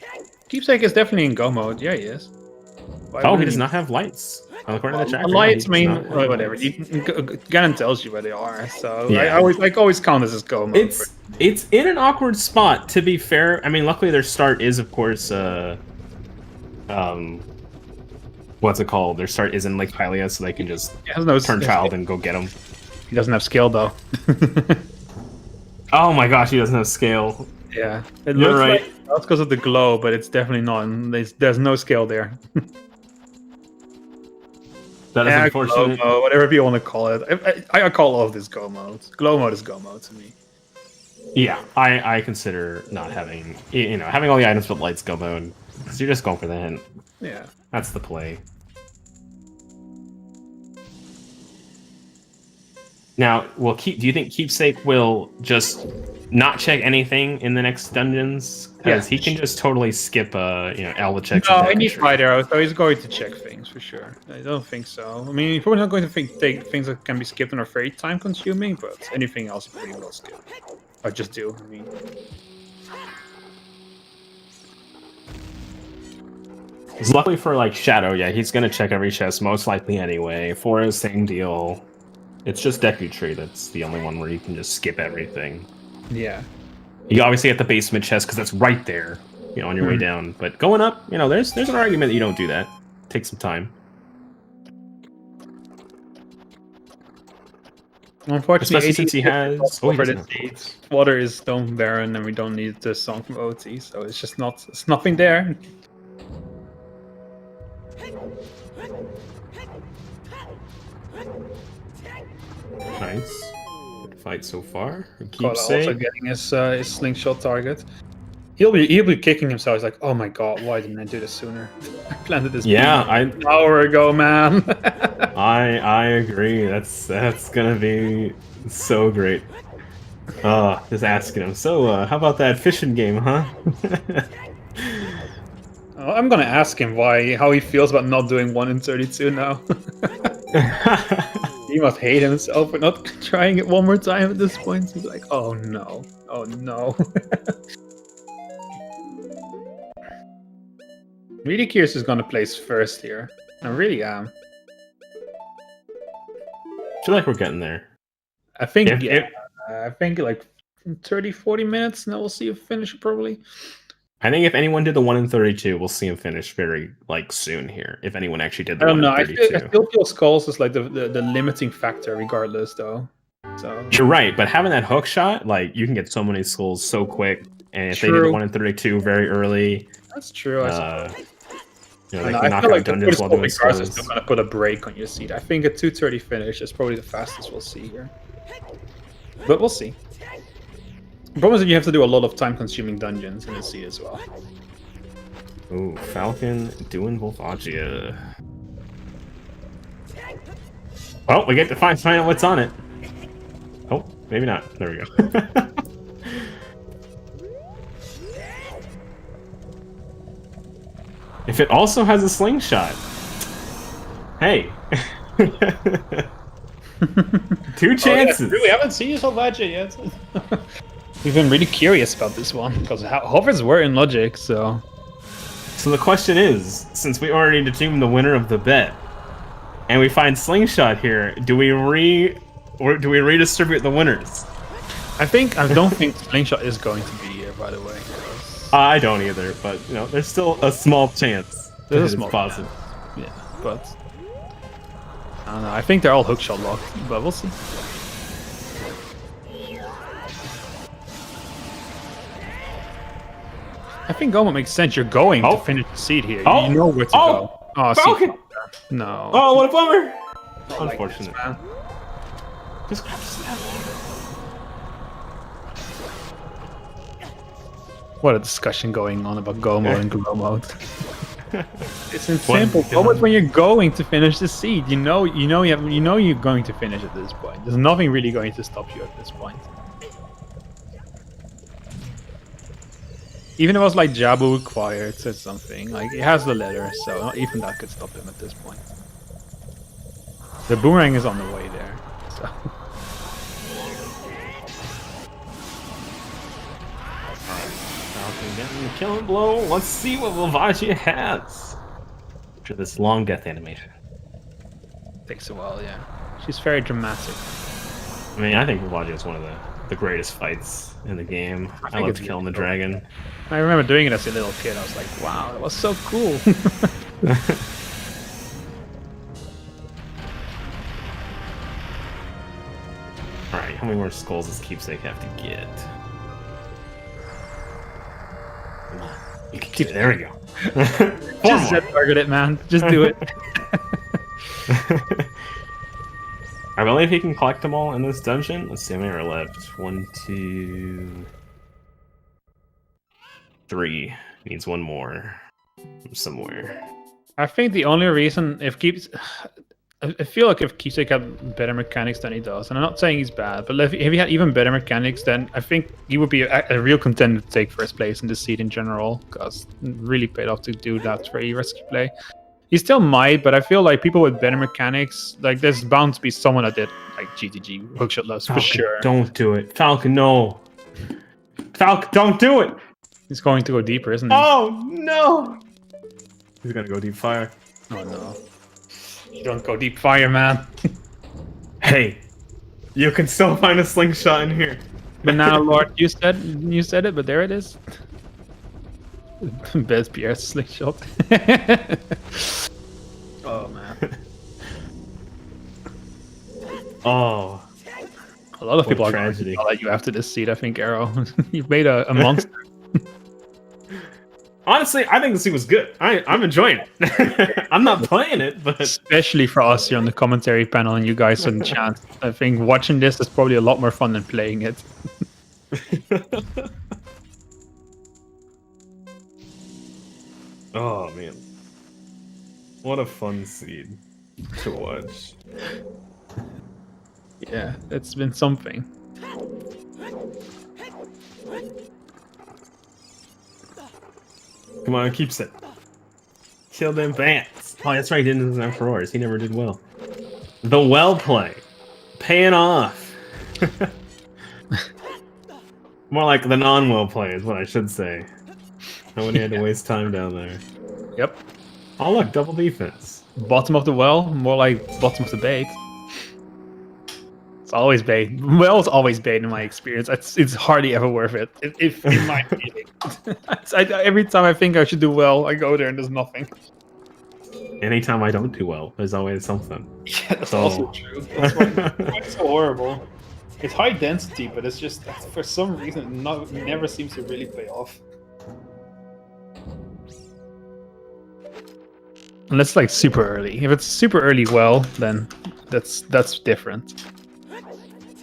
B: Keepsake is definitely in go mode. Yeah, he is.
C: He does not have lights. According to the tracker,
B: lights mean
C: whatever.
B: Ganon tells you where they are, so
C: Yeah.
B: I always count this as go mode.
C: It's in an awkward spot. To be fair, I mean, luckily their start is, of course, what's it called? Their start is in Lake Hylia, so they can just turn child and go get him.
B: He doesn't have skill though.
C: Oh my gosh, he doesn't have scale.
B: Yeah, it
C: You're
B: looks
C: right.
B: like that's because of the glow, but it's definitely not. There's no skill there.
C: That is unfortunate.
B: Glow mode, whatever you want to call it. I call all of this go mode. Glow mode is go mode to me.
C: Yeah, I consider not having, having all the items but lights go mode. Because you're just going for the hint.
B: Yeah.
C: That's the play. Now, do you think Keepsake will just not check anything in the next dungeons? Because he can just totally skip, all the checks.
B: No, he needs Fight Arrow, so he's going to check things for sure. I don't think so. I mean, he's probably not going to take things that can be skipped and are very time consuming, but anything else he pretty well skip. Or just do, I mean.
C: Luckily for like Shadow, yeah, he's gonna check every chest most likely anyway. Forest, same deal. It's just Deku Tree that's the only one where you can just skip everything.
B: Yeah.
C: You obviously get the basement chest because that's right there, on your way down. But going up, there's an argument that you don't do that. Take some time.
B: Unfortunately,
C: especially since he has
B: water is stone barren, and we don't need the song from OoT, so it's just nothing there.
C: Nice. Good fight so far.
B: Also getting his slingshot target. He'll be kicking himself. He's like, oh my god, why didn't I do this sooner? I planted this an hour ago, man.
C: I agree. That's gonna be so great. Just asking him. So, how about that fishing game, huh?
B: I'm gonna ask him how he feels about not doing 1 in 32 now. He must hate himself for not trying it one more time at this point. He's like, oh no, oh no. Really curious who's gonna place first here. I really am.
C: I feel like we're getting there.
B: I think I think like 30-40 minutes, and then we'll see a finish probably.
C: I think if anyone did the 1 in 32, we'll see him finish very soon here. If anyone actually did the
B: I
C: 1
B: don't know.
C: in 32.
B: I still feel skulls is like the limiting factor, regardless, though. So
C: you're right, but having that hook shot, you can get so many skulls so quick, and if they did the 1 in 32 very early,
B: that's true.
C: I
B: feel like the still going to put a break on your seat. I think a 2:30 finish is probably the fastest we'll see here, but we'll see. The problem is that you have to do a lot of time-consuming dungeons in the sea as well.
C: Ooh, Falcon doing Volvagia. Well, we get to find out what's on it. Oh, maybe not. There we go. If it also has a slingshot. Hey. 2 chances.
B: We haven't seen Volvagia yet. We've been really curious about this one, because hovers were in Logic, so...
C: So the question is, since we already determined the winner of the bet, and we find Slingshot here. Do we redistribute the winners?
B: I don't think Slingshot is going to be here, by the way.
C: I don't either, but you know, there's still a small chance.
B: There's a small
C: positive.
B: Yeah, but I don't know. I think they're all hookshot locked, but we'll see. I think Goma makes sense. You're going to finish the seed here. You know where to go. Oh,
C: Falcon!
B: No.
C: Oh, what a bummer!
B: Unfortunate.
C: Like this, just grab snap.
B: What a discussion going on about Go mode and Glow mode. It's simple. Go mode when you're going to finish the seed. You know you're going to finish at this point. There's nothing really going to stop you at this point. Even if it was like Jabu required said something, like it has the letter, so not even that could stop him at this point. The boomerang is on the way there, so.
C: Getting the killing blow. Let's see what Lavagia has. After this long death animation.
B: Takes a while, yeah. She's very dramatic.
C: I mean, I think Lavagia is one of the greatest fights in the game. I love killing the dragon.
B: I remember doing it as a little kid. I was like, wow, that was so cool.
C: Alright, how many more skulls does Keepsake have to get? Come on. You can keep it. There we go.
B: Just target it, man. Just do it.
C: I believe he can collect them all in this dungeon. Let's see how many are left. 1, 2, 3. Needs one more from somewhere.
B: I think the only reason I feel like if Keepsake had better mechanics than he does, and I'm not saying he's bad, but if he had even better mechanics, then I think he would be a real contender to take first place in the seed in general, because it really paid off to do that very risky play. He still might, but I feel like people with better mechanics, like there's bound to be someone that did like GTG hookshot loves for sure.
C: Don't do it, Falcon. No, Falcon, don't do it.
B: He's going to go deeper, isn't he?
C: Oh no! He's gonna go deep fire.
B: Oh no! You don't go deep fire, man.
C: Hey, you can still find a slingshot in here.
B: But now, Lord, you said it, but there it is. Best Pierre's slingshot. Oh man.
C: Oh.
B: A lot of people are going
C: tragedy.
B: to let you after this seed, I think, Arrow. You've made a monster.
C: Honestly, I think the seed was good. I'm enjoying it. I'm not playing it, but
B: especially for us here on the commentary panel and you guys in chat. I think watching this is probably a lot more fun than playing it.
C: Oh man. What a fun seed to watch.
B: Yeah, it's been something.
C: Come on, keeps it. Kill them bats. Oh, that's right, he didn't have Ferroras. He never did well. The well play. Paying off. More like the non-well play is what I should say. Nobody had to waste time down there.
B: Yep.
C: Oh look, double defense.
B: Bottom of the well, more like bottom of the bait. It's always bait. Well, it's always bait in my experience. It's hardly ever worth it. If in my feeling. Every time I think I should do well, I go there and there's nothing.
C: Anytime I don't do well, there's always something.
B: Yeah, that's also true. That's why it's so horrible. It's high density, but it's just, for some reason, it never seems to really pay off. Unless like super early. If it's super early well, then that's different.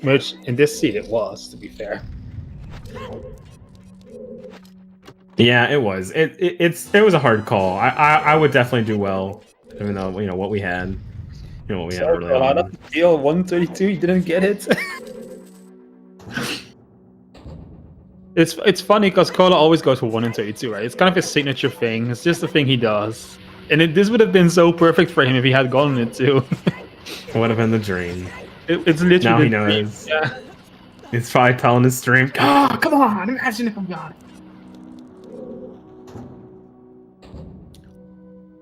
B: Which in this seed it was, to be fair.
C: Yeah, it was. It was a hard call. I would definitely do well, even though what we had. What we had early on.
B: Deal 132, you didn't get it. It's funny because Kola always goes for 1 and 32, right? It's kind of his signature thing. It's just the thing he does. And this would have been so perfect for him if he had gotten it too.
C: It would have been the dream.
B: It's literally
C: now he knows.
B: Yeah.
C: He's probably telling his stream. Oh, come on! Imagine if I got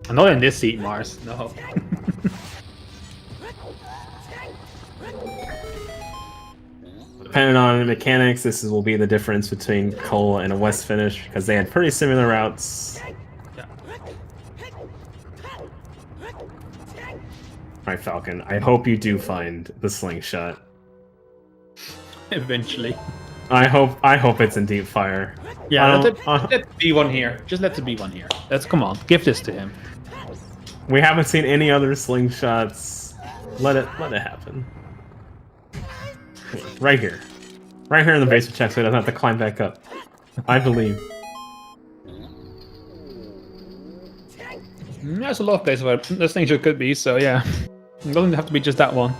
C: it.
B: Not in this seat, Mars. No.
C: depending on mechanics, will be the difference between Cola and a West finish because they had pretty similar routes.
B: Yeah.
C: Alright, Falcon, I hope you do find the slingshot.
B: Eventually.
C: I hope it's in deep fire.
B: Yeah, let it be one here. Just let it be one here. Come on, give this to him.
C: We haven't seen any other slingshots. Let it happen. Right here in the basement check, so he doesn't have to climb back up. I believe.
B: There's a lot of places where this thing could be. So yeah, it doesn't have to be just that one.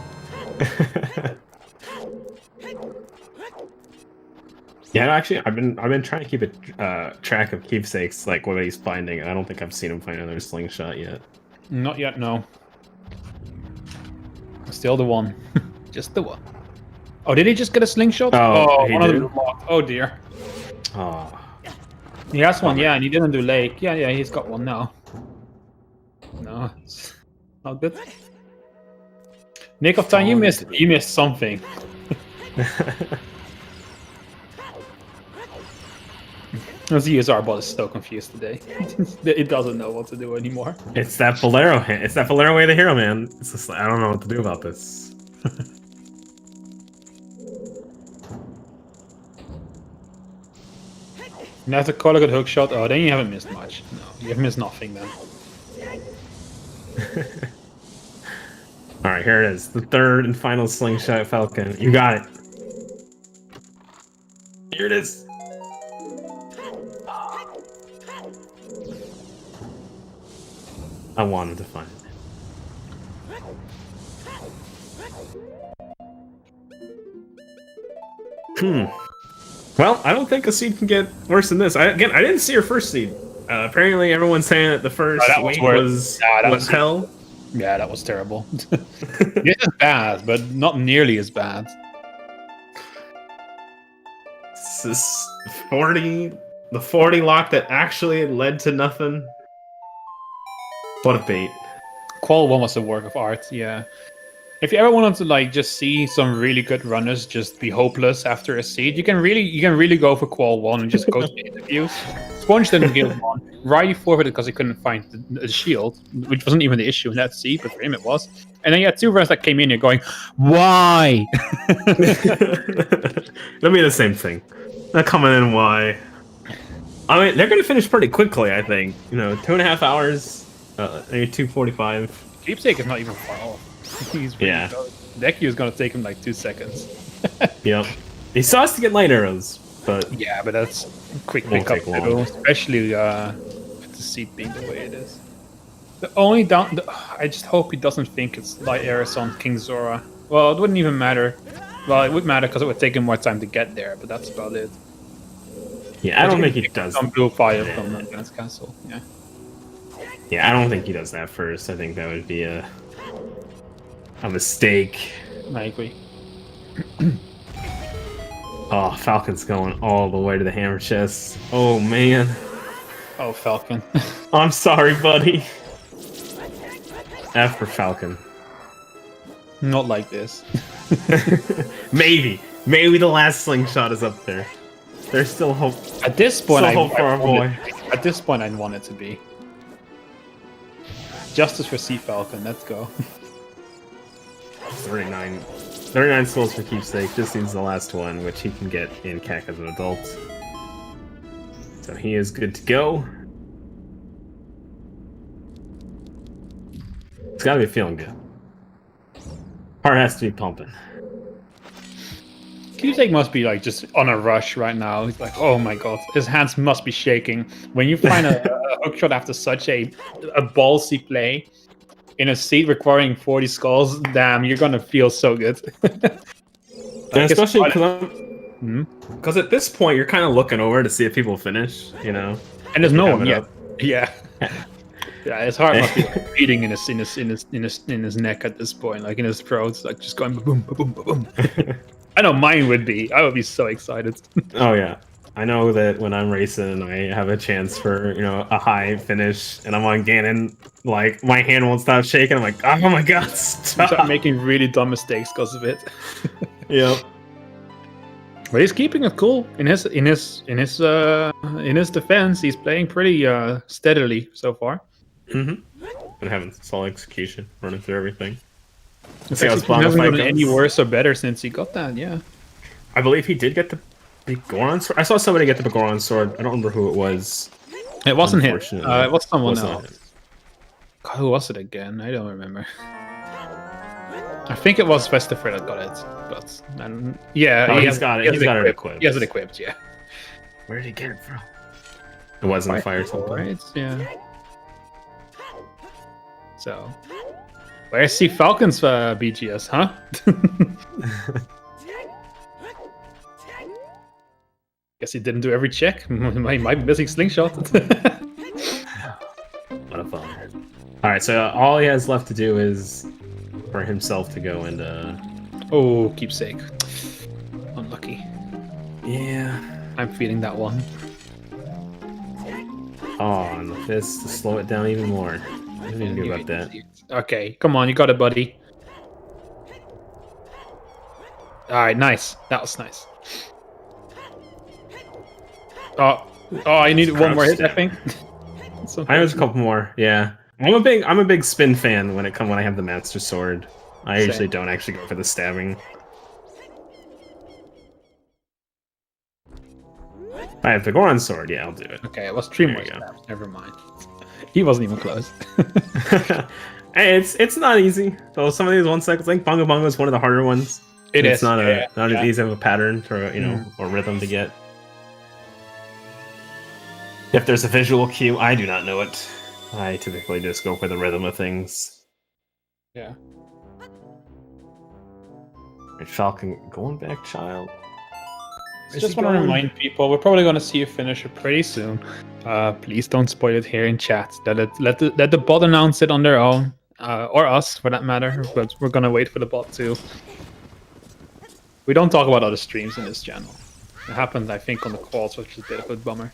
C: Yeah, actually, I've been trying to keep a track of keepsakes, like what he's finding, and I don't think I've seen him find another slingshot yet.
B: Not yet, no. Still the one. Just the one. Oh, did he just get a slingshot?
C: Oh,
B: one of them locked. Oh dear.
C: Oh.
B: He has one, yeah, and he didn't do Lake. Yeah, he's got one now. No, it's not good. Nick of time, you missed something. The ZSR bot is so confused today. It doesn't know what to do anymore.
C: It's that Bolero It's that Bolero way of the hero, man. It's just like, I don't know what to do about this.
B: You have to call a good hook shot. Oh, then you haven't missed much. No, you have missed nothing then.
C: Alright, here it is. The third and final slingshot, Falcon. You got it. Here it is. I wanted to find it. Well, I don't think a seed can get worse than this. I didn't see your first seed. Apparently, everyone's saying that the first week was hell.
B: Yeah, that was terrible. It is bad, but not nearly as bad.
C: This is 40, the 40 lock that actually led to nothing. What a bait.
B: Qual 1 was a work of art, yeah. If you ever wanted to like just see some really good runners just be hopeless after a seed, you can really go for Qual 1 and just go to the interviews. Sponge didn't get one. Riley forfeited because he couldn't find the shield, which wasn't even the issue in that seed, but for him it was. And then you had two runners that came in here going, why?
C: That'd be the same thing. They're coming in, why? I mean, they're going to finish pretty quickly, I think. 2.5 hours. Maybe 2:45.
B: Keepsake is not even far off. He's really close. Deku is gonna take him like 2 seconds.
C: Yep. He still has to get light arrows, but
B: yeah, but that's a quick pickup too, especially with the seat being the way it is. The only I just hope he doesn't think it's light arrows on King Zora. Well, it wouldn't even matter. Well, it would matter because it would take him more time to get there, but that's about it.
C: Yeah, I don't think he does.
B: Some blue fire from Galen's castle. Yeah.
C: Yeah, I don't think he does that first. I think that would be a mistake.
B: I agree.
C: Oh, Falcon's going all the way to the hammer chest. Oh, man.
B: Oh, Falcon.
C: I'm sorry, buddy. F for Falcon.
B: Not like this.
C: Maybe the last slingshot is up there. There's still hope.
B: At this point,
C: hope for our boy.
B: At this point, I want it to be. Justice for Sea Falcon, let's go.
C: 39 souls for keepsake. Just needs the last one, which he can get in CAC as an adult. So he is good to go. It's gotta be feeling good. Heart has to be pumping.
B: Keepsake must be like just on a rush right now. He's like, oh my god, his hands must be shaking. When you find a hookshot after such a ballsy play in a seat requiring 40 skulls, damn, you're gonna feel so good.
C: And especially because at this point you're kind of looking over to see if people finish, And
B: there's no one yet. Yeah. Yeah, his heart must be like beating in his neck at this point, like in his throat, it's like just going boom, boom, boom, boom. I know mine would be. I would be so excited.
C: Oh yeah, I know that when I'm racing, I have a chance for a high finish, and I'm on Ganon. Like my hand won't stop shaking. I'm like, oh my god, stop!
B: Start making really dumb mistakes because of it.
C: Yep.
B: But he's keeping it cool in his defense. He's playing pretty steadily so far.
C: And having solid execution, running through everything.
B: It's see how his hasn't gotten any worse or better since he got that. Yeah,
C: I believe he did get the Goron sword. I saw somebody get the Goron sword. I don't remember who it was.
B: It wasn't him. It was someone else.
C: Him.
B: God, who was it again? I don't remember. I think it was Vestifer that got it, but yeah,
C: he's got it. He's got it equipped.
B: He has it equipped. Yeah.
C: Where did he get it from? It was in the fire temple,
B: right? Yeah. So, where's the Falcon's BGS, huh? Guess he didn't do every check. He might be missing slingshot.
C: What a bummer. All right, so all he has left to do is for himself to go and
B: oh, keepsake. Unlucky.
C: Yeah,
B: I'm feeling that one.
C: Oh, and the fist to slow it down even more. I didn't even know about that.
B: Okay, come on, you got it, buddy. Alright, nice. That was nice. Oh, I needed one more hit, I think.
C: I have a couple more, yeah. I'm a big spin fan when I have the Master Sword. I usually don't actually go for the stabbing. I have the Goron sword, yeah, I'll do it.
B: Okay, it was 3 more stabs. Never mind. He wasn't even close.
C: Hey, it's not easy. So some of these 1 seconds, I think Bongo Bongo is one of the harder ones. It's not as easy of a pattern for or rhythm to get. If there's a visual cue, I do not know it. I typically just go for the rhythm of things.
B: Yeah.
C: Right, Falcon going back, child.
B: I just want to remind people, we're probably going to see a finisher pretty soon. Please don't spoil it here in chat. Let the bot announce it on their own, or us for that matter. But we're going to wait for the bot too. We don't talk about other streams in this channel. It happened, I think, on the calls, which is a bit of a bummer.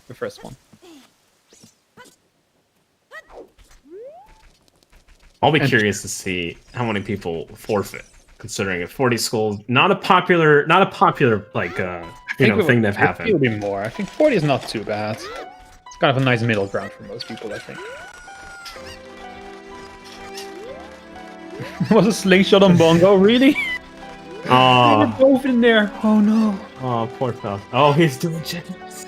B: The first one.
C: I'll be curious to see how many people forfeit, considering if 40 skulls not a popular like thing that happened.
B: It'll be more. I think 40 is not too bad. It's kind of a nice middle ground for most people, I think. Was a slingshot on Bongo, really?
C: Oh,
B: both in there. Oh no.
C: Oh, poor Falcon. Oh, he's doing chickens.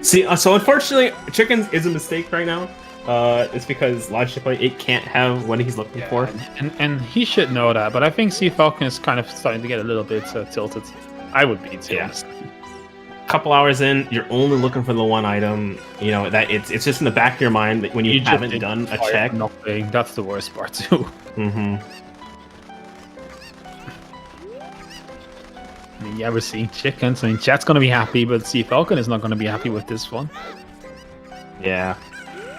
C: See, so unfortunately, chickens is a mistake right now. It's because logically it can't have what he's looking for.
B: And he should know that, but I think Sea Falcon is kind of starting to get a little bit tilted. I would be too.
C: Yeah. Couple hours in, you're only looking for the one item. You know that it's just in the back of your mind that when you haven't done a check.
B: Nothing. That's the worst part too. I mean, yeah, we're seeing chickens. I mean, chat's gonna be happy, but Sea Falcon is not gonna be happy with this one.
C: Yeah.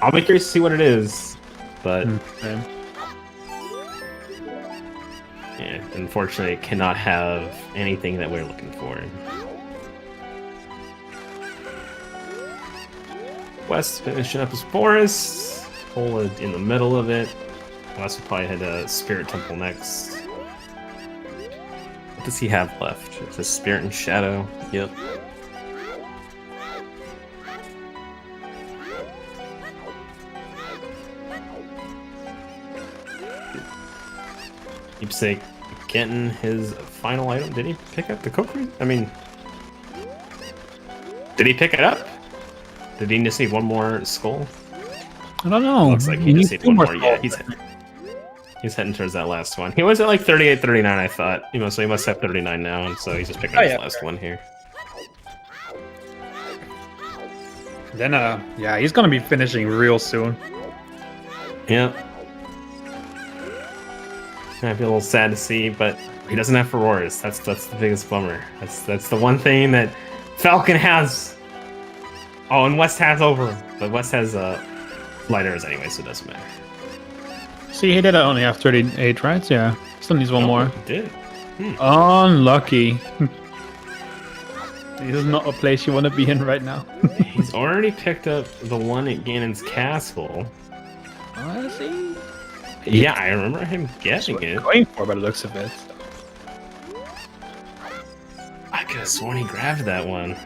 C: I'll be curious to see what it is, but yeah, unfortunately, it cannot have anything that we're looking for. West finishing up his forest, Pola in the middle of it. West will probably head to Spirit Temple next. What does he have left? It's a Spirit and Shadow. Yep. Keepsake getting his final item. Did he pick up the Kokiri? I mean, did he pick it up? Did he just need one more skull?
B: I don't know.
C: Looks like he just needs one more. Yeah, he's heading towards that last one. He was at like 38, 39, I thought. So he must have 39 now, and so he's just picking up his last one here.
B: Then, yeah, he's gonna be finishing real soon.
C: Yeah. Might be a little sad to see, but he doesn't have Furores. That's the biggest bummer. That's the one thing that Falcon has. Oh, and West has over him, but West has light arrows anyway, so it doesn't matter.
B: See, he did only have 38, right? Yeah, still needs one more.
C: He did.
B: Unlucky. This is not a place you want to be in right now.
C: He's already picked up the one at Ganon's castle.
B: Oh, is he?
C: Yeah, I remember him getting it.
B: Going for by the looks of it.
C: I could have sworn he grabbed that one.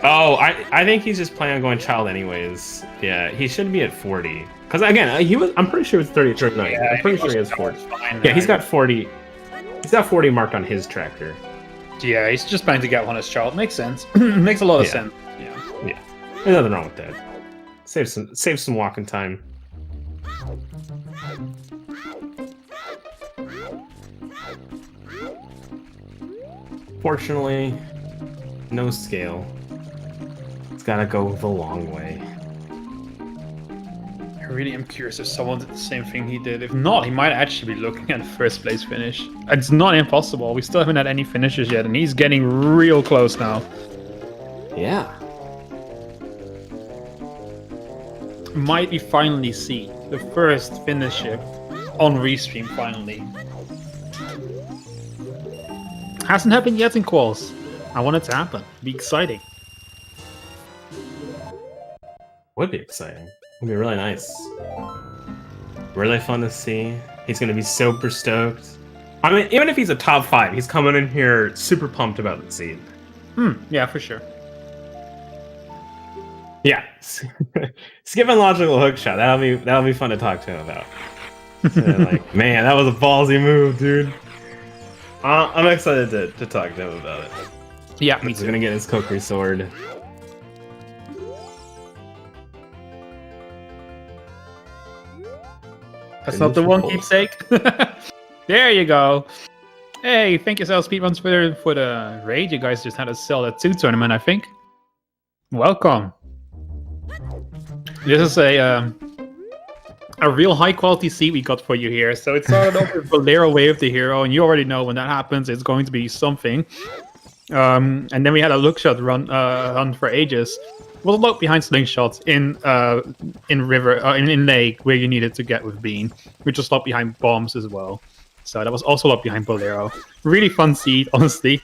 C: Oh, I think he's just planning on going child anyways. Yeah, he should be at 40. Because again, I'm pretty sure it's 30 or 39.
B: Yeah,
C: I'm pretty sure he has 40. Yeah, he's got 40. He's got 40 marked on his tractor.
B: Yeah, he's just planning to get one as child. Makes sense. Makes a lot of sense.
C: Yeah. There's nothing wrong with that. Save some walking time. Fortunately, no scale. It's gotta go the long way.
B: I really am curious if someone did the same thing he did. If not, he might actually be looking at the first place finish. It's not impossible. We still haven't had any finishes yet, and he's getting real close now.
C: Yeah.
B: Might we finally see the first finisher on Restream finally? Hasn't happened yet in Quals. I want it to happen. Be exciting.
C: Would be exciting. Would be really nice. Really fun to see. He's gonna be super stoked. I mean, even if he's a top 5, he's coming in here super pumped about the seed.
B: Yeah, for sure.
C: Yeah. Skipping logical hookshot. That'll be fun to talk to him about. So, like, man, that was a ballsy move, dude. I'm excited to talk to him about it.
B: Yeah, me
C: He's
B: too.
C: gonna get his Kokiri sword.
B: That's not the one, keepsake. There you go. Hey, thank you, ZeldaSpeedRuns, for the raid. You guys just had a Zelda 2 tournament, I think. Welcome. This is a real high quality seed we got for you here. So it started off with Bolero Wave the hero, and you already know when that happens, it's going to be something. And then we had a lookshot run for ages. Was locked behind slingshots in river in lake where you needed to get with Bean, which was locked behind bombs as well. So that was also locked behind Bolero. Really fun seed, honestly.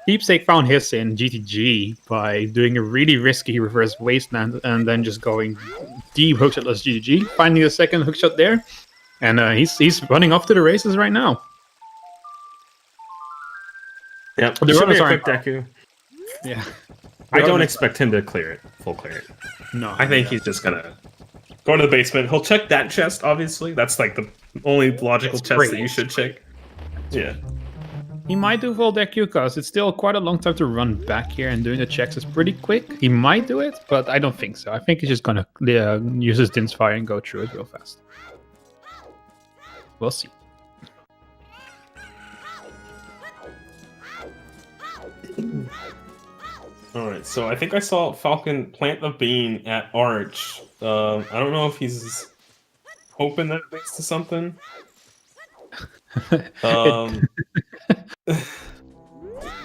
B: Keepsake found his in GTG by doing a really risky reverse wasteland and then just going deep hookshotless GTG, finding a second hookshot there, and he's running off to the races right now.
C: Yep.
B: The runners are
C: quick Deku.
B: Yeah.
C: I don't expect him to clear it, full clear it.
B: No.
C: I think he's just gonna go to the basement. He'll check that chest, obviously. That's like the only logical chest
B: great.
C: that you should check. Yeah.
B: He might do full deck because it's still quite a long time to run back here, and doing the checks is pretty quick. He might do it, but I don't think so. I think he's just gonna use his Din's Fire and go through it real fast. We'll see.
C: Alright, so I think I saw Falcon plant the bean at Arch. I don't know if he's hoping that it leads to something.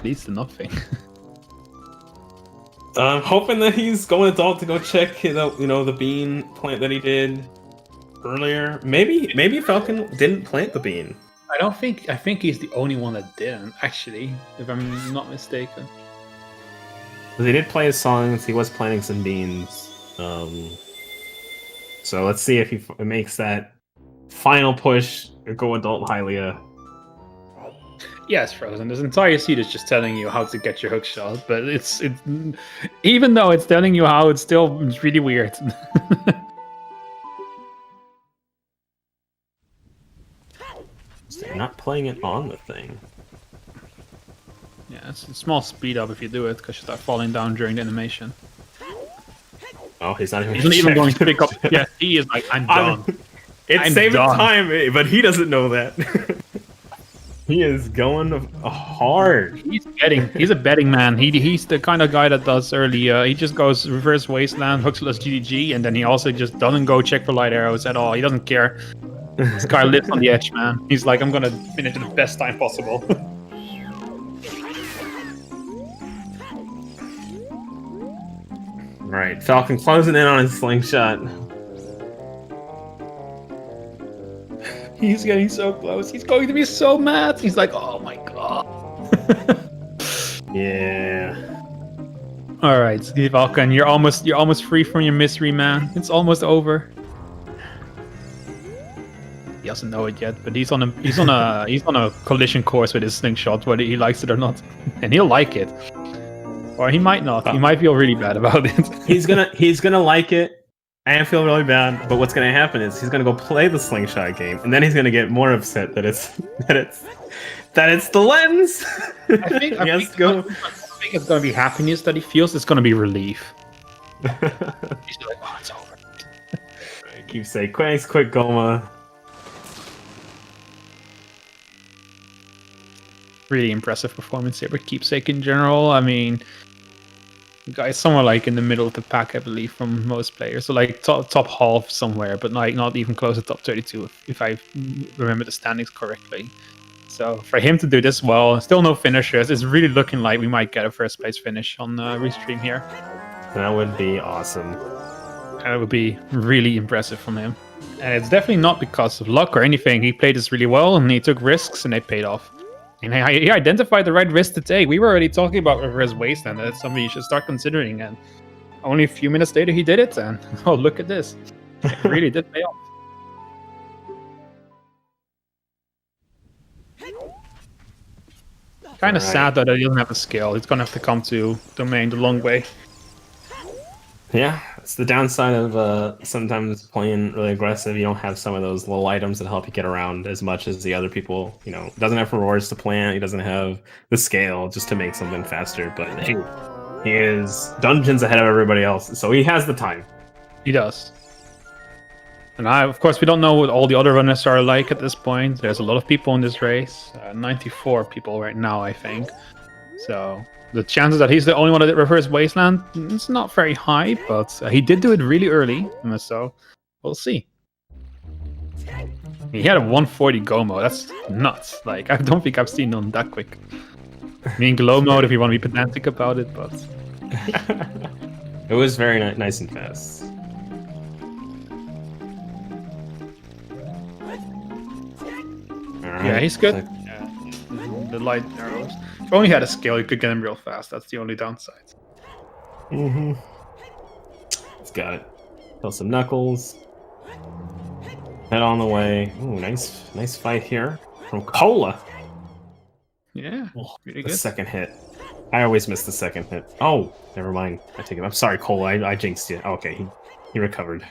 B: Leads to nothing.
C: I'm hoping that he's going adult to go check the bean plant that he did earlier. Maybe Falcon didn't plant the bean.
B: I think he's the only one that didn't, actually, if I'm not mistaken.
C: He did play his songs. He was planting some beans. So let's see if he makes that final push or go adult Hylia.
B: Yes, Frozen. This entire seed is just telling you how to get your hook shot, but it's even though it's telling you how, it's really weird.
C: They're not playing it on the thing.
B: Yeah, it's a small speed up if you do it, because you start falling down during the animation.
C: Oh, he's not even.
B: He's not even going to pick up. Yeah, he is like, I'm done.
C: It's saving time, but he doesn't know that. He is going hard.
B: He's a betting man. He's the kind of guy that does early. He just goes reverse wasteland, hooksless GDG, and then he also just doesn't go check for light arrows at all. He doesn't care. This guy lives on the edge, man. He's like, I'm gonna finish at the best time possible.
C: Right, Falcon closing in on his slingshot.
B: He's getting so close. He's going to be so mad. He's like, oh my god.
C: Yeah.
B: All right, Steve Falcon, you're almost free from your misery, man. It's almost over. He doesn't know it yet, but he's on a collision course with his slingshot, whether he likes it or not, and he'll like it, or he might not. He might feel really bad about it.
C: He's gonna like it and feel really bad. But what's gonna happen is he's gonna go play the slingshot game, and then he's gonna get more upset that it's the lens.
B: I think it's gonna be happiness that he feels. It's gonna be relief. He's like, oh, it's over.
C: Keep saying, nice quick Goma.
B: Really impressive performance here, but Keepsake in general. I mean, the guy's somewhere like in the middle of the pack, I believe, from most players. So like top half somewhere, but like not even close to top 32, if I remember the standings correctly. So for him to do this well, still no finishers, it's really looking like we might get a first place finish on Restream here.
C: That would be awesome.
B: And it would be really impressive from him. And it's definitely not because of luck or anything. He played this really well, and he took risks, and they paid off. And he identified the right risk to take. We were already talking about Reverse Wasteland. That's something you should start considering. And only a few minutes later, he did it. And oh, look at this. It really did pay off. Kind of sad that he doesn't have a skill. He's going to have to come to Domain the long way.
C: Yeah, it's the downside of sometimes playing really aggressive. You don't have some of those little items that help you get around as much as the other people. You know, doesn't have rewards to plant. He doesn't have the scale just to make something faster. But hey, he is dungeons ahead of everybody else, so he has the time.
B: He does. And of course, we don't know what all the other runners are like at this point. There's a lot of people in this race. 94 people right now, I think. So the chances that he's the only one that did Reverse Wasteland, it's not very high, but he did do it really early, so we'll see. He had a 140 go mode. That's nuts. Like, I don't think I've seen none that quick. I mean, glow mode if you want to be pedantic about it, but
C: it was very nice and fast.
B: Yeah, he's good. Yeah. The light arrows. If only had a skill, you could get him real fast. That's the only downside.
C: Mm-hmm. He's got it. Kill some Knuckles. Head on the way. Ooh, nice fight here from Cola.
B: Yeah, really
C: the
B: good.
C: Second hit. I always miss the second hit. Oh, never mind. I take it. I'm sorry, Cola. I jinxed you. Okay, he recovered.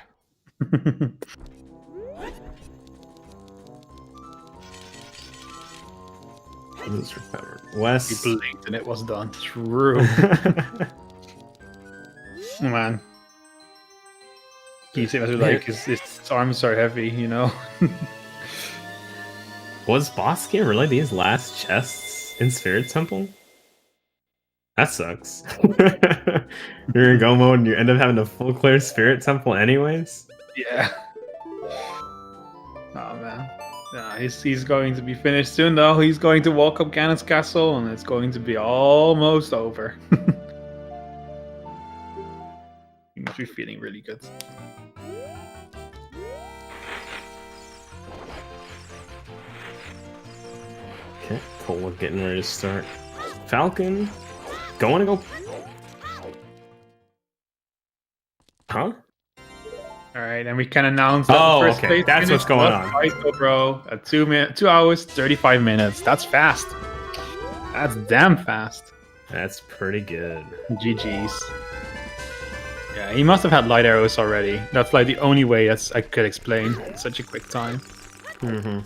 C: He's recovered. Wes.
B: He blinked and it was done. True. Man. He seems like his arms are heavy, you know.
C: Was Boss Game really these last chests in Spirit Temple? That sucks. You're in go mode and you end up having to full clear Spirit Temple anyways?
B: Yeah. Oh man. Nah, he's going to be finished soon though. He's going to walk up Ganon's castle and it's going to be almost over. He must be feeling really good.
C: Okay, Cole getting ready to start. Falcon, going to go. Huh?
B: Alright, and we can announce that the first place
C: that's what's going on.
B: Right, bro, at 2 hours, 35 minutes. That's fast. That's damn fast.
C: That's pretty good.
B: GG's. Yeah, he must have had light arrows already. That's like the only way I could explain such a quick time.
C: Mm-hmm.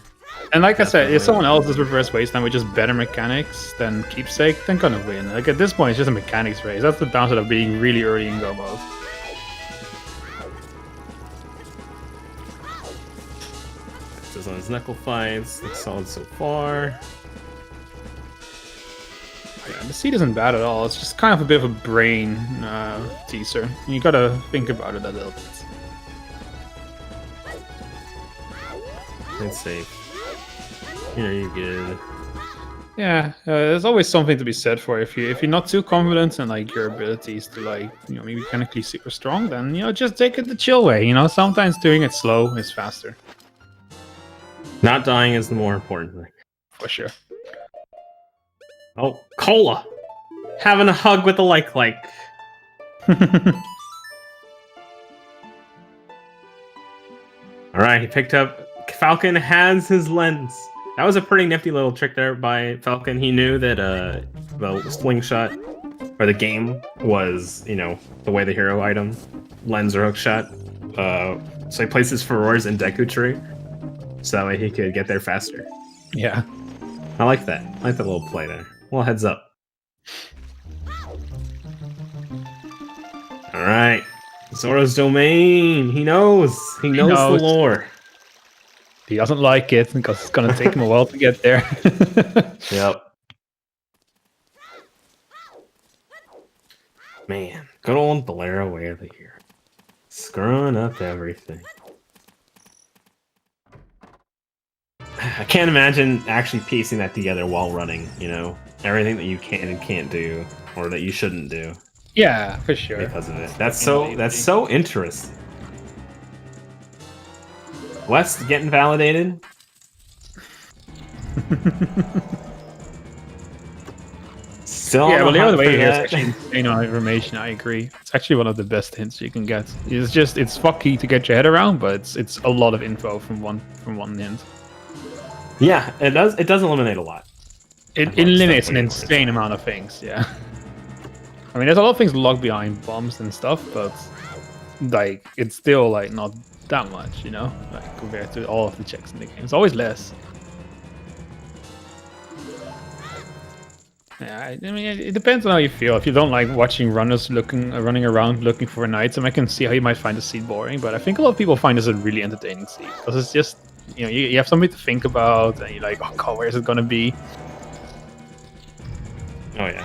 B: And like I said, if someone else does Reverse Wasteland with just better mechanics than Keepsake, they're gonna win. Like at this point, it's just a mechanics race. That's the downside of being really early in go mode.
C: This is on his knuckle fights. Looks solid so far.
B: Yeah, the seed isn't bad at all. It's just kind of a bit of a brain teaser. You gotta think about it a little bit.
C: It's safe. Yeah, you're good.
B: Yeah, there's always something to be said for if you're not too confident in like your abilities to like maybe mechanically super strong, then just take it the chill way. Sometimes doing it slow is faster.
C: Not dying is the more important thing.
B: For sure.
C: Oh, Cola! Having a hug with a like. Alright, he picked up Falcon has his lens. That was a pretty nifty little trick there by Falcon. He knew that the slingshot or the game was, you know, the way the hero item, lens or hook shot. So he placed his Furores in Deku Tree, so that way he could get there faster.
B: Yeah.
C: I like that. I like that little play there. Well, heads up. All right. Zora's domain. He knows. He knows the lore.
B: He doesn't like it because it's gonna take him a while to get there.
C: Yep. Man, good old Blair Whaley here. Screwing up everything. I can't imagine actually piecing that together while running, you know? Everything that you can and can't do, or that you shouldn't do.
B: Yeah, for sure.
C: Because of it. That's so interesting. West getting validated. Still
B: yeah, well, the other way here is
C: that.
B: actually insane on information. I agree. It's actually one of the best hints you can get. It's fucky to get your head around, but it's a lot of info from one hint.
C: Yeah, it does. It does eliminate a lot.
B: It eliminates an insane amount of things. Yeah. I mean, there's a lot of things locked behind bombs and stuff, but like it's still like not that much, you know, like compared to all of the checks in the game. It's always less. Yeah, I mean, it depends on how you feel. If you don't like watching runners running around looking for an item, I can see how you might find the seed boring. But I think a lot of people find this a really entertaining seed because it's just, you know, you have something to think about, and you're like, oh god, where is it gonna be?
C: Oh yeah.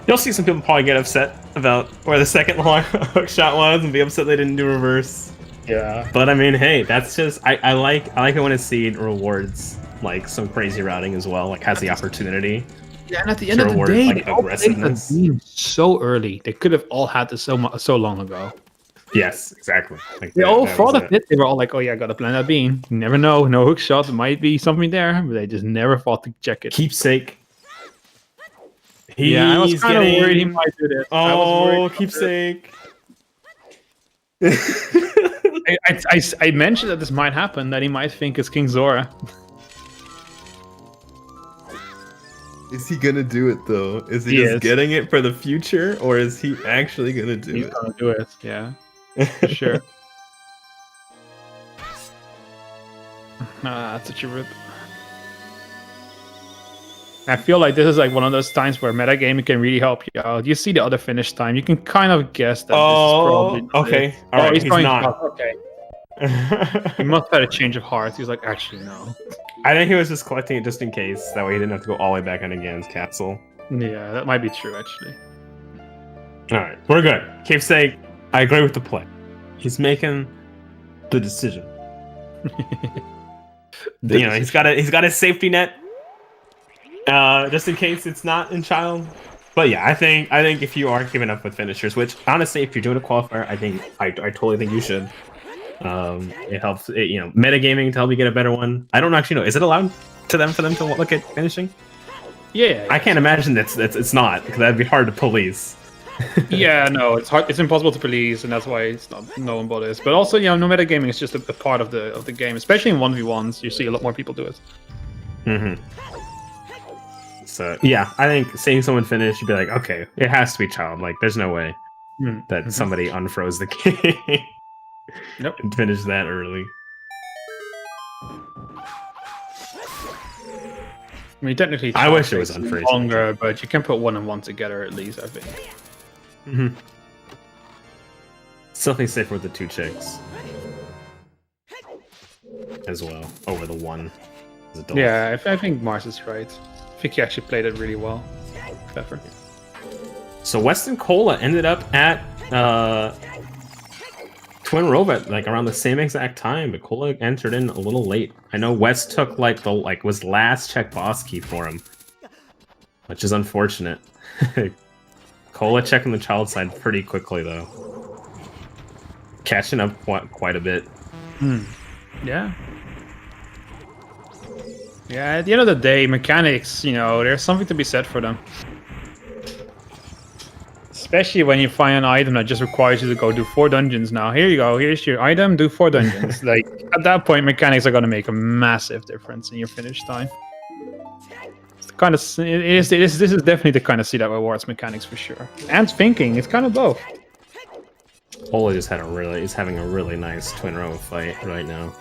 C: You'll see some people probably get upset about where the second hook shot was and be upset they didn't do reverse.
B: Yeah.
C: But I mean, hey, that's just I like it when a seed rewards like some crazy routing as well, like has the opportunity.
B: Yeah, and at the end of the day, like, they all played the game so early. They could have all had this so long ago.
C: Yes, exactly. Like
B: they all thought of it. They were all like, "Oh yeah, I got to plant that bean." You never know. No hook shot. There might be something there, but they just never thought to check it.
C: Keepsake.
B: Yeah, I was kind of worried he might do this.
C: Oh, Keepsake.
B: I mentioned that this might happen. That he might think it's King Zora.
D: Is he gonna do it though? Is he just getting it for the future, or is he actually gonna do it?
B: He's gonna do it, yeah. For sure. That's such a rip. I feel like this is like one of those times where metagaming can really help you out. You see the other finish time, you can kind of guess that this is probably
C: okay.
B: It.
C: All right,
B: he's not.
C: Okay.
B: He must have had a change of heart. He's like, actually, no.
C: I think he was just collecting it just in case. That way he didn't have to go all the way back in again's capsule.
B: Yeah, that might be true, actually.
C: Alright, we're good. Keepsake, I agree with the play. He's making the decision. He's got a safety net. Just in case it's not in child. But yeah, I think if you are giving up with finishers, which honestly, if you're doing a qualifier, I totally think you should. It helps, metagaming to help you get a better one. I don't actually know. Is it allowed for them to look at finishing?
B: Yeah.
C: I can't imagine it's not, because that'd be hard to police.
B: Yeah, no, it's hard. It's impossible to police, and that's why it's not. No one bothers. But also, no metagaming is just a part of the game, especially in 1v1s. You see a lot more people do it.
C: Mm-hmm. So yeah, I think seeing someone finish, you'd be like, okay, it has to be child. Like, there's no way that somebody unfroze the game.
B: Nope.
C: And finish that early.
B: I mean, technically,
C: I wish it was unfrozen
B: longer, but you can put 1 and 1 together at least, I think.
C: Mm-hmm. Something safer with the 2 chicks as well over the 1.
B: Yeah, I think Mars is right. I think he actually played it really well. Clever.
C: So West and Cola ended up at Twin Robot like around the same exact time, but Cola entered in a little late. I know West took was last check boss key for him, which is unfortunate. Cola checking the child side pretty quickly though, catching up quite a bit.
B: Yeah. Yeah, at the end of the day, mechanics, there's something to be said for them. Especially when you find an item that just requires you to go do 4 dungeons now. Here you go. Here's your item. Do 4 dungeons. Like, at that point, mechanics are going to make a massive difference in your finish time. It's kind of, this is definitely the kind of seed that rewards mechanics for sure. And thinking. It's kind of both.
C: Ola just had is having a really nice twin row fight right now.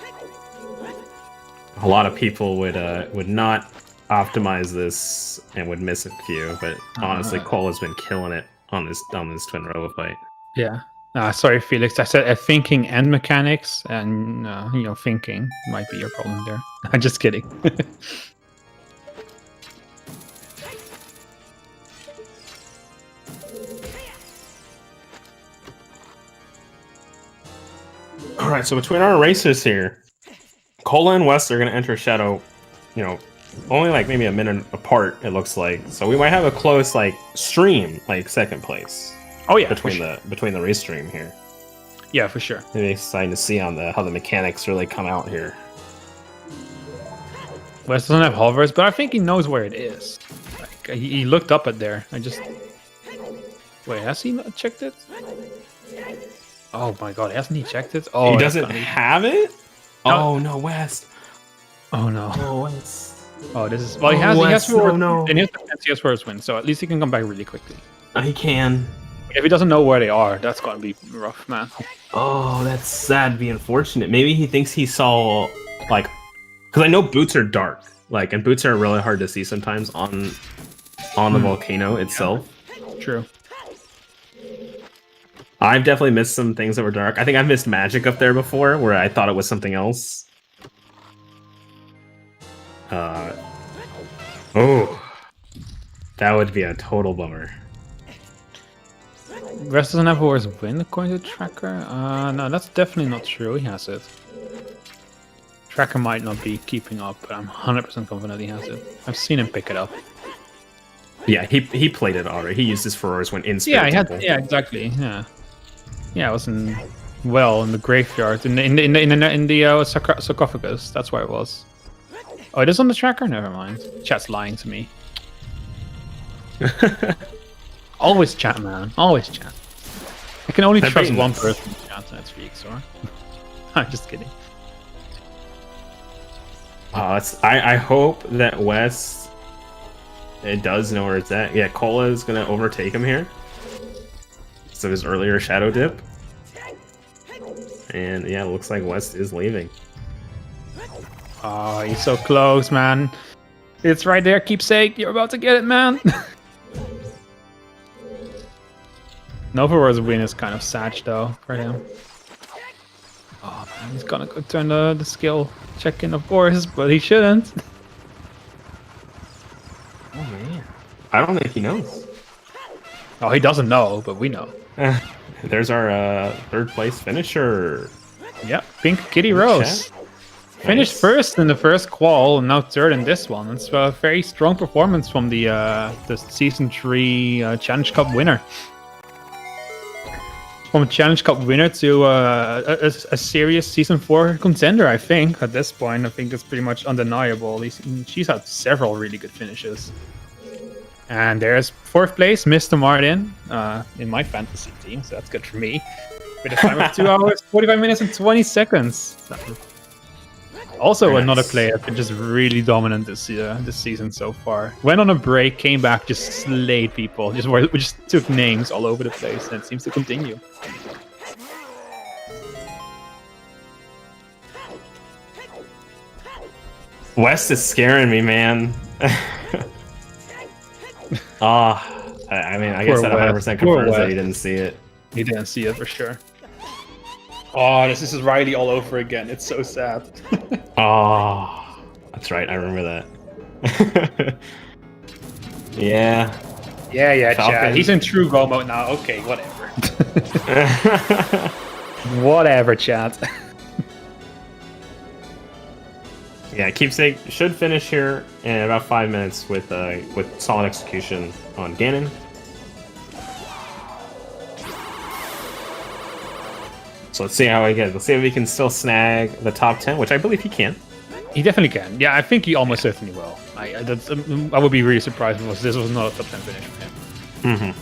C: A lot of people would not optimize this and would miss a few, but honestly, Cole has been killing it on this twin row fight.
B: Yeah. Sorry, Felix. I said thinking and mechanics, and thinking might be your problem there. I'm just kidding.
C: All right, so between our racers here, Cola and West are going to enter Shadow, only like maybe a minute apart, it looks like. So we might have a close stream, second place.
B: Oh yeah,
C: between the race stream here.
B: Yeah, for sure.
C: It'll be exciting to see how the mechanics really come out here.
B: West doesn't have hovers, but I think he knows where it is. Like, he looked up at there. Wait, has he not checked it? Oh my god, hasn't he checked it? Oh,
C: he doesn't have it?
B: No.
C: Oh no, West.
B: Oh no.
C: Oh, West.
B: Oh, this is he has first win, so at least he can come back really quickly.
C: He can.
B: If he doesn't know where they are, that's gonna be rough, man.
C: Oh, that's sad to be unfortunate. Maybe he thinks he saw because I know boots are dark, and boots are really hard to see sometimes on the volcano itself.
B: Yeah. True.
C: I've definitely missed some things that were dark. I think I've missed magic up there before, where I thought it was something else. That would be a total bummer.
B: Rest doesn't have always win according to Tracker. No, that's definitely not true. He has it. Tracker might not be keeping up, but I'm 100% confident he has it. I've seen him pick it up.
C: Yeah, he played it already. He used his furrows when in
B: Spirit Temple. Yeah, exactly. Yeah, it was in the graveyard in the sarcophagus. That's where it was. Oh, it is on the Tracker. Never mind. Chat's lying to me. Always chat, man. Always chat. I can only trust one person in chat, and that's Reexor. I'm just kidding.
C: I hope that West does know where it's at. Yeah, Cola is gonna overtake him here. So his earlier shadow dip. And yeah, it looks like West is leaving.
B: Oh, he's so close, man. It's right there, keepsake. You're about to get it, man. Nova's win is kind of sad though for him. Oh man, he's gonna go turn the skill check in, of course, but he shouldn't.
C: Oh man, I don't think he knows.
B: Oh, he doesn't know, but we know.
C: There's our third place finisher.
B: Yep, Pink Kitty Rose. Finished first in the first qual, and now third in this one. It's a very strong performance from the Season 3 Challenge Cup winner. From a Challenge Cup winner to a serious Season 4 contender, I think. At this point, I think it's pretty much undeniable. She's had several really good finishes. And there's 4th place, Mr. Martin, in my fantasy team, so that's good for me. With a time of 2 hours, 45 minutes, and 20 seconds. Also, another player that's been just really dominant this season so far. Went on a break, came back, just slayed people. Just took names all over the place, and it seems to continue.
C: West is scaring me, man. I mean, I guess that 100% confirms that he didn't see it.
B: He didn't see it for sure. Oh, this is Riley all over again. It's so sad.
C: Oh, that's right. I remember that. Yeah.
B: Yeah, Chad. He's in true go mode now. Okay, whatever. Whatever, Chad.
C: Yeah, Keepsake should finish here in about 5 minutes with solid execution on Ganon. So let's see how he gets. Let's see if he can still snag the top 10, which I believe he can.
B: He definitely can. Yeah, I think he almost certainly will. I would be really surprised if this was not a top 10 finish for him.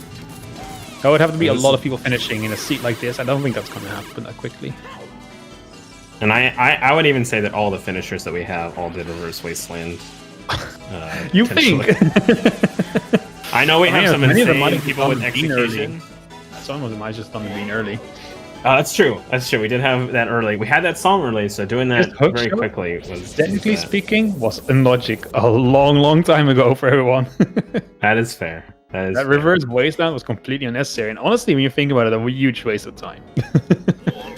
B: There would have to be a lot of people finishing in a seat like this. I don't think that's going to happen that quickly.
C: And I would even say that all the finishers that we have all did Reverse Wasteland.
B: You think?
C: I know we have some insane people with
B: execution.
C: execution.
B: Some of them I just done the bean early.
C: That's true. That's true. We did have that early. We had that song early, so doing that very quickly was...
B: Technically speaking, was in logic a long time ago for everyone.
C: That is fair.
B: That reverse wasteland was completely unnecessary, and honestly, when you think about it, a huge waste of time.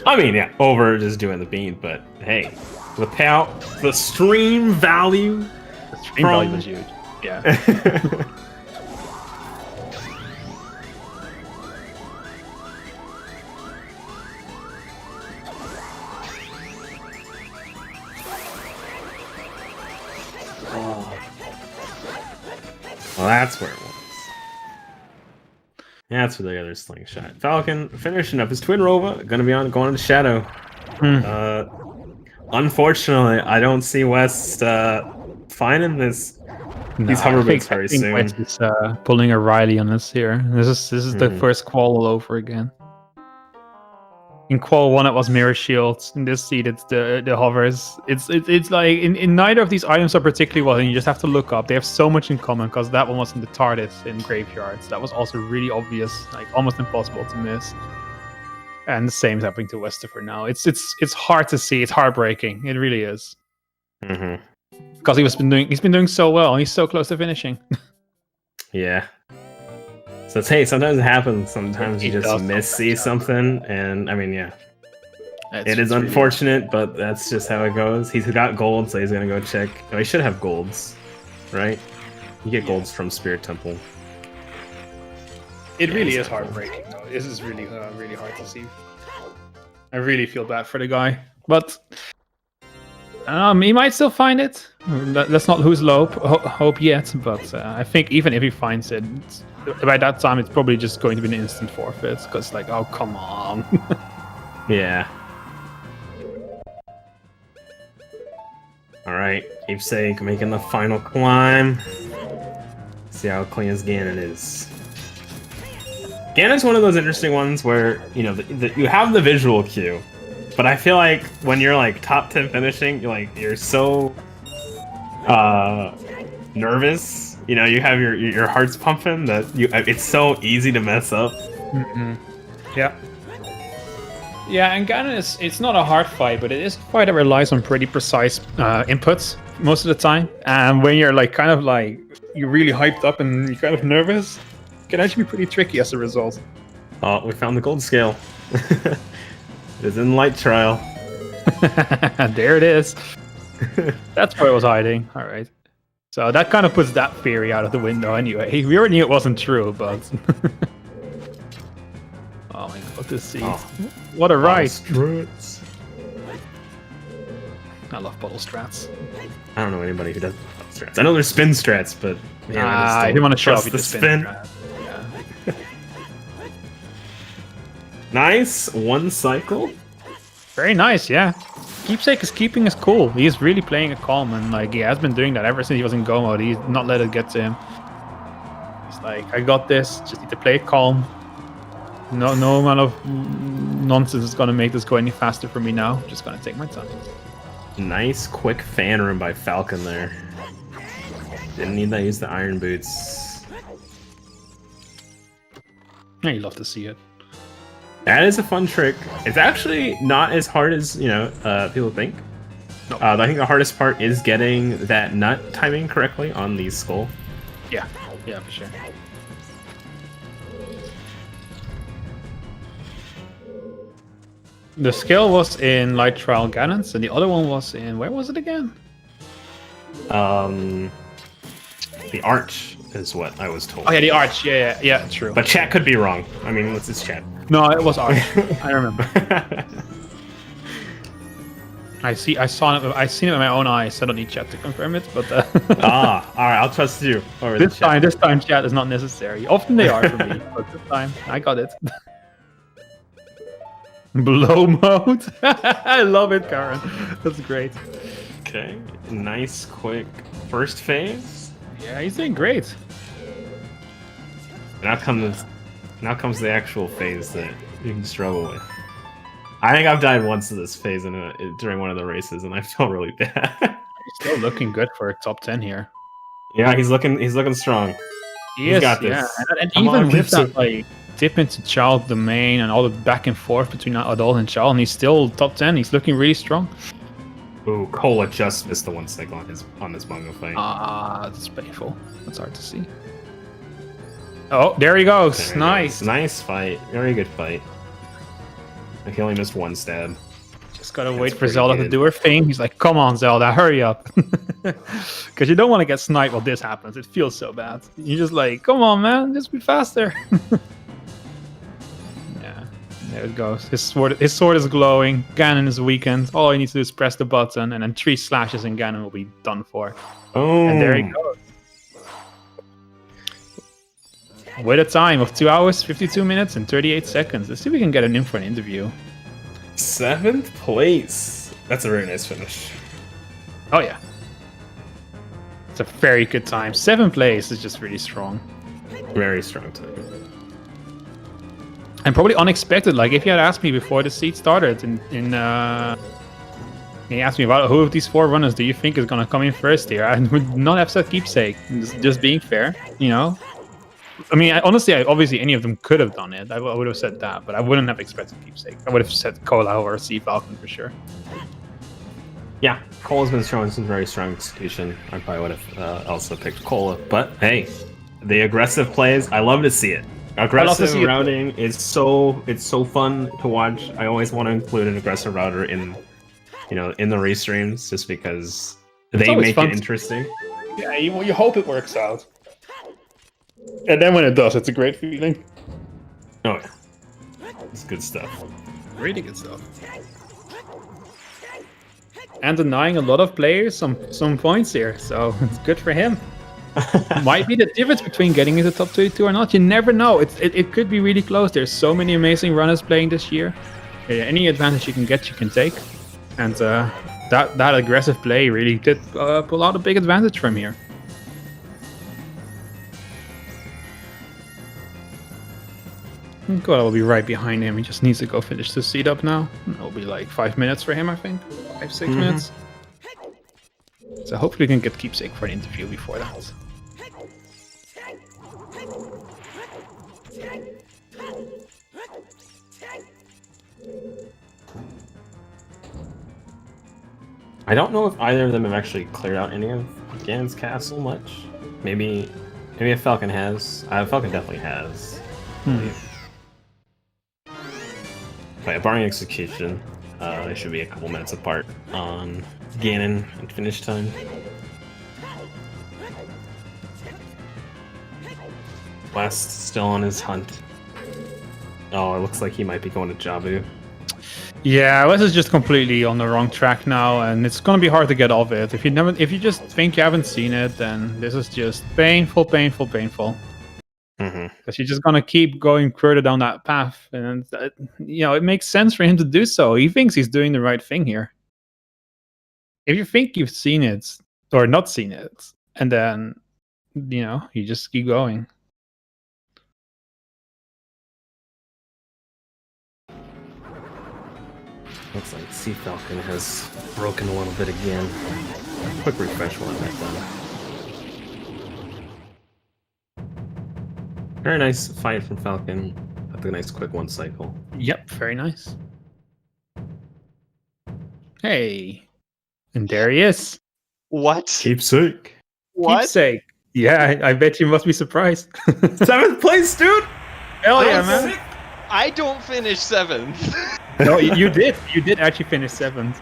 C: I mean, yeah, over just doing the bean, but hey, the payout, the stream value...
B: The stream value was huge. Yeah.
C: Well, that's where it was. That's where the other slingshot. Falcon finishing up his twin Rova, gonna be going into Shadow. Unfortunately, I don't see West finding these hoverboards very soon.
B: West is pulling a Riley on us here. This is the first qual all over again. In Qual 1 it was Mirror Shields, in this seat it's the hovers. It's like, in neither of these items are particularly well, and you just have to look up. They have so much in common, because that one was in the TARDIS in Graveyards. That was also really obvious, like almost impossible to miss. And the same is happening to Westifer now. It's hard to see, it's heartbreaking, it really is. Because he's been doing so well, and he's so close to finishing.
C: Yeah. So hey, sometimes it happens. Sometimes you just see something, and I mean, yeah, it is unfortunate, but that's just how it goes. He's got gold, so he's gonna go check. Oh, he should have golds, right? You get golds from Spirit Temple.
B: It really is heartbreaking, though. This is really hard to see. I really feel bad for the guy, but he might still find it. Let's not lose hope yet, but I think even if he finds it, by that time it's probably just going to be an instant forfeit, because like, oh, come on.
C: Yeah. Alright, Keepsake making the final climb. See how clean as Ganon is. Ganon's one of those interesting ones where, you know, you have the visual cue, but I feel like when you're like top 10 finishing, you're so nervous. You know, you have your heart's pumping that it's so easy to mess up.
B: Yeah. Yeah, and Ganon it's not a hard fight, but it is a fight that relies on pretty precise inputs most of the time. And when you're like kind of like you're really hyped up and you're kind of nervous, it can actually be pretty tricky as a result.
C: Oh, we found the gold scale. It is in light trial.
B: There it is. That's where it was hiding. All right. So that kind of puts that theory out of the window anyway. We already knew it wasn't true, but... Oh my god, this seat. Oh. What a ride! I love bottle strats.
C: I don't know anybody who does bottle strats. I know there's spin strats, but... Man,
B: I didn't want to show off the
C: spin. Yeah. Nice! One cycle.
B: Very nice, yeah. Keepsake is keeping his cool. He's really playing it calm, and like he has been doing that ever since he was in Go mode. He's not let it get to him. He's like, I got this. Just need to play it calm. No amount of nonsense is gonna make this go any faster for me now. Just gonna take my time.
C: Nice quick fan room by Falcon there. Didn't need to use the iron boots.
B: Yeah, you love to see it.
C: That is a fun trick. It's actually not as hard as, you know, people think. No. I think the hardest part is getting that nut timing correctly on the skull.
B: Yeah, for sure. The skill was in Light Trial Ganon's, and the other one was in... Where was it again?
C: The Arch is what I was told.
B: Oh yeah, the Arch. Yeah, true.
C: But chat could be wrong. I mean, what's this chat?
B: No, it was Arch. I remember. I seen it with my own eyes, so I don't need chat to confirm it. But
C: all right, I'll trust you.
B: This time, chat is not necessary. Often they are for me, but this time I got it. Blow mode. I love it, Karen. That's great.
C: Okay, nice, quick first phase.
B: Yeah, he's doing great.
C: Now comes Now comes the actual phase that you can struggle with. I think I've died once in this phase during one of the races, and I felt really bad.
B: He's still looking good for a top 10 here.
C: Yeah, he's looking strong. He's got this.
B: Yeah. And even with that, like, dip into child domain and all the back and forth between adult and child, and he's still top 10. He's looking really strong.
C: Ooh, Cola just missed the one cycle on this Bongo fight.
B: That's painful. That's hard to see. Oh, there he goes. Nice.
C: Nice fight. Very good fight. He only missed one stab.
B: Just gotta wait for Zelda to do her thing. He's like, come on, Zelda, hurry up. Because you don't want to get sniped while this happens. It feels so bad. You're just like, come on, man, just be faster. Yeah, there it goes. His sword is glowing. Ganon is weakened. All he needs to do is press the button, and then 3 slashes and Ganon will be done for.
C: Oh.
B: And there he goes. With a time of 2 hours, 52 minutes, and 38 seconds. Let's see if we can get him in for an interview.
C: 7th place. That's a very nice finish.
B: Oh, yeah. It's a very good time. 7th place is just really strong.
C: Very strong time.
B: And probably unexpected. Like, if you had asked me before the seat started, he asked me about who of these 4 runners do you think is going to come in first here, I would not have said Keepsake. Just being fair, you know? I mean, honestly, obviously any of them could have done it. I would have said that, but I wouldn't have expected Keepsake. I would have said Cola or Sea Falcon for sure.
C: Yeah, Cola's been showing some very strong execution. I probably would have also picked Cola, but hey, the aggressive plays, I love to see it. Aggressive routing is so fun to watch. I always want to include an aggressive router in the restreams just because they make it interesting.
B: Yeah, you hope it works out. And then when it does, it's a great feeling.
C: Oh yeah. It's good stuff.
B: Really good stuff. And denying a lot of players some points here, so it's good for him. Might be the difference between getting into top 22 or not. You never know. It could be really close. There's so many amazing runners playing this year. Any advantage you can get, you can take. And that aggressive play really did pull out a big advantage from here. Cola will be right behind him. He just needs to go finish the seat up now. It'll be like 5 minutes for him, I think. 5-6 minutes. So hopefully we can get Keepsake for an interview before that.
C: I don't know if either of them have actually cleared out any of Ganon's castle much. Maybe a Falcon has. Falcon definitely has. But barring execution, they should be a couple minutes apart on Ganon and finish time. West still on his hunt. Oh, it looks like he might be going to Jabu.
B: Yeah, Wes is just completely on the wrong track now, and it's gonna be hard to get off it. If you just think you haven't seen it, then this is just painful. Because you're just gonna keep going further down that path, and it makes sense for him to do so. He thinks he's doing the right thing here. If you think you've seen it or not seen it, and then you just keep going.
C: Looks like Sea Falcon has broken a little bit again. Quick refresh while I'm done. Very nice fight from Falcon. With a nice quick one cycle.
B: Yep, very nice. Hey. And there he is.
E: What?
C: Keepsake.
E: What?
B: Keepsake. Yeah, I bet you must be surprised.
C: 7th place, dude!
B: Hell yeah, man.
E: I don't finish 7th.
B: No, you did. You did actually finish 7th.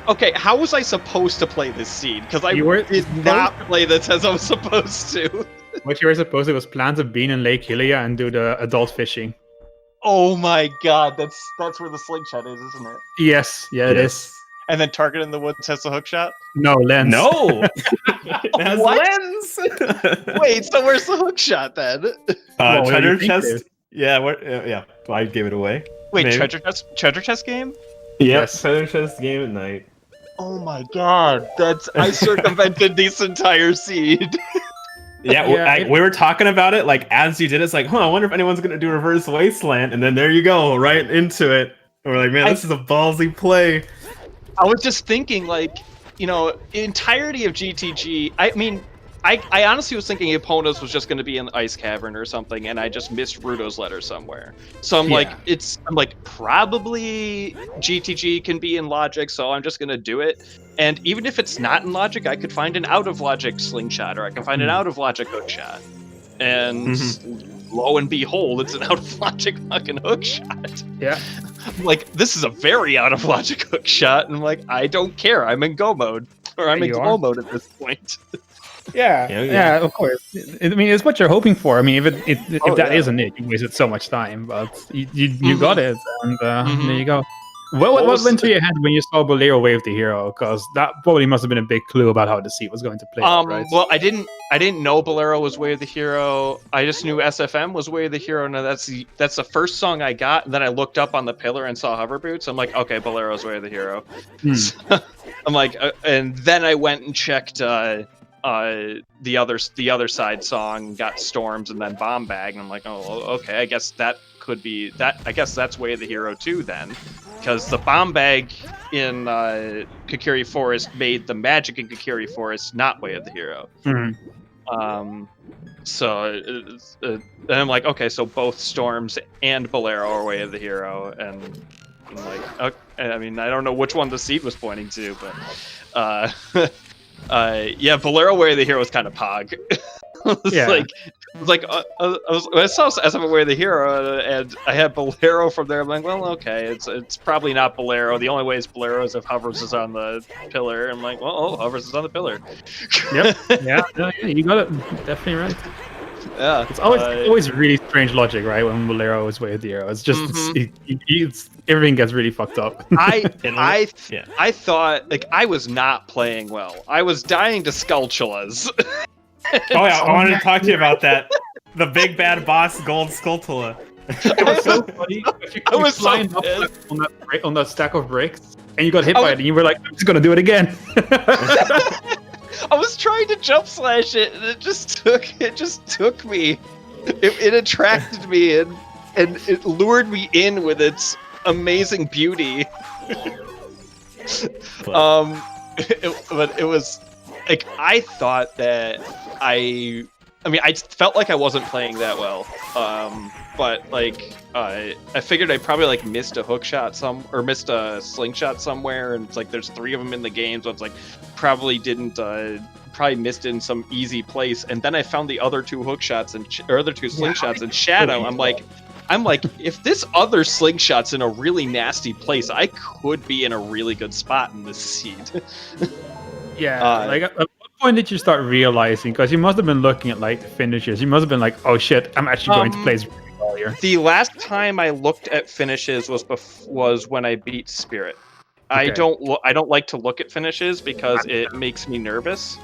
E: Okay, how was I supposed to play this seed? Because I did not play this as I was supposed to.
B: What you were supposed to was plant a bean in Lake Hylia and do the adult fishing.
E: Oh my god, that's where the slingshot is, isn't it?
B: Yes, it is.
E: And then Target in the Woods has the hook shot?
B: No, lens.
C: No! It has lens!
E: Wait, so where's the hook shot then?
C: Treasure chest? Yeah, I gave it away.
E: Wait, maybe. treasure chest game?
C: Yes, treasure chest game at night.
E: Oh my god, I circumvented this entire seed.
C: Yeah, we were talking about it like as you did. It's like, I wonder if anyone's gonna do Reverse Wasteland, and then there you go, right into it. We're like, man, this is a ballsy play.
E: I was just thinking, like, entirety of GTG. I mean, I honestly was thinking Epona's was just going to be in the Ice Cavern or something, and I just missed Rudo's letter somewhere. So I'm like, probably GTG can be in Logic, so I'm just going to do it. And even if it's not in Logic, I could find an out of Logic slingshot, or I can find an out of Logic hookshot. And lo and behold, it's an out of Logic fucking hookshot.
B: Yeah.
E: I'm like, this is a very out of Logic hookshot, and I'm like, I don't care. I'm in Go mode, or I'm in Glow mode at this point.
B: Yeah, of course. I mean, it's what you're hoping for. I mean, if that isn't it, you wasted so much time. But you got it, and there you go. What went through your head when you saw Bolero wave the hero? Because that probably must have been a big clue about how the seed was going to play out, right?
E: Well, I didn't know Bolero was Way of the Hero. I just knew SFM was Way of the Hero. Now that's the first song I got. And then I looked up on the pillar and saw Hover Boots. I'm like, okay, Bolero's Way of the Hero. So, I'm like, and then I went and checked the other side song, got Storms, and then Bomb Bag. And I'm like, oh, okay, I guess that could be that. I guess that's Way of the Hero too then. Because the Bomb Bag in Kakiri Forest made the magic in Kakiri Forest not Way of the Hero. So I'm like, okay, so both Storms and Bolero are Way of the Hero, and I'm like, okay, I mean, I don't know which one the seed was pointing to, but yeah, Bolero Way of the Hero was kind of pog. When I saw SFM Way of the Hero and I had Bolero from there, I'm like, well, okay, it's probably not Bolero. The only way it's Bolero is if Hovers is on the pillar. I'm like, well, Hovers is on the pillar.
B: Yep. Yeah, you got it. Definitely right.
E: Yeah.
B: It's always really strange logic, right? When Bolero is Way of the Hero, it's just it's everything gets really fucked up.
E: I thought, like, I was not playing well. I was dying to Skulltulas.
C: Oh yeah, I wanted to talk to you about that. The big bad boss, Gold Skulltula.
B: It was so funny. I was flying up on that stack of bricks, and you got hit by it, and you were like, "I'm just gonna do it again."
E: I was trying to jump slash it, and it just took me. It attracted me, and it lured me in with its amazing beauty. But it was like, I thought that I felt like I wasn't playing that well. But like, I figured I probably like missed a hook shot missed a slingshot somewhere, and it's like there's 3 of them in the game, so it's like probably missed it in some easy place. And then I found the other 2 hook shots and other 2 slingshots in Shadow. I'm like, if this other slingshot's in a really nasty place, I could be in a really good spot in this seed.
B: Yeah, like at what point did you start realizing? Because you must have been looking at like the finishes. You must have been like, "Oh shit, I'm actually going to play this really well here." The
E: last time I looked at finishes was when I beat Spirit. Okay. I don't like to look at finishes because it makes me nervous.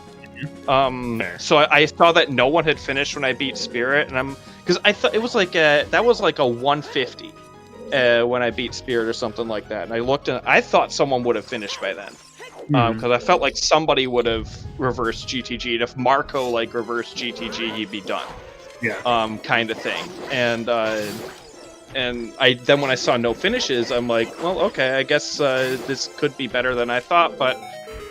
E: So I saw that no one had finished when I beat Spirit, and because I thought it was like that was like a 150 when I beat Spirit or something like that. And I looked and I thought someone would have finished by then. Because I felt like somebody would have reversed GTG, and if Marco like reversed GTG, he'd be done. Yeah. Kind of thing. And I then when I saw no finishes, I'm like, well, okay, I guess this could be better than I thought, but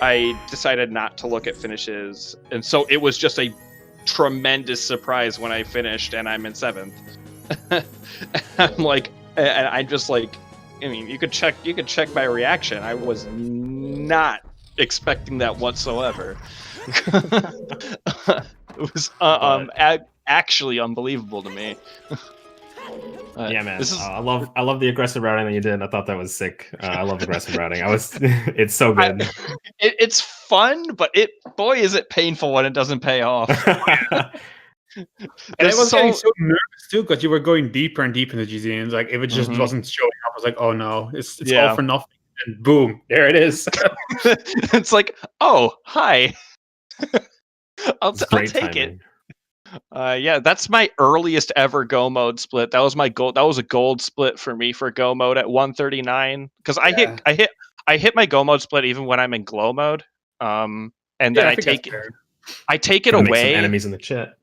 E: I decided not to look at finishes, and so it was just a tremendous surprise when I finished and I'm in 7th. I'm like, and I just like, I mean, you could check my reaction. I was not expecting that whatsoever. It was actually unbelievable to me.
C: Yeah, man. I love the aggressive routing that you did. I thought that was sick. I love aggressive routing. It's so good.
E: It's fun, but boy, is it painful when it doesn't pay off.
B: And I was getting so nervous too, because you were going deeper and deeper into GZ, and like if it just wasn't showing up, I was like, oh no, it's all for nothing. And boom, there it is.
E: It's like, oh, hi. I'll take it. Yeah, that's my earliest ever Go mode split. That was my gold. That was a gold split for me for Go mode at 139. Because I hit my Go mode split even when I'm in Glow mode. And then I take it away.
C: Some enemies in the chat.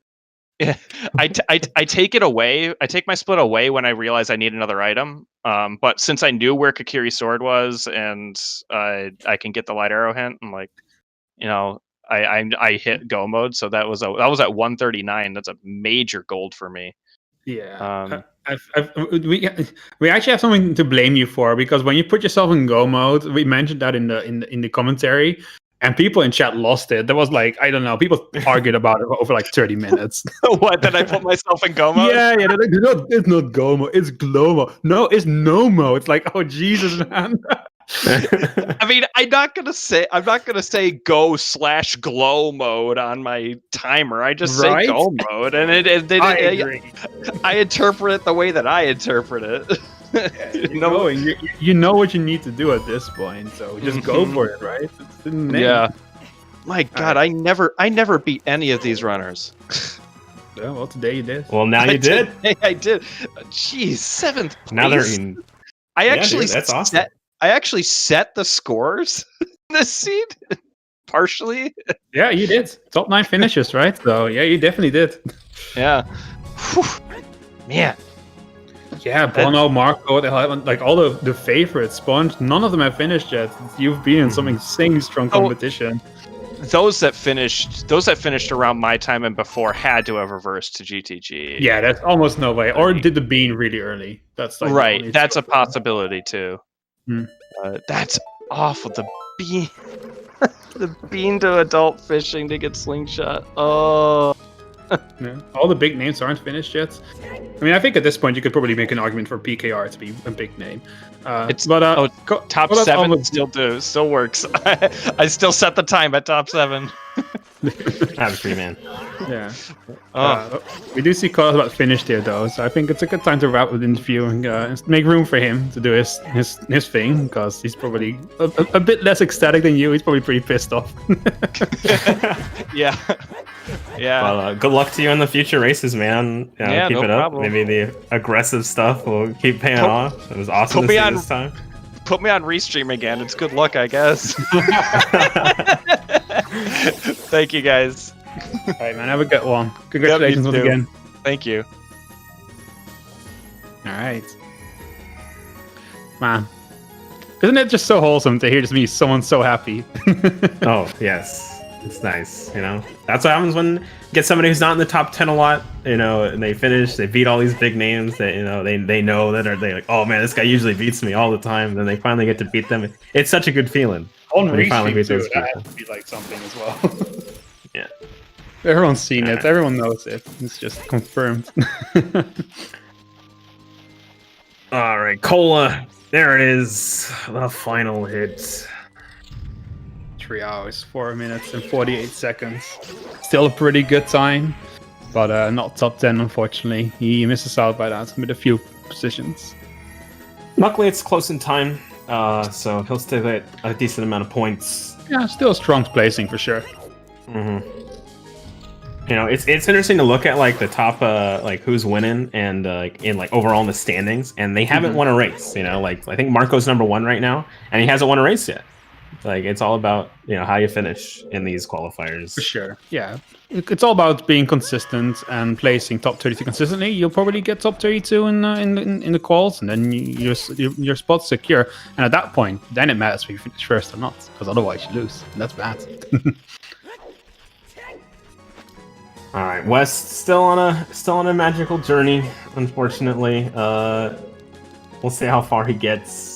E: Yeah, I take it away. I take my split away when I realize I need another item. But since I knew where Kakiri's sword was, and I can get the light arrow hint, I'm like, I hit go mode. So that was at 139. That's a major gold for me.
B: Yeah. We actually have something to blame you for, because when you put yourself in go mode, we mentioned that in the commentary, and people in chat lost it. There was like, I don't know, people argued about it over like 30 minutes.
E: What, did I put myself in go mode?
B: Yeah, they're like, no, it's not go mode, it's glow mode. No, it's no mode. It's like, oh Jesus, man.
E: I mean, I'm not gonna say go/glow mode on my timer. I just say go mode, and
B: I agree.
E: I interpret it the way that I interpret it.
B: You know what you need to do at this point, so just go for it, right? It's the name.
E: Yeah. My God, I never beat any of these runners.
B: Yeah, well, today you did.
C: Well, now you did.
E: I did. Jeez, 7th place.
C: Now they're in. That's awesome.
E: I actually set the scores this seed partially.
B: Yeah, you did. Top 9 finishes, right? So yeah, you definitely did.
E: Yeah. Whew. Man.
B: Yeah, Bono, Marco, like all the favorites, Sponge, none of them have finished yet. You've been in some insane strong competition.
E: Those that finished around my time and before had to have reversed to GTG.
B: Yeah, that's almost no way. Or did the bean really early? That's like
E: right. That's a possibility too. That's awful. The bean, the bean to adult fishing to get slingshot. Oh.
B: Yeah. All the big names aren't finished yet. I mean, I think at this point you could probably make an argument for PKR to be a big name.
E: Top 7 still works. I still set the time at top 7.
C: I'm free, man.
B: Yeah. We do see calls about finished here though, so I think it's a good time to wrap with the interview and make room for him to do his thing, because he's probably a bit less ecstatic than you. He's probably pretty pissed off.
E: Yeah. Yeah.
C: Well, good luck to you in the future races, man.
E: Yeah,
C: keep
E: no
C: it up.
E: problem.
C: Maybe the aggressive stuff will keep paying off. It was awesome to see this time.
E: Put me on restream again. It's good luck, I guess. Thank you, guys.
B: All right, man. Have a good one. Congratulations once again.
E: Thank you.
B: All right, man. Isn't it just so wholesome to hear just me, someone so happy?
C: Oh yes. It's nice, That's what happens when you get somebody who's not in the top 10 a lot, and they finish, they beat all these big names that, they know that they're like, oh man, this guy usually beats me all the time. And then they finally get to beat them. It's such a good feeling.
B: On restream too, that has to be like something as well.
C: Yeah.
B: Everyone's seen it. Everyone knows it. It's just confirmed.
C: All right, Cola. There it is. The final hit.
B: 3 hours, 4 minutes, and 48 seconds. Still a pretty good time, but not top 10, unfortunately. He misses out by that with a few positions. Luckily,
C: it's close in time, so he'll still get a decent amount of points.
B: Yeah, still strong placing for sure.
C: Mm-hmm. It's interesting to look at like the top, like who's winning and in like overall in the standings, and they haven't won a race. Like I think Marco's number 1 right now, and he hasn't won a race yet. Like it's all about how you finish in these qualifiers.
B: For sure, yeah. It's all about being consistent and placing top 32 consistently. You'll probably get top 32 in the quals, and then your spot's secure. And at that point, then it matters if you finish first or not, because otherwise you lose, and that's bad.
C: All right, West still on a magical journey. Unfortunately, we'll see how far he gets.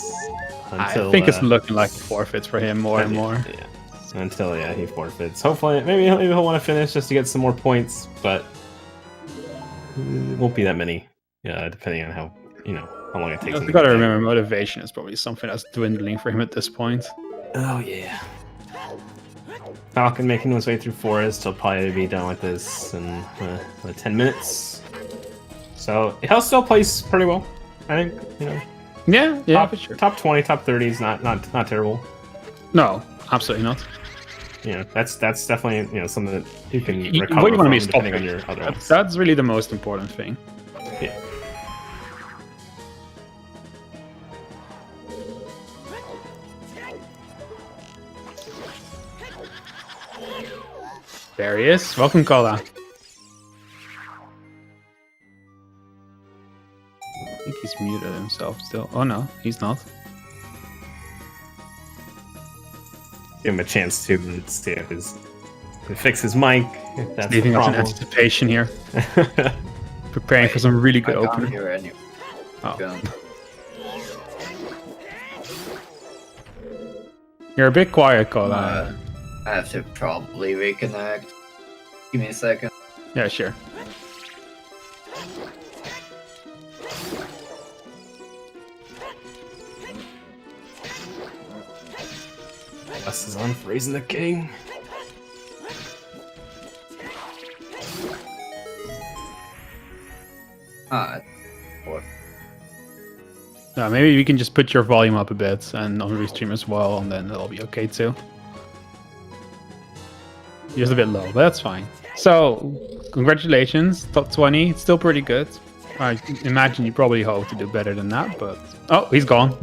C: Until,
B: I think it's looking like forfeits for him more and more.
C: Yeah. Until he forfeits. Hopefully, maybe he'll want to finish just to get some more points, but it won't be that many. Yeah, depending on how long it takes.
B: You got to remember, motivation is probably something that's dwindling for him at this point.
C: Oh yeah. Falcon making his way through forest. He'll probably be done with this in 10 minutes. So he'll still place pretty well, I think.
B: Yeah, for sure.
C: Top 20, top 30 is not terrible.
B: No, absolutely not.
C: That's definitely something that you can recover
B: what you want to be
C: depending on your other ones.
B: That's really the most important thing.
C: Yeah.
B: There he is. Welcome, Kola. himself still. Oh no, he's not.
C: Give him a chance to see if fix his mic. If that's
B: Leaving
C: the
B: us in
C: problem.
B: anticipation here. Preparing for some really good
F: I can't
B: opener.
F: hear any.
B: Oh.
F: Gun.
B: You're a bit quiet, Cole.
F: I have to probably reconnect. Give me a second.
B: Yeah, sure.
C: Wes is on Raising the King.
B: Maybe we can just put your volume up a bit and on restream as well, and then it'll be okay too. Just a bit low, but that's fine. So, congratulations, top 20. It's still pretty good. I imagine you probably hope to do better than that, but... Oh, he's gone.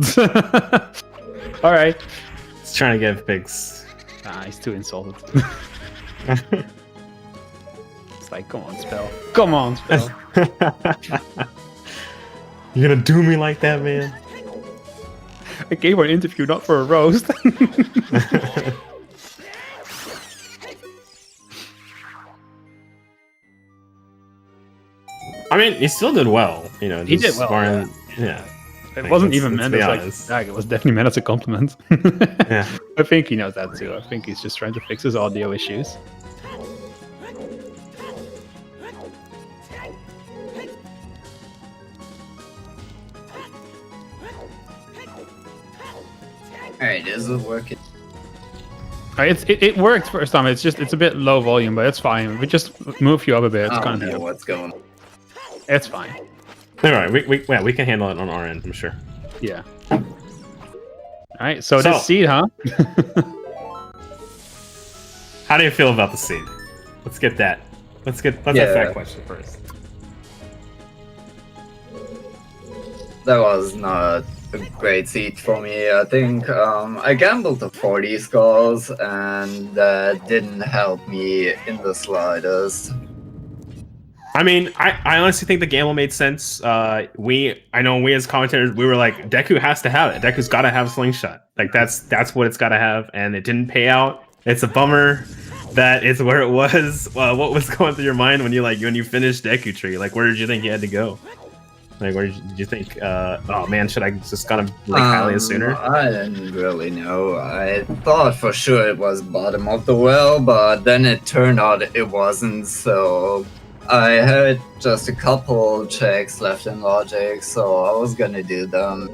B: Alright.
C: He's trying to get pigs.
B: Nah, he's too insulted. It's like, come on, Spell. Come on, Spell.
C: You're gonna do me like that, man?
B: I gave her an interview, not for a roast.
C: I mean, he still did well. You know,
B: He did well,
C: scoring- yeah.
B: It wasn't
C: let's-
B: even
C: let's
B: meant
C: be
B: as
C: honest.
B: like, it was definitely meant as a compliment.
C: Yeah.
B: I think he knows that too. I think he's just trying to fix his audio issues.
F: Alright, this is working.
B: It worked first time. It's a bit low volume, but it's fine. We just move you up a bit. It's
F: I
B: gonna
F: don't
B: be
F: know what's going on.
B: It's fine.
C: Alright, we can handle it on our end, I'm sure.
B: Yeah. All right. So this seed, huh?
C: How do you feel about the seed? Let's get that. Let's ask that question first.
F: That was not a great seat for me. I think I gambled the 40 skulls, and that didn't help me in the slightest.
C: I mean, I honestly think the gamble made sense. I know we as commentators, we were like, Deku has to have it. Deku's got to have Slingshot. Like that's what it's got to have, and it didn't pay out. It's a bummer that it's where it was. What was going through your mind when you finished Deku Tree? Like, where did you think you had to go? Like, where did you think? Oh man, should I just gotta link Hylia sooner?
F: I didn't really know. I thought for sure it was bottom of the well, but then it turned out it wasn't. So I had just a couple checks left in logic, so I was gonna do them,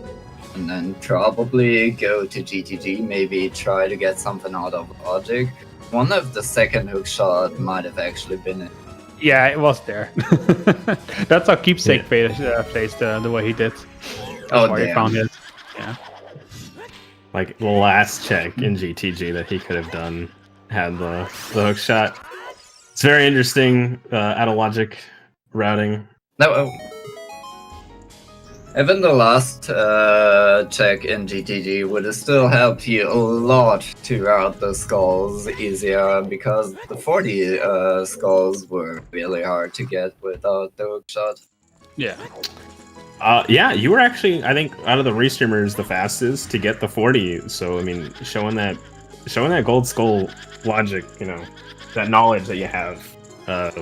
F: and then probably go to GTG, maybe try to get something out of logic. One of the second hook shot might have actually been it.
B: Yeah, it was there. That's how Keepsake plays the way he did. That's why he
F: damn.
B: found it. Yeah.
C: Like the last check in GTG that he could have done had the hook shot. It's very interesting out of logic routing.
F: No, even the last check in GTG would have still helped you a lot to route the skulls easier, because the 40 skulls were really hard to get without the hook shot.
B: Yeah.
C: Yeah, you were actually, I think, out of the restreamers, the fastest to get the 40. So I mean, showing that gold skull logic, you know, that knowledge that you have,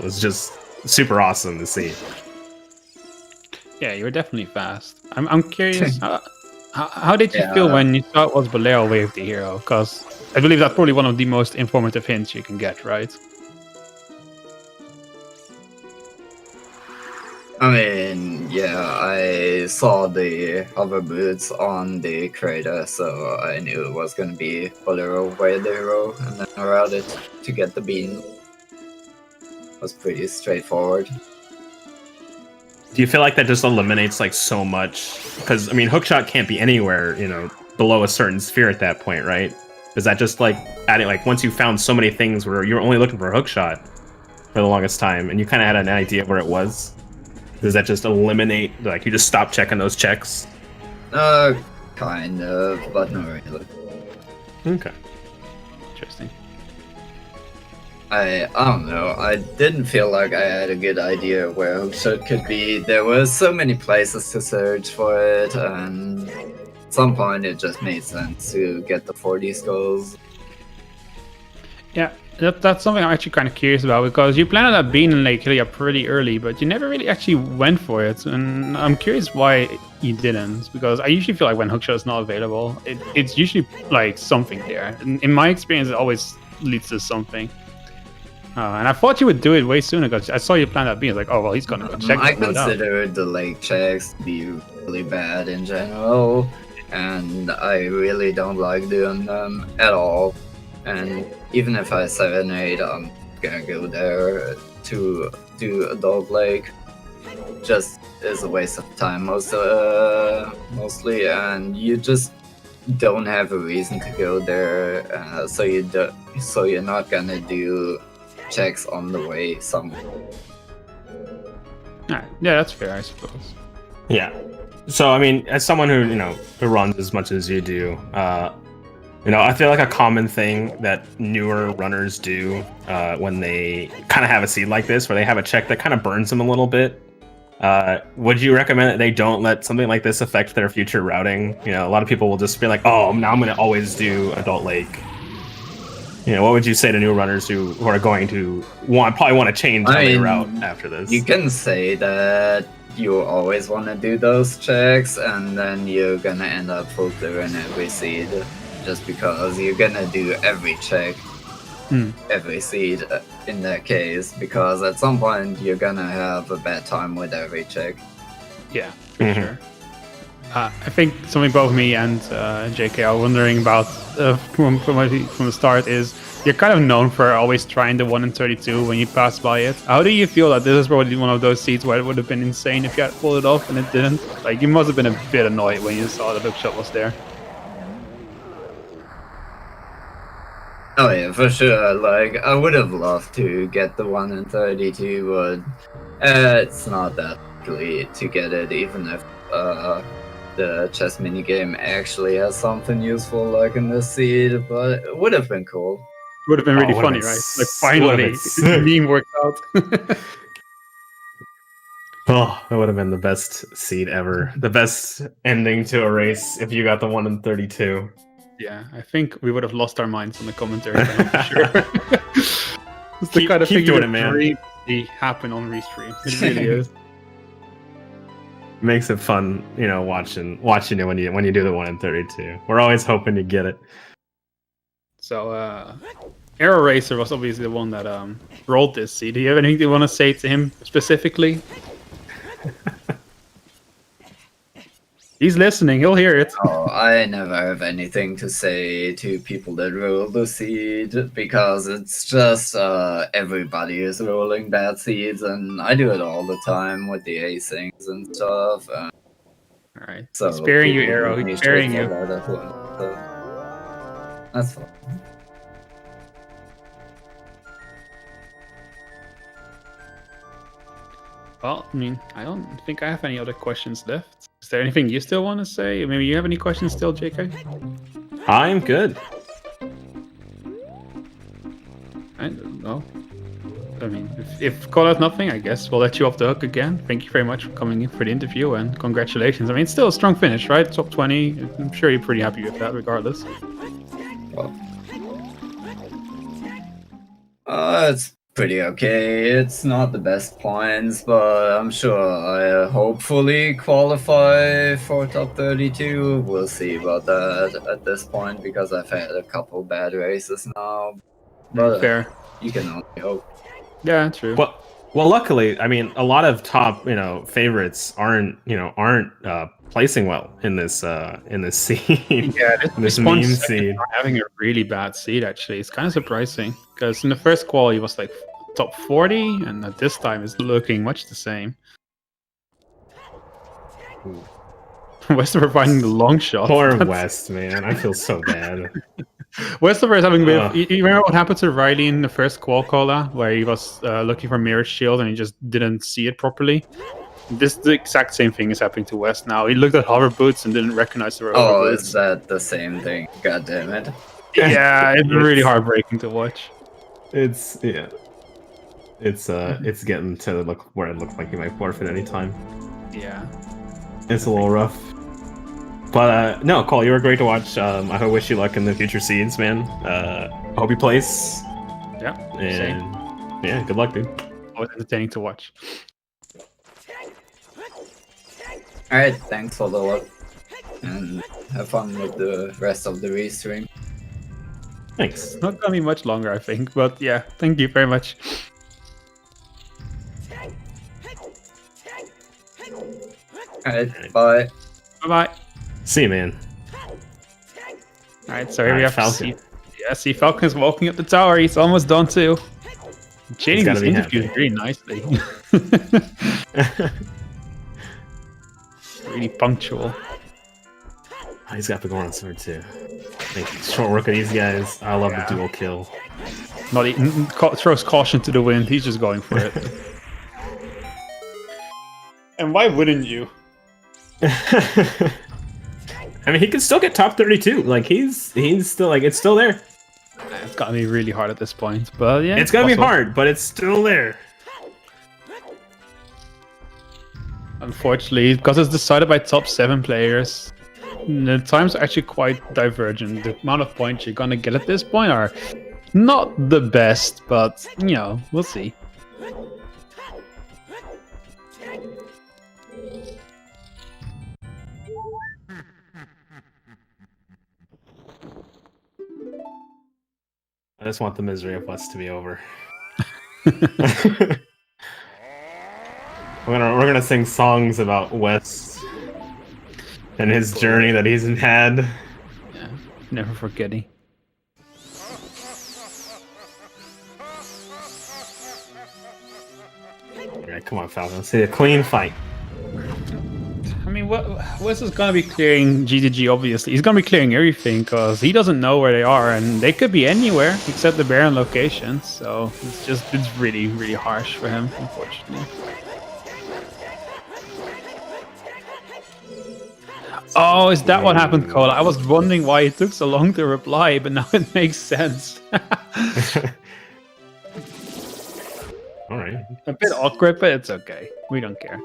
C: was just super awesome to see.
B: Yeah, you were definitely fast. I'm curious, how did you feel when you saw it was Bolero Wave the hero? Because I believe that's probably one of the most informative hints you can get, right?
F: I mean, yeah, I saw the hover boots on the crater, so I knew it was gonna be Bolero Wave the hero, and then I routed to get the bean. It was pretty straightforward.
C: Do you feel like that just eliminates like so much? Because I mean, hookshot can't be anywhere, you know, below a certain sphere at that point, right? Is that just like adding, like, once you found so many things where you're only looking for a hookshot for the longest time, and you kind of had an idea of where it was? Does that just eliminate, like, you just stop checking those checks?
F: Kind of, but not really.
C: Okay.
B: Interesting.
F: I don't know. I didn't feel like I had a good idea where hookshot could be. There were so many places to search for it, and at some point it just made sense to get the 40 skulls.
B: Yeah, that's something I'm actually kind of curious about, because you planned on being in Lake Hylia pretty early, but you never really actually went for it, and I'm curious why you didn't, because I usually feel like when hookshot is not available, it's usually like something there. In my experience, it always leads to something. And I thought you would do it way sooner, because I saw you plan that being like, oh well, he's gonna go check.
F: I considered the lake checks to be really bad in general, and I really don't like doing them at all. And even if I 7-8, I'm gonna go there to do Adult Lake. Just is a waste of time mostly, and you just don't have a reason to go there, so you're not gonna do checks on the way somewhere.
B: Yeah, that's fair, I suppose.
C: Yeah. So I mean, as someone who runs as much as you do, I feel like a common thing that newer runners do when they kind of have a seed like this, where they have a check that kind of burns them a little bit. Would you recommend that they don't let something like this affect their future routing? A lot of people will just be like, oh, now I'm going to always do Adult Lake. What would you say to new runners who are going to probably want to change how they route after this?
F: You can say that you always want to do those checks, and then you're gonna end up full clearing every seed, just because you're gonna do every check, every seed in that case, because at some point you're gonna have a bad time with every check.
B: Yeah, for sure. I think something both me and JK are wondering about from the start is, you're kind of known for always trying the 1 in 32 when you pass by it. How do you feel that this is probably one of those seeds where it would have been insane if you had pulled it off and it didn't? Like, you must have been a bit annoyed when you saw the hookshot was there.
F: Oh yeah, for sure. Like, I would have loved to get the 1 in 32, but it's not that likely to get it, even if the chess minigame actually has something useful like in this seed, but it would have been cool.
B: It would have been really funny, right? Like, finally, the meme worked out.
C: Oh, that would have been the best seed ever. The best ending to a race if you got the 1 in 32.
B: Yeah, I think we would have lost our minds on the commentary for sure. It's the kind of thing you would dream to see happen on Restream. It really is.
C: Makes it fun, watching it when you do the 1 in 32. We're always hoping to get it.
B: So, Arrow Racer was obviously the one that rolled this seed. Do you have anything you want to say to him specifically? He's listening. He'll hear it.
F: Oh, I never have anything to say to people that roll the seed, because it's just everybody is rolling bad seeds, and I do it all the time with the acings and stuff.
B: All right.
F: So
B: he's sparing you, Arrow. He's sparing you.
F: That's fine.
B: Well, I mean, I don't think I have any other questions left. Is there anything you still want to say? Maybe you have any questions still, JK?
C: I'm good.
B: I don't know. I mean, if call out nothing, I guess we'll let you off the hook again. Thank you very much for coming in for the interview, and congratulations. I mean, it's still a strong finish, right? Top 20. I'm sure you're pretty happy with that, regardless.
F: It's pretty okay. It's not the best points, but I'm sure I hopefully qualify for top 32. We'll see about that at this point, because I've had a couple bad races now. But
B: fair.
F: You can only hope.
B: Yeah, true.
C: Well, luckily, I mean, a lot of top, favorites aren't placing well in this scene.
B: Yeah,
C: this meme scene.
B: Having a really bad seed, actually, it's kind of surprising, because in the first qual he was like top 40, and at this time it's looking much the same. Westover finding the long shot.
C: Poor West, man. I feel so bad.
B: Westover is having been. You remember what happened to Riley in the first qual cola, where he was looking for mirror shield and he just didn't see it properly? The exact same thing is happening to West now. He looked at hover boots and didn't recognize the hover boots.
F: Is that the same thing? God damn it.
B: Yeah, it's really heartbreaking to watch.
C: It's it's getting to look where it looks like he might forfeit anytime.
B: Yeah.
C: It's a little rough. But no, Cole, you were great to watch. I wish you luck in the future seeds, man. Hope you place.
B: Yeah.
C: And yeah, good luck, dude.
B: Always entertaining to watch.
F: Alright, thanks for the luck. And have fun with the rest of the restream.
C: Thanks.
B: Not gonna be much longer, I think, but yeah, thank you very much.
F: Alright, bye.
B: Bye-bye.
C: See you, man.
B: Alright, so here we have
C: Falcon.
B: see Falcon's walking up the tower. He's almost done too. Chaining
C: gotta
B: these
C: be
B: interviews
C: happy.
B: really nicely. Really punctual.
C: Oh, he's got the Goron sword too. Short work of these guys. I love the dual kill.
B: Not even throws caution to the wind. He's just going for it. And why wouldn't you?
C: I mean, he can still get top 32. Like he's still like it's still there.
B: It's gotta be really hard at this point, but yeah,
C: It's gonna be
B: possible.
C: hard, but it's still there.
B: Unfortunately, because it's decided by top 7 players, the times are actually quite divergent. The amount of points you're gonna get at this point are not the best, but you know, we'll see.
C: I just want the misery of West to be over. we're gonna sing songs about West and his journey that he's had.
B: Yeah, never forgetting.
C: Alright, come on, Falcon. Let's see a clean fight.
B: I mean, Wes is gonna be clearing GTG, obviously. He's gonna be clearing everything, because he doesn't know where they are, and they could be anywhere, except the barren locations, so it's really, really harsh for him, unfortunately. Oh, is that what happened, Cole? I was wondering why it took so long to reply, but now it makes sense.
C: Alright.
B: A bit awkward, but it's okay. We don't care.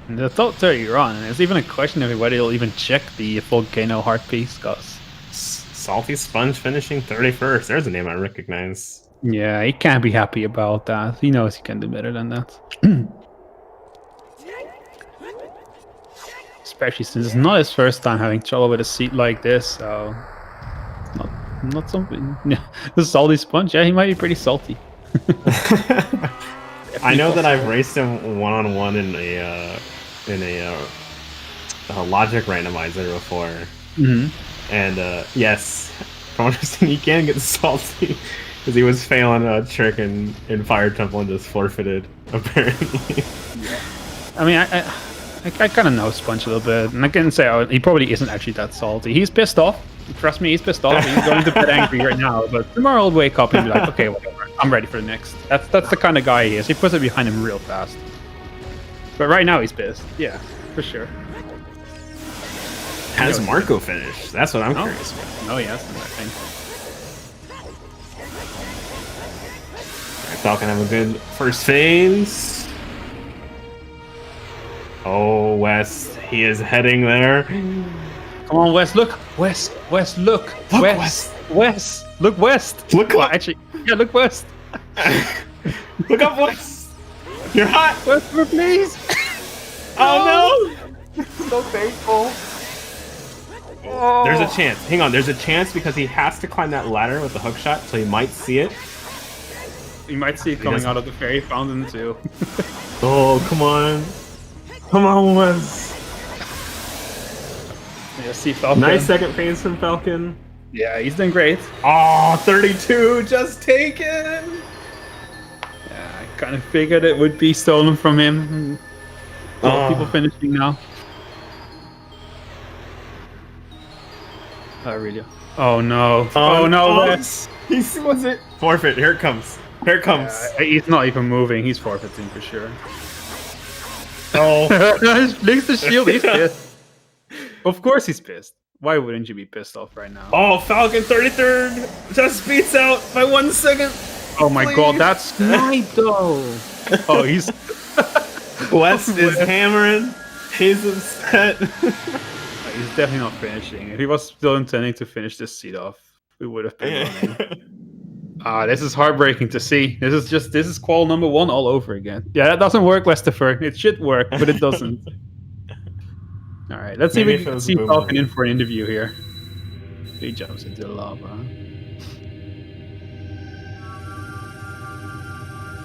B: And the top 30 run, and it's even a question of whether he'll even check the full Ganon heart piece, because
C: Salty Sponge finishing 31st. There's a name I recognize.
B: yeah, he can't be happy about that. He knows he can do better than that. Especially since it's not his first time having trouble with a seat like this, so not something. The salty sponge, yeah, he might be pretty salty.
C: I know that I've raced him one-on-one in a logic randomizer before.
B: Mm-hmm.
C: And yes, from what I've seen, he can get salty because he was failing a trick in Fire Temple and just forfeited, apparently.
B: I mean, I kind of know Sponge a little bit, and I can say he probably isn't actually that salty. He's pissed off. Trust me, he's pissed off. He's going to bed angry right now, but tomorrow he'll wake up and be like, okay, whatever. I'm ready for the next. That's the kind of guy he is. He puts it behind him real fast. But right now he's pissed. Yeah, for sure.
C: Has Marco finished? That's what I'm curious about.
B: No, he hasn't, I think.
C: Alright, Falcon have a good first phase. Oh, West, he is heading there.
B: Come on, West, look! West, look! West! Look West!
C: Look
B: well,
C: up!
B: actually, yeah, look West!
C: Look up, West! You're hot!
B: West, please!
C: Oh no!
B: So painful.
C: There's a chance. Hang on, there's a chance because he has to climb that ladder with the hook shot, so he might see it.
B: You might see it coming out of the fairy fountain too.
C: Oh, come on. Come on, Wes.
B: Yeah, see Falcon.
C: Nice second phase from Falcon.
B: Yeah, he's doing great.
C: Oh, 32, just taken.
B: Yeah, I kind of figured it would be stolen from him. A lot of people finishing now. Oh, really? Oh no. Oh no, Wes.
C: He was it. Forfeit, here it comes. Here it comes.
B: He's not even moving. He's forfeiting for sure.
C: Oh.
B: Blinks the shield. He's pissed. Of course he's pissed. Why wouldn't you be pissed off right now?
C: Oh, Falcon 33rd just beats out by 1 second.
B: Oh my god, that's snipe though. Oh, he's
C: West is hammering. He's upset.
B: He's definitely not finishing. If he was still intending to finish this seed off, we would have been running. This is heartbreaking to see. This is qual number 1 all over again. Yeah, that doesn't work, Westifer. It should work, but it doesn't. All right, let's see if we can see Falcon in for an interview here. He jumps into the lava.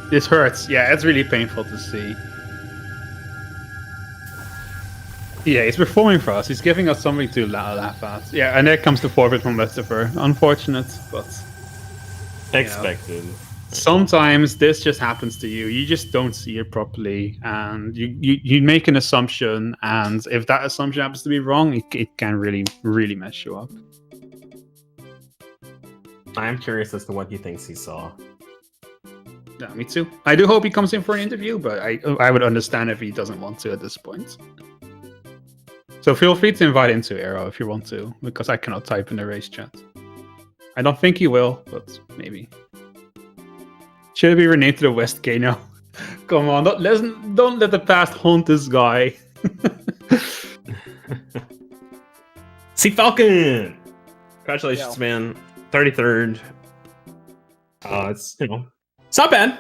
B: This hurts. Yeah, it's really painful to see. Yeah, he's performing for us. He's giving us something to laugh at. Yeah, and there comes the forfeit from Westifer. Unfortunate, but
C: expected.
B: Sometimes this just happens to you. You just don't see it properly, and you make an assumption, and if that assumption happens to be wrong, it can really mess you up.
C: I'm curious as to what he thinks he saw.
B: Yeah, me too. I do hope he comes in for an interview, but I would understand if he doesn't want to at this point. So feel free to invite him to Aero if you want to, because I cannot type in the race chat. I don't think he will, but maybe. Should it be renamed to the West Gano? Come on, don't let the past haunt this guy.
C: See Falcon! Congratulations, man. 33rd. It's it's not bad.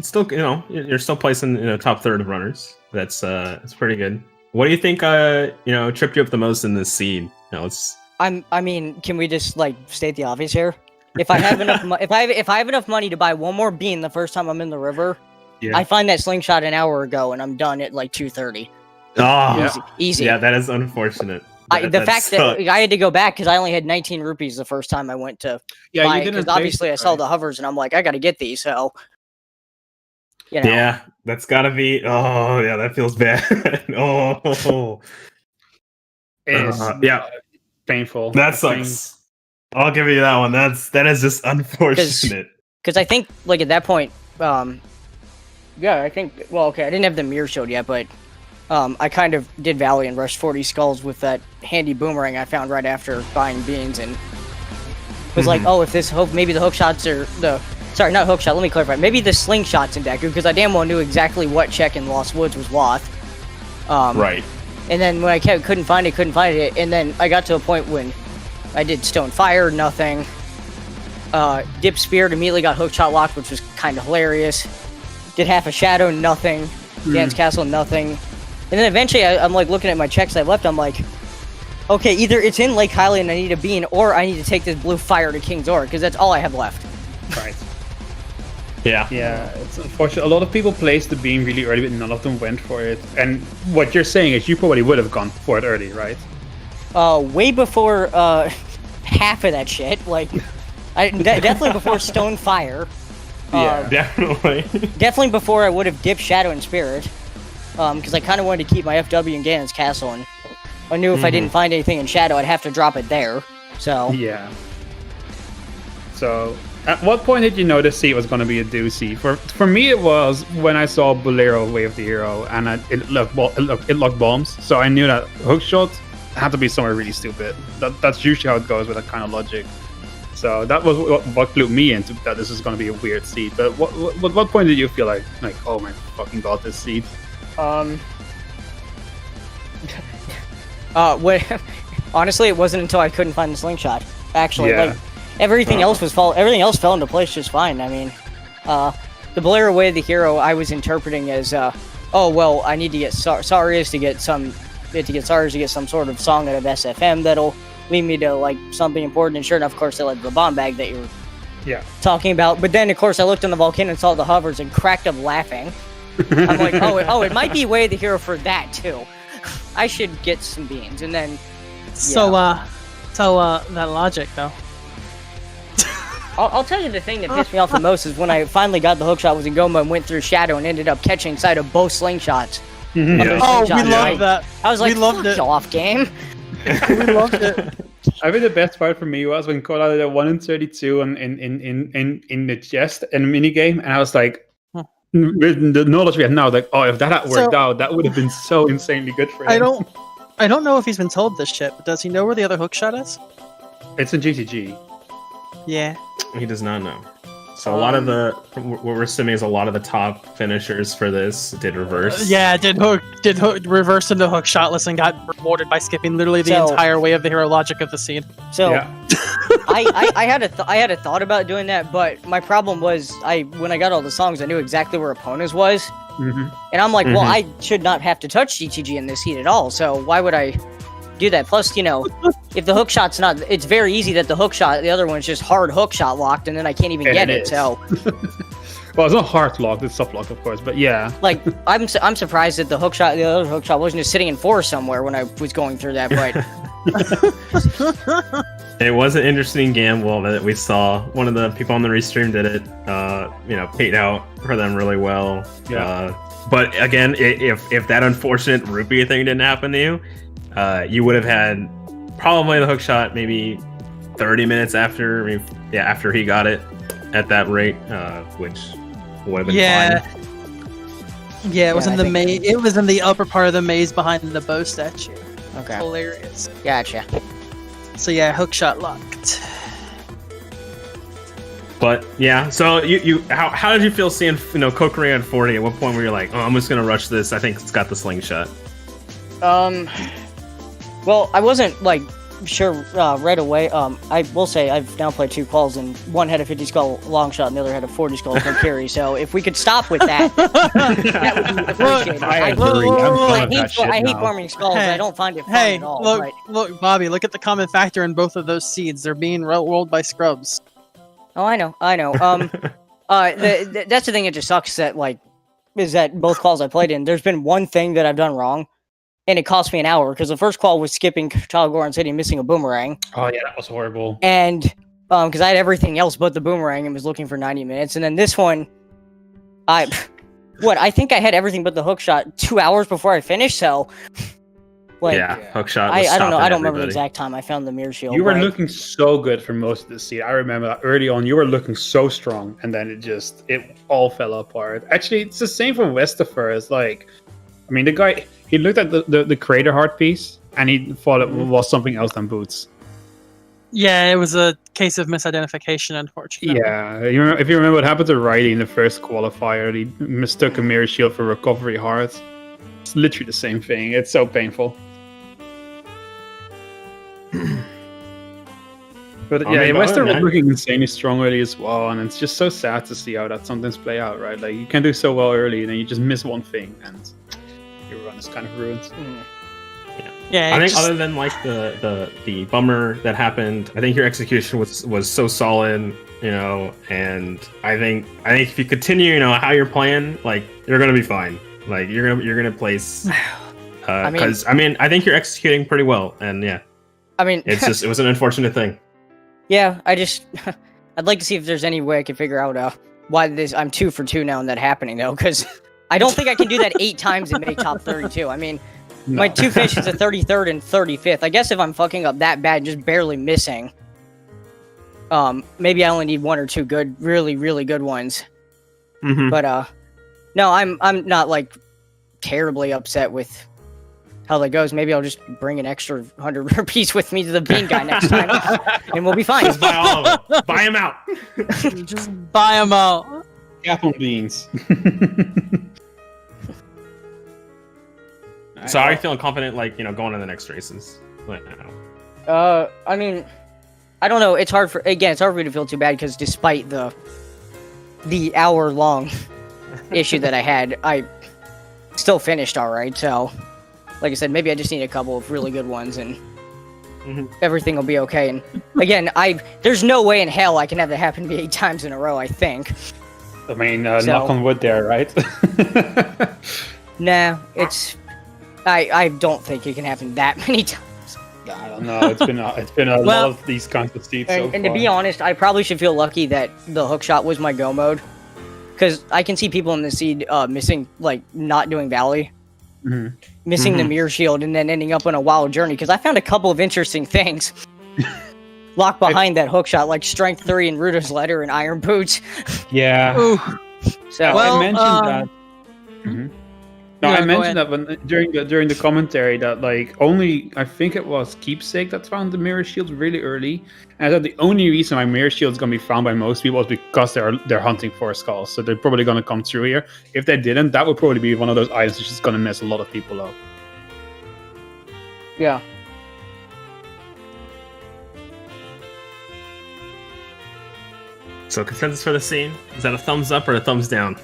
C: It's still you're still placing in the top third of runners. That's it's pretty good. What do you think tripped you up the most in this seed?
G: I mean, can we just state the obvious here? If I have enough if I have enough money to buy one more bean the first time I'm in the river, I find that slingshot an hour ago and I'm done at 2:30.
C: Oh,
G: easy.
C: Yeah, that is unfortunate.
G: The fact that I had to go back because I only had 19 rupees the first time I went to buy it, because obviously I saw the hovers and I'm like, I got to get these. So,
C: yeah, that's gotta be. Oh, yeah, that feels bad.
B: Yeah, painful.
C: That sucks. I'll give you that one. That is just unfortunate.
G: Because I think at that point, I think. Well, okay, I didn't have the mirror showed yet, but I kind of did Valley and rushed 40 skulls with that handy boomerang I found right after buying beans, and was like, oh, if this maybe the hook shots are the. Sorry, not hook shot. Let me clarify. Maybe the slingshot's in Deku, because I damn well knew exactly what check in Lost Woods was Loth.
C: Right.
G: And then when I couldn't find it, and then I got to a point when I did Stone Fire, nothing. Dip Spirit immediately got hook shot locked, which was kind of hilarious. Did half a Shadow, nothing. Dance Castle, nothing. And then eventually I'm looking at my checks I left. I'm like, okay, either it's in Lake Hylia and I need a bean, or I need to take this blue fire to King's Ore, because that's all I have left.
B: Right.
C: Yeah,
B: it's unfortunate. A lot of people placed the beam really early, but none of them went for it. And what you're saying is you probably would have gone for it early, right?
G: Way before half of that shit. Definitely before Stone Fire.
C: Yeah, definitely.
G: Definitely before I would have dipped Shadow and Spirit. Because I kind of wanted to keep my FW in Ganon's Castle, and I knew if I didn't find anything in Shadow, I'd have to drop it there. So
B: yeah. So at what point did you know the seat was going to be a doozy? For me, it was when I saw Bolero Wave the Hero, and it locked bombs. So I knew that hookshot had to be somewhere really stupid. That's usually how it goes with that kind of logic. So that was what clued me into that this is going to be a weird seed. But what point did you feel like oh my fucking god, this seed?
G: Honestly, it wasn't until I couldn't find the slingshot. Actually, everything else fell into place just fine. I mean, the Bolero Way of the Hero I was interpreting as, oh well, I need to get Sarius to get some sort of song out of SFM that'll lead me to something important. And sure enough, of course, they the bomb bag that you were talking about. But then, of course, I looked on the volcano and saw the hovers and cracked up laughing. I'm like, oh, it might be Way of the Hero for that too. I should get some beans, and then.
A: So that logic though.
G: I'll tell you the thing that pissed me off the most is when I finally got the hookshot was in Goma and went through Shadow and ended up catching sight of both slingshots.
A: Oh, we loved that.
G: I was like,
A: we loved it.
G: Off game.
A: We loved it.
B: I think the best part for me was when Kola did a 1 in 32 in the chest in a minigame, and I was like, with the knowledge we have now, oh, if that had worked out, that would have been so insanely good for him.
A: I don't know if he's been told this shit, but does he know where the other hookshot is?
B: It's a GTG.
A: Yeah.
C: He does not know. So a lot of what we're assuming is a lot of the top finishers for this did reverse.
A: Yeah, did reverse into hookshotless and got rewarded by skipping literally the entire way of the hero logic of the scene.
G: So I had a thought about doing that, but my problem was when I got all the songs, I knew exactly where opponents was, and I'm like, well, I should not have to touch GTG in this heat at all. So why would I do that? Plus, you know, if the hookshot's not, it's very easy that the hookshot, the other one's just hard hookshot locked, and then I can't even get it. So,
B: well, it's not hard locked; it's soft locked, of course. But yeah,
G: like I'm surprised that the other hookshot wasn't just sitting in 4 somewhere when I was going through that. But
C: it was an interesting gamble that we saw. One of the people on the restream did it. You know, paid out for them really well.
B: Yeah.
C: But again, if that unfortunate rupee thing didn't happen to you, you would have had probably the hookshot maybe 30 minutes after, after he got it at that rate, which would have been fine.
A: Yeah, it was in the maze. It was in the upper part of the maze behind the bow statue.
G: Okay.
A: Hilarious.
G: Gotcha.
A: So yeah, hookshot locked.
C: But yeah, so how did you feel seeing Kokiri at 40? At what point were you like, oh, I'm just gonna rush this? I think it's got the slingshot.
G: Well, I wasn't like sure right away. I will say I've now played 2 quals, and one had a 50 skull long shot, and the other had a 40 skull Kokiri. So if we could stop with that, that would be appreciated.
B: I agree.
G: I hate farming skulls. I don't find it fun at all.
A: Look, Bobby, look at the common factor in both of those seeds. They're being rolled by scrubs.
G: Oh, I know. That's the thing that just sucks. Is that both calls I played in, there's been one thing that I've done wrong, and it cost me an hour, because the first call was skipping Talgoran City and missing a boomerang.
B: Oh yeah, that was horrible.
G: And because I had everything else but the boomerang and was looking for 90 minutes, and then this one, I think I had everything but the hookshot 2 hours before I finished. So,
C: hookshot.
G: I don't know. I don't remember the exact time I found the mirror shield.
B: You were looking so good for most of the seed. I remember that early on. You were looking so strong, and then it all fell apart. Actually, it's the same for Westifer. It's like, I mean, the guy, he looked at the crater heart piece, and he thought it was something else than boots.
A: Yeah, it was a case of misidentification, unfortunately.
B: Yeah, if you remember what happened to Riley in the first qualifier, he mistook a mirror shield for recovery heart. It's literally the same thing. It's so painful. But Wester was looking insanely strong early as well, and it's just so sad to see how that sometimes play out, right? Like, you can do so well early, and then you just miss one thing, and your run is kind of ruined.
C: Yeah, I think other than like the bummer that happened, I think your execution was so solid, and I think if you continue, how you're playing, like, you're gonna be fine. Like, you're gonna place. Because I think you're executing pretty well, and it was an unfortunate thing.
G: Yeah, I'd like to see if there's any way I can figure out why I'm 2 for 2 now in that happening, though, because I don't think I can do that 8 times and make top 32. I mean, my 2 finishes are 33rd and 35th. I guess if I'm fucking up that bad, just barely missing, maybe I only need 1 or 2 good, really, really good ones.
C: Mm-hmm.
G: But no, I'm not like terribly upset with how that goes. Maybe I'll just bring an extra 100 rupees with me to the bean guy next time, and we'll be fine.
C: Just buy all of them. Buy them out.
A: Just buy them out.
B: Apple beans.
C: So are you feeling confident, like, going to the next races? Like,
G: I mean, I don't know. It's hard for me to feel too bad, because despite the hour-long issue that I had, I still finished all right. So, like I said, maybe I just need a couple of really good ones, and everything will be okay. And again, there's no way in hell I can have that happen to me 8 times in a row, I think.
B: I mean, knock on wood there, right?
G: Nah, I don't think it can happen that many times.
B: I don't know. It's been a lot of these kinds of seeds so far.
G: And to be honest, I probably should feel lucky that the hookshot was my go mode, because I can see people in the seed missing, like, not doing Valley, missing the mirror shield, and then ending up on a wild journey. Because I found a couple of interesting things locked behind that hookshot, like Strength 3 and Ruda's Letter and Iron Boots.
B: Yeah.
A: Ooh.
G: So
B: I mentioned that. No,
A: Yeah,
B: I
A: go
B: mentioned
A: ahead.
B: that during the commentary that like only I think it was Keepsake that found the mirror shields really early, and that the only reason why mirror shields gonna be found by most people is because they're hunting for skulls, so they're probably gonna come through here. If they didn't, that would probably be one of those items that's just gonna mess a lot of people up.
G: Yeah.
C: So consensus for the scene? Is that a thumbs up or a thumbs down?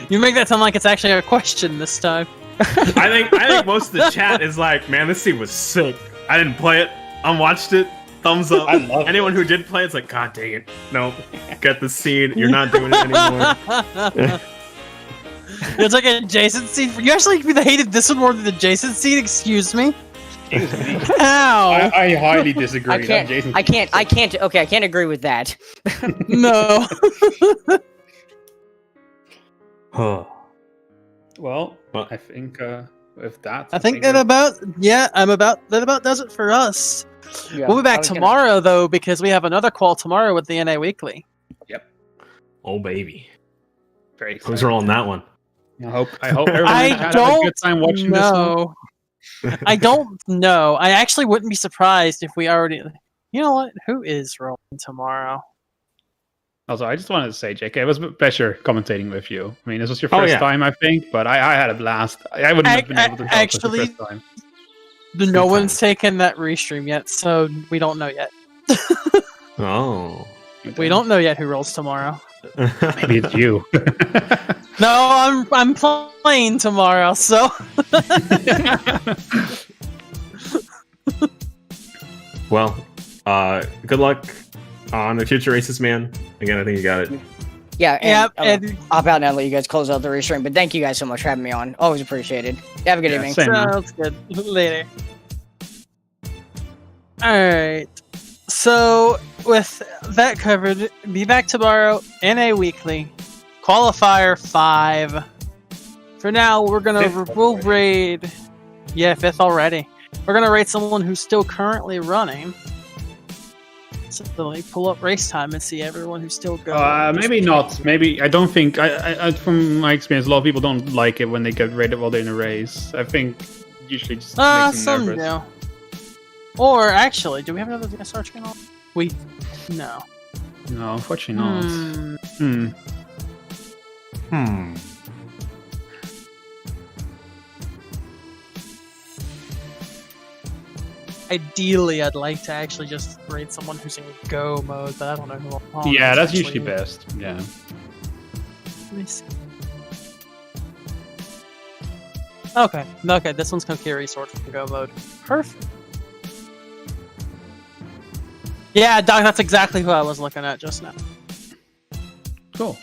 A: You make that sound like it's actually a question this time.
C: I think most of the chat is like, man, this scene was sick. I didn't play it. Unwatched it. Thumbs up.
B: I love
C: Anyone who did play it's like, God dang it. No. Get the scene. You're not doing it anymore.
A: It's like an adjacent scene. You actually hated this one more than the adjacent scene? Excuse me? How?
B: I highly disagree.
G: I can't. Okay, I can't agree with that.
A: No.
B: Well, I think with that,
A: I think that about does it for us.
G: Yeah,
A: We'll be back
G: I was gonna-
A: tomorrow though, because we have another call tomorrow with the NA Weekly.
C: Oh, baby.
B: very
C: Who's
B: excited.
C: rolling that one?
B: I hope everyone in
A: I
B: chat had a
A: don't
B: good time watching this one.
A: know. I don't know. I actually wouldn't be surprised if we already. You know what? Who is rolling tomorrow?
B: Also, I just wanted to say, JK, it was a pleasure commentating with you. I mean, this was your first time, I think, but I had a blast. I wouldn't have been able to tell
A: actually,
B: it was the first time.
A: No one's taken that restream yet, so we don't know yet.
C: Oh.
A: We don't know yet who rolls tomorrow.
B: Maybe it's you.
A: No, I'm playing tomorrow, so.
C: Well, good luck on the future races, man. Again, I think you got it.
G: Yeah, and,
A: and
G: I'll hop out now and let you guys close out the restream. But thank you guys so much for having me on. Always appreciated. Have a good evening.
B: Same, man.
A: sounds good. Later. Alright. So, with that covered, be back tomorrow, NA Weekly, Qualifier 5. For now, we'll raid... Yeah, 5th already. We're gonna raid someone who's still currently running. So let me pull up race time and see everyone who's still going.
B: Maybe not. Maybe I don't think. I from my experience, a lot of people don't like it when they get raided while they're in a race. I think usually just makes them
A: some
B: nervous.
A: do. Or actually, do we have another VSR channel? No.
B: No, unfortunately not.
A: Ideally, I'd like to actually just raid someone who's in go mode, but I don't know who I'll
B: Yeah, that's usually best. Yeah.
A: Let me see. Okay, this one's Kokiri Sword from go mode. Perfect. Yeah, Doc, that's exactly who I was looking at just now.
B: Cool.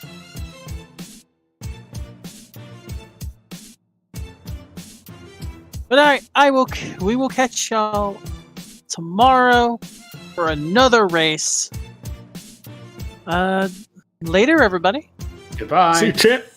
A: But alright, we will catch y'all tomorrow for another race. Later, everybody.
B: Goodbye.
C: See you, Chip.